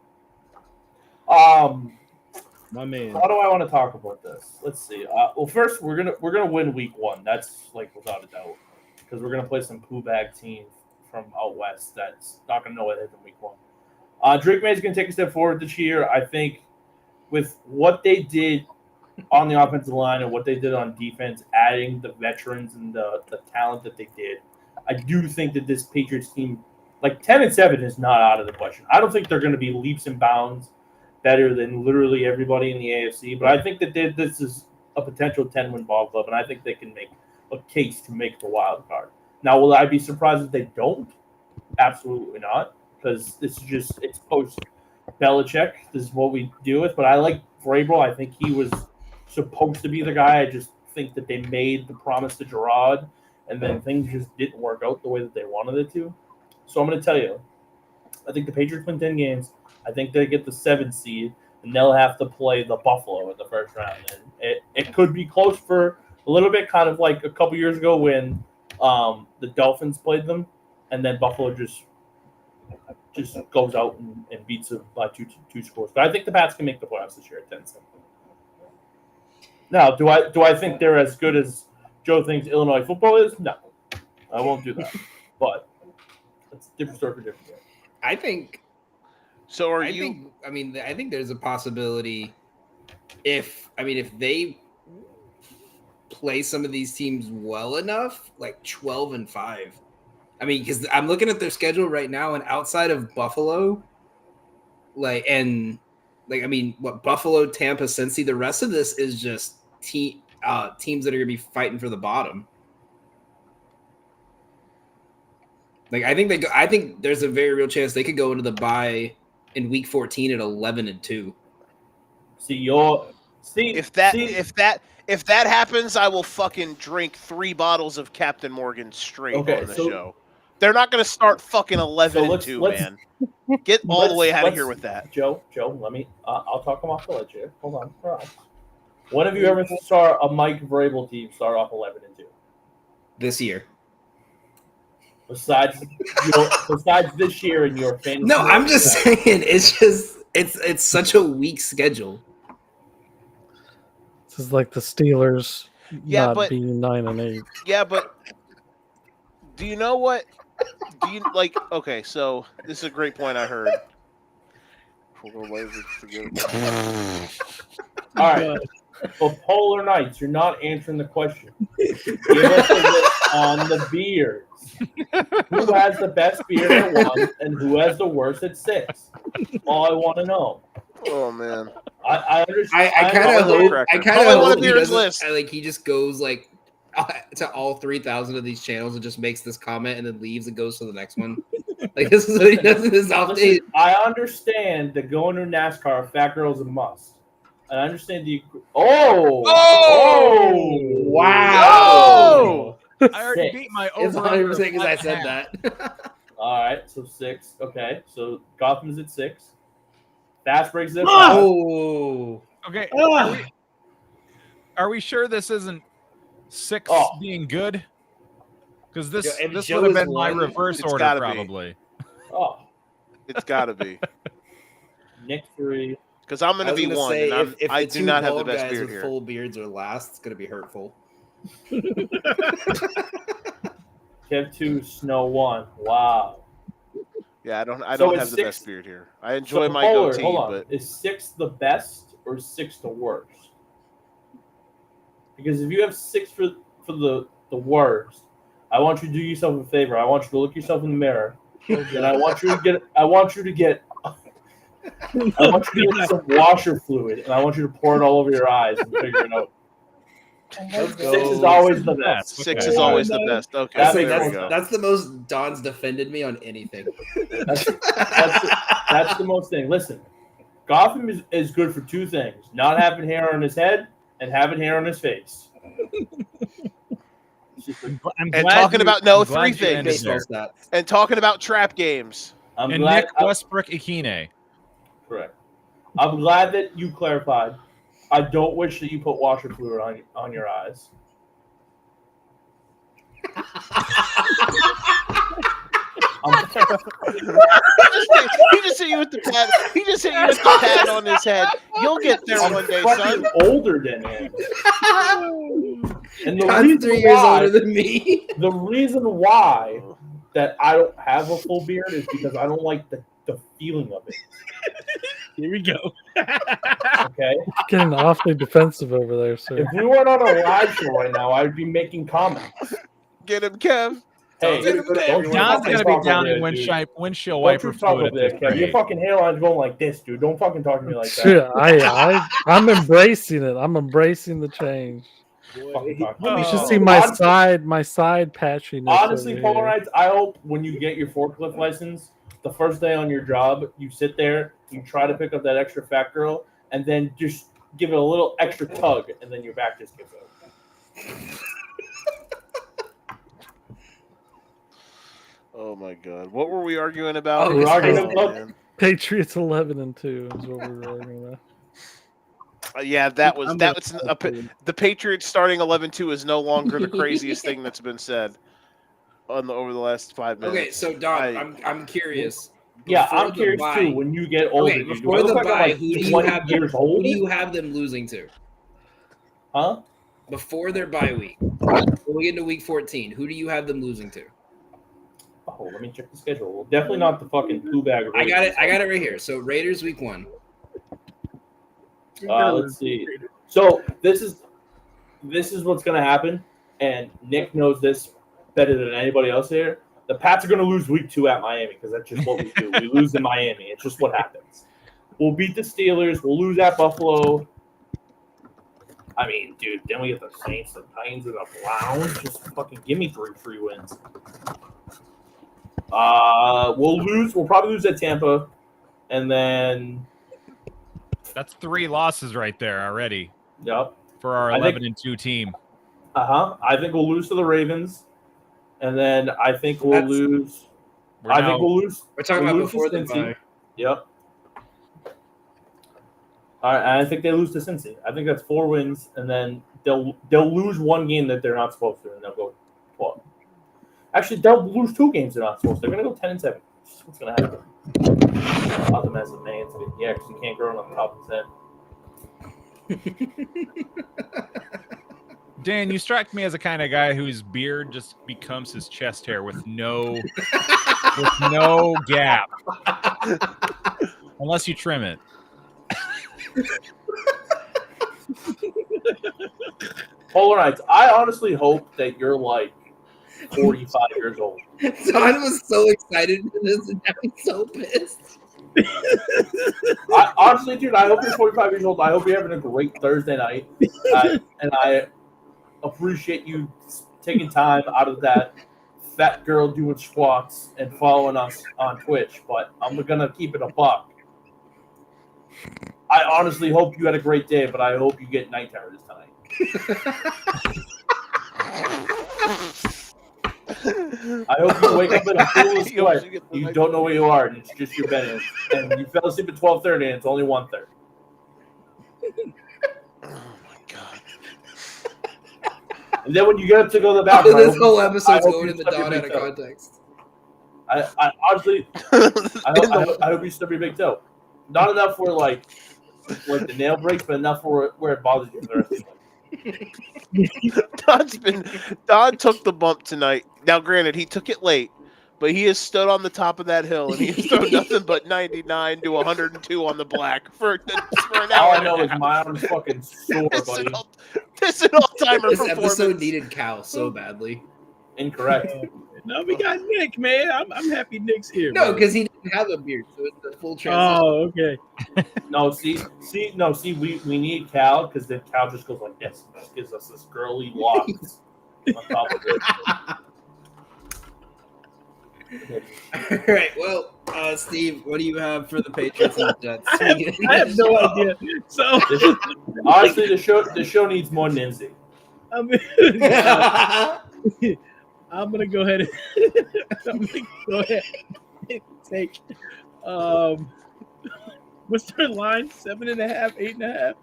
My man. How do I want to talk about this? Let's see. Well, first we're gonna win week 1. That's like without a doubt, because we're gonna play some poo bag team from out west that's not gonna know what hit in week 1. Drake May's gonna take a step forward this year. I think with what they did on the offensive line and what they did on defense, adding the veterans and the talent that they did, I do think that this Patriots team, like 10-7, is not out of the question. I don't think they're going to be leaps and bounds better than literally everybody in the AFC, but I think that this is a potential 10-win ball club, and I think they can make a case to make the wild card. Now, will I be surprised if they don't? Absolutely not, because it's post Belichick. This is what we deal with. But I like Vrabel. I think he was supposed to be the guy. I just think that they made the promise to Gerard, and then things just didn't work out the way that they wanted it to. So I'm going to tell you, I think the Patriots win 10 games. I think they get the 7th seed, and they'll have to play the Buffalo in the first round. And it could be close for a little bit, kind of like a couple years ago when the Dolphins played them, and then Buffalo just goes out and beats them by two scores. But I think the Pats can make the playoffs this year at 10-7. Now, do I think they're as good as Joe thinks Illinois football is? No, I won't do that. But it's a different story for different day. I think. So are I you? think there's a possibility if they play some of these teams well enough, like 12-5. I mean, because I'm looking at their schedule right now, and outside of Buffalo, what Buffalo, Tampa, Cincy, the rest of this is just teams that are going to be fighting for the bottom. Like I think there's a very real chance they could go into the bye in week 14 at 11-2. If that happens, I will fucking drink 3 bottles of Captain Morgan straight on the show. They're not going to start fucking 11-2, man. Get all the way out of here with that. Joe, let me. I'll talk them off the ledge here. Hold on. Relax. When have you ever saw a Mike Vrabel team start off 11-2? This year. Besides this year in your fantasy. No, I'm just saying it's such a weak schedule. This is like the Steelers being 9-8. Yeah, but do you know what? Okay, so this is a great point I heard. All right. For Polar Knights, you're not answering the question. Give us a list on the beers. Who has the best beer at 1 and who has the worst at 6? All I want to know. Oh man, I understand. I kind of hope he doesn't. List. He just goes to all 3,000 of these channels and just makes this comment and then leaves and goes to the next one. Like this is what he does in his off days. Listen, I understand that going to NASCAR, fat girl is a must. And I understand the. Oh! Wow! I already beat my It's over. 100% because I said that. All right, so 6. Okay, so Gotham's at 6. Fast breaks at 5. Oh! Okay. Are we sure this isn't 6 being good? Because this Joe would have is been my one, reverse it's order gotta be. probably. Oh, It's got to be. Nick 3. Because I'm going to be gonna 1, say, and if I the do two not have the bald best guys beard with here. full beards are last, it's gonna be hurtful. Kev 2, Snow 1. Wow. Yeah, I don't So have it's the 6 best beard here. I enjoy So, my Polar, goatee, hold on. but Is 6 the best or 6 the worst? Because if you have 6 for the worst, I want you to do yourself a favor. I want you to look yourself in the mirror, and I want you to get some washer fluid, and I want you to pour it all over your eyes and figure it out. Let's 6 go. is always the best. 6 Okay. is always the best. Okay, That there makes we sense. go. That's the most Don's defended me on anything. That's the most thing. Listen, Gotham is good for 2 things: not having hair on his head and having hair on his face. It's just a- I'm And glad talking you- about I'm 3 glad you things. ended Baseball there. stats. And talking about trap games. I'm And glad. Nick Westbrook Ikine. Correct. I'm glad that you clarified. I don't wish that you put washer fluid on your eyes. He just hit you with the pad. He just hit you with the pad on his head. You'll get there I'm one day, fucking son. older than him. And the Don's reason 3 years why, older than me. the reason why that I don't have a full beard is because I don't like the feeling of it. Here we go. Okay? Getting awfully defensive over there, sir. If we weren't on a live show right now, I'd be making comments. Get him, Kev. Hey, Don's gonna put don't everyone you Don's fucking gonna be talk down over in there, dude. windshield Don't wiper you talk fluid over at there, this Kev. Your rate. fucking hairline's going like this, dude. Don't fucking talk to me like that. Shit, I'm embracing it. I'm embracing the change. Fucking talk to You me. should Oh. see my side patchiness. Honestly, over here. Polarites, I hope when you get your forklift license, the first day on your job, you sit there, you try to pick up that extra fat girl, and then just give it a little extra tug, and then your back just gives out. Oh my God! What were we arguing about? Oh, we're arguing Oh, about- man. Patriots 11-2 is what we were arguing about. Yeah, that was the Patriots starting 11-2 is no longer the craziest thing that's been said over the last 5 minutes. Okay, so Don, I'm curious. Yeah, Before I'm the curious bye- too. When you get older, Okay, dude, do before I look the like I'm bye, like who do you 20 have? years Who old? do you have them losing to? Huh? Before their bye week, when we get into week 14, who do you have them losing to? Oh, let me check the schedule. Well, definitely not the fucking poo bag. I got it right here. So Raiders week 1. Let's see. So this is what's gonna happen, and Nick knows this better than anybody else here. The Pats are gonna lose week 2 at Miami because that's just what we do. We lose in Miami. It's just what happens. We'll beat the Steelers. We'll lose at Buffalo. I mean, dude, then we get the Saints, the Titans, and the Browns. Just fucking give me 3 free wins. We'll lose. We'll probably lose at Tampa, and then That's 3 losses right there already yep. for our I think- 11-2 team. I think we'll lose to the Ravens, and then I think we'll That's- lose. We're I now- think we'll lose. We're talking we'll about lose to before the Cincy. bye. Yep. All right, I think they lose to Cincy. I think that's 4 wins, and then they'll lose 1 game that they're not supposed to, and they'll go 12. Actually, they'll lose 2 games they're not supposed to. They're gonna go 10-7. That's what's gonna happen? Nothing as a man. Yeah, because you can't grow on the top of his head. Dan, you strike me as a kind of guy whose beard just becomes his chest hair with no gap, unless you trim it. Polarites, I honestly hope that you're like 45 years old. Don was so excited for this, and now he's so pissed. Honestly, dude, I hope you're 45 years old. I hope you're having a great Thursday night. And I appreciate you taking time out of that fat girl doing squats and following us on Twitch, but I'm gonna keep it a buck. I honestly hope you had a great day, but I hope you get night terrors tonight. I hope you wake up in a pool of sweat. You don't know where you are, and it's just your bed, and you fell asleep at 12:30, and it's only 1:30. Oh my god! And then when you get up to go to the bathroom, This whole episode's going in the dot out of toe. context. I honestly, I hope you stub your big toe. Not enough where like the nail breaks, but enough where it bothers you for the rest of the life. Don took the bump tonight. Now, granted, he took it late, but he has stood on the top of that hill and he has thrown nothing but 99 to 102 on the black for an All hour. I know is my arm's fucking sore, buddy. This is an all-timer This performance. episode needed Cal so badly. Incorrect. No, we got Nick, man. I'm happy Nick's here. No, bro. because he didn't have a beard, so it's a full transition. Oh, okay. No, see, we need Cal because then Cal just goes like this, just gives us this girly locks on top of it. All right, well, Steve, what do you have for the Patriots and the Jets? I have no idea. So Honestly, the show needs more Ninzy. I mean, I'm gonna go ahead and take. What's their line? 7.5,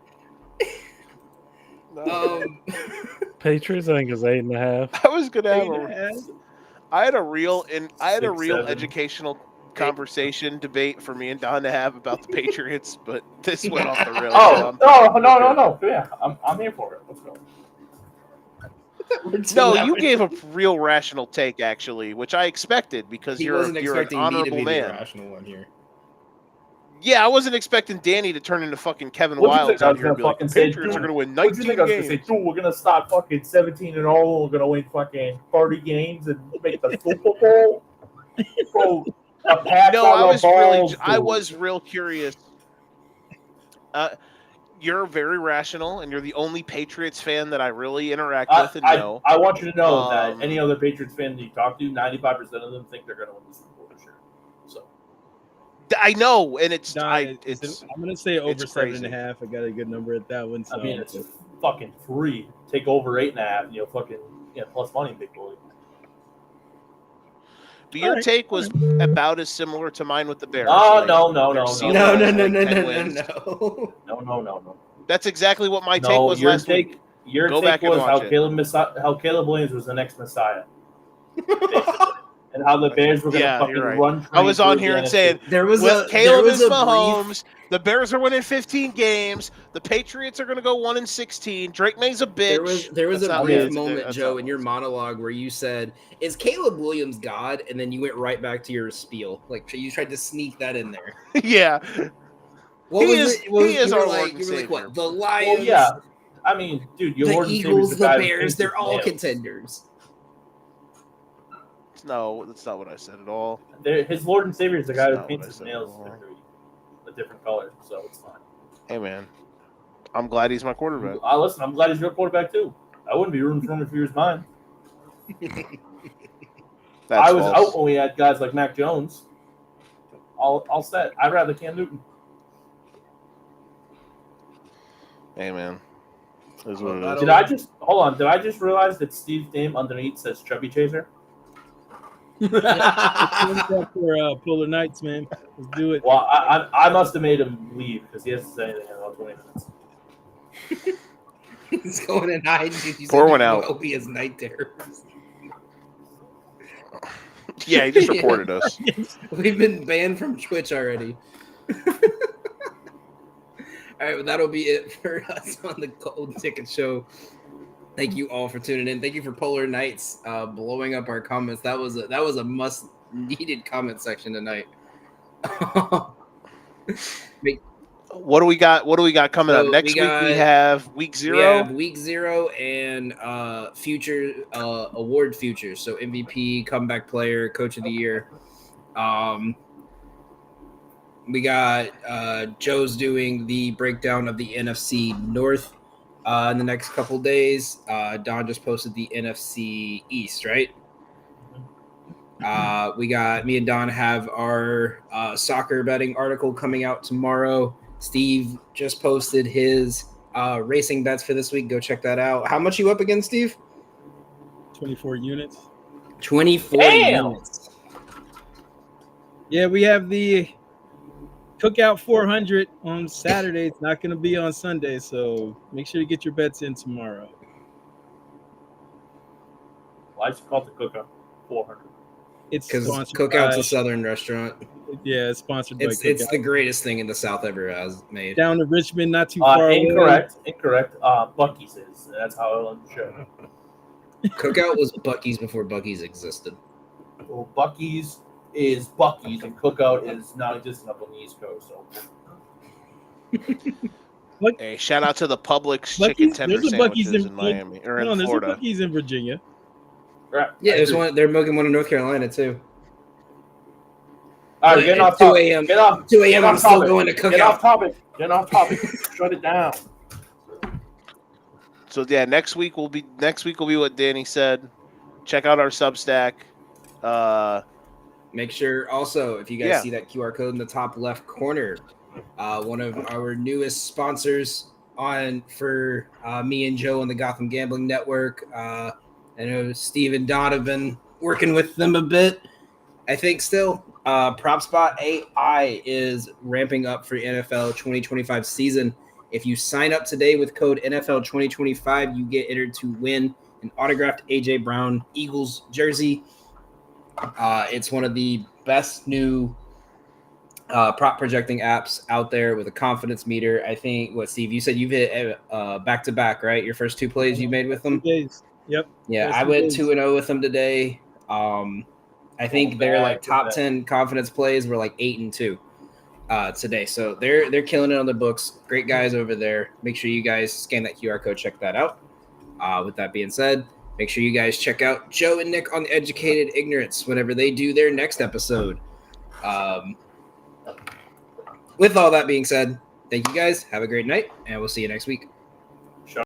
8.5. Patriots, I think, is 8.5. I was gonna have 8.5. I had a real 6, educational conversation debate for me and Don to have about the Patriots, but this went off the rails. Oh, no. Yeah, I'm here for it. Let's go. No, you gave a real rational take, actually, which I expected because He you're wasn't an expecting me to honorable be the man. irrational one here. Yeah, I wasn't expecting Danny to turn into fucking Kevin What do you Wilds think I out was here and gonna be like, the fucking say, Patriots are dude? going to win What do you 19 think I was gonna say? games. Dude, we're gonna start fucking 17-0. We're gonna win fucking 30 games and make the Super Bowl. Bro, a pass No, on I the was balls, I dude. was real curious. You're very rational, and you're the only Patriots fan that I really interact with and know. I want you to know that any other Patriots fan that you talk to, 95% of them think they're gonna win the Super Bowl this year. So I know, and it's Nah, I, it's it's I'm gonna say over it's crazy. 7.5. I got a good number at that one. So I mean, it's fucking free. Take over 8.5. You know, fucking plus money, big boy. But your Alright. take was about as similar to mine with the Bears. Oh, Like, no. their ceiling No. is like 10 wins. No. That's exactly what my take was your last week. Your Go take back and was watch it. how Caleb Williams was the next Messiah. Basically. And how the Bears were going to Yeah, fucking you're right. run. I was on here and saying, with Caleb and Mahomes, the Bears are winning 15 games. The Patriots are going to go 1-16. Drake May's a bitch. There was That's a how- brief yeah, moment, that's Joe, how in it your was. monologue where you said, "Is Caleb Williams God?" And then you went right back to your spiel. Like you tried to sneak that in there. Yeah. What He was is- it? What was, he is you were our like, Lord and you were like, Savior. what? The Lions, Well, yeah. I mean, dude, your the Lord and Savior's Eagles, the guy that Bears, paints they're his all nails. contenders. No, that's not what I said at all. His Lord and Savior is the guy That's who not paints what I his said nails at all. a different color, so it's fine. Hey, man. I'm glad he's my quarterback. Listen, I'm glad he's your quarterback too. I wouldn't be rooting for him if he was mine. That's I was false. out when we had guys like Mac Jones. All set. I'd rather Cam Newton. Hey, man. That's what it is. Did I just hold on? Did I just realize that Steve's name underneath says Chubby Chaser? for Polar Nights, man. Let's do it. Well, I must have made him leave because he hasn't said anything in about 20 minutes. He's going in hiding because you Pour said one you out. will be his night terrors. Yeah, he just reported us. We've been banned from Twitch already. All right, well, that'll be it for us on the Golden Ticket Show. Thank you all for tuning in. Thank you for Polar Nights blowing up our comments. That was a must needed comment section tonight. What do we got? What do we got coming So up next we week? We have week 0. We have week 0 and future award futures. So MVP, comeback player, coach of the year. We got Joe's doing the breakdown of the NFC North in the next couple days. Don just posted the NFC East, right? We got me and Don have our soccer betting article coming out tomorrow. Steve just posted his racing bets for this week. Go check that out. How much you up again, Steve? 24 units. 24 Damn! units. Yeah, we have the Cookout 400 on Saturday. It's not going to be on Sunday, so make sure you get your bets in tomorrow. Why is it called the Cookout 400? It's Because sponsored Cookout's by, a southern restaurant. yeah, it's sponsored by It's Cookout. the greatest thing in the South ever has made. Down to Richmond, not too far away. Incorrect. Bucky's is. That's how I learned the show. Cookout was Buc-ee's before Buc-ee's existed. Well, Bucky's is Bucky's, and Cookout is non-existent up on the East Coast. So. Hey, shout out to the Publix chicken tender there's a Buc-ee's sandwiches in Miami or in there's a Florida. Buc-ee's in Virginia. Right. Yeah, there's one. They're making one in North Carolina too. All right, getting off 2 topic. a.m. Get off. 2 a.m. Get I'm off still topic. going to Get off Cookout. topic. Get off topic. Shut it down. So yeah, next week will be what Danny said. Check out our Substack. Make sure also, if you guys see that QR code in the top left corner, one of our newest sponsors on for me and Joe on the Gotham Gambling Network. I know Steve and Don have been working with them a bit. I think still. PropSpot AI is ramping up for NFL 2025 season. If you sign up today with code NFL 2025, you get entered to win an autographed A.J. Brown Eagles jersey. It's one of the best new prop projecting apps out there with a confidence meter. I think, Steve, you said you've hit back-to-back, right? Your first two plays you made with them? 2 days. Yep. Yeah, First I 2 went days. 2-0 with them today. I think their like top 10 confidence plays were like 8-2 today. So they're killing it on the books. Great guys over there. Make sure you guys scan that QR code, check that out. With that being said, make sure you guys check out Joe and Nick on the Educated Ignorance whenever they do their next episode. With all that being said, thank you guys. Have a great night, and we'll see you next week.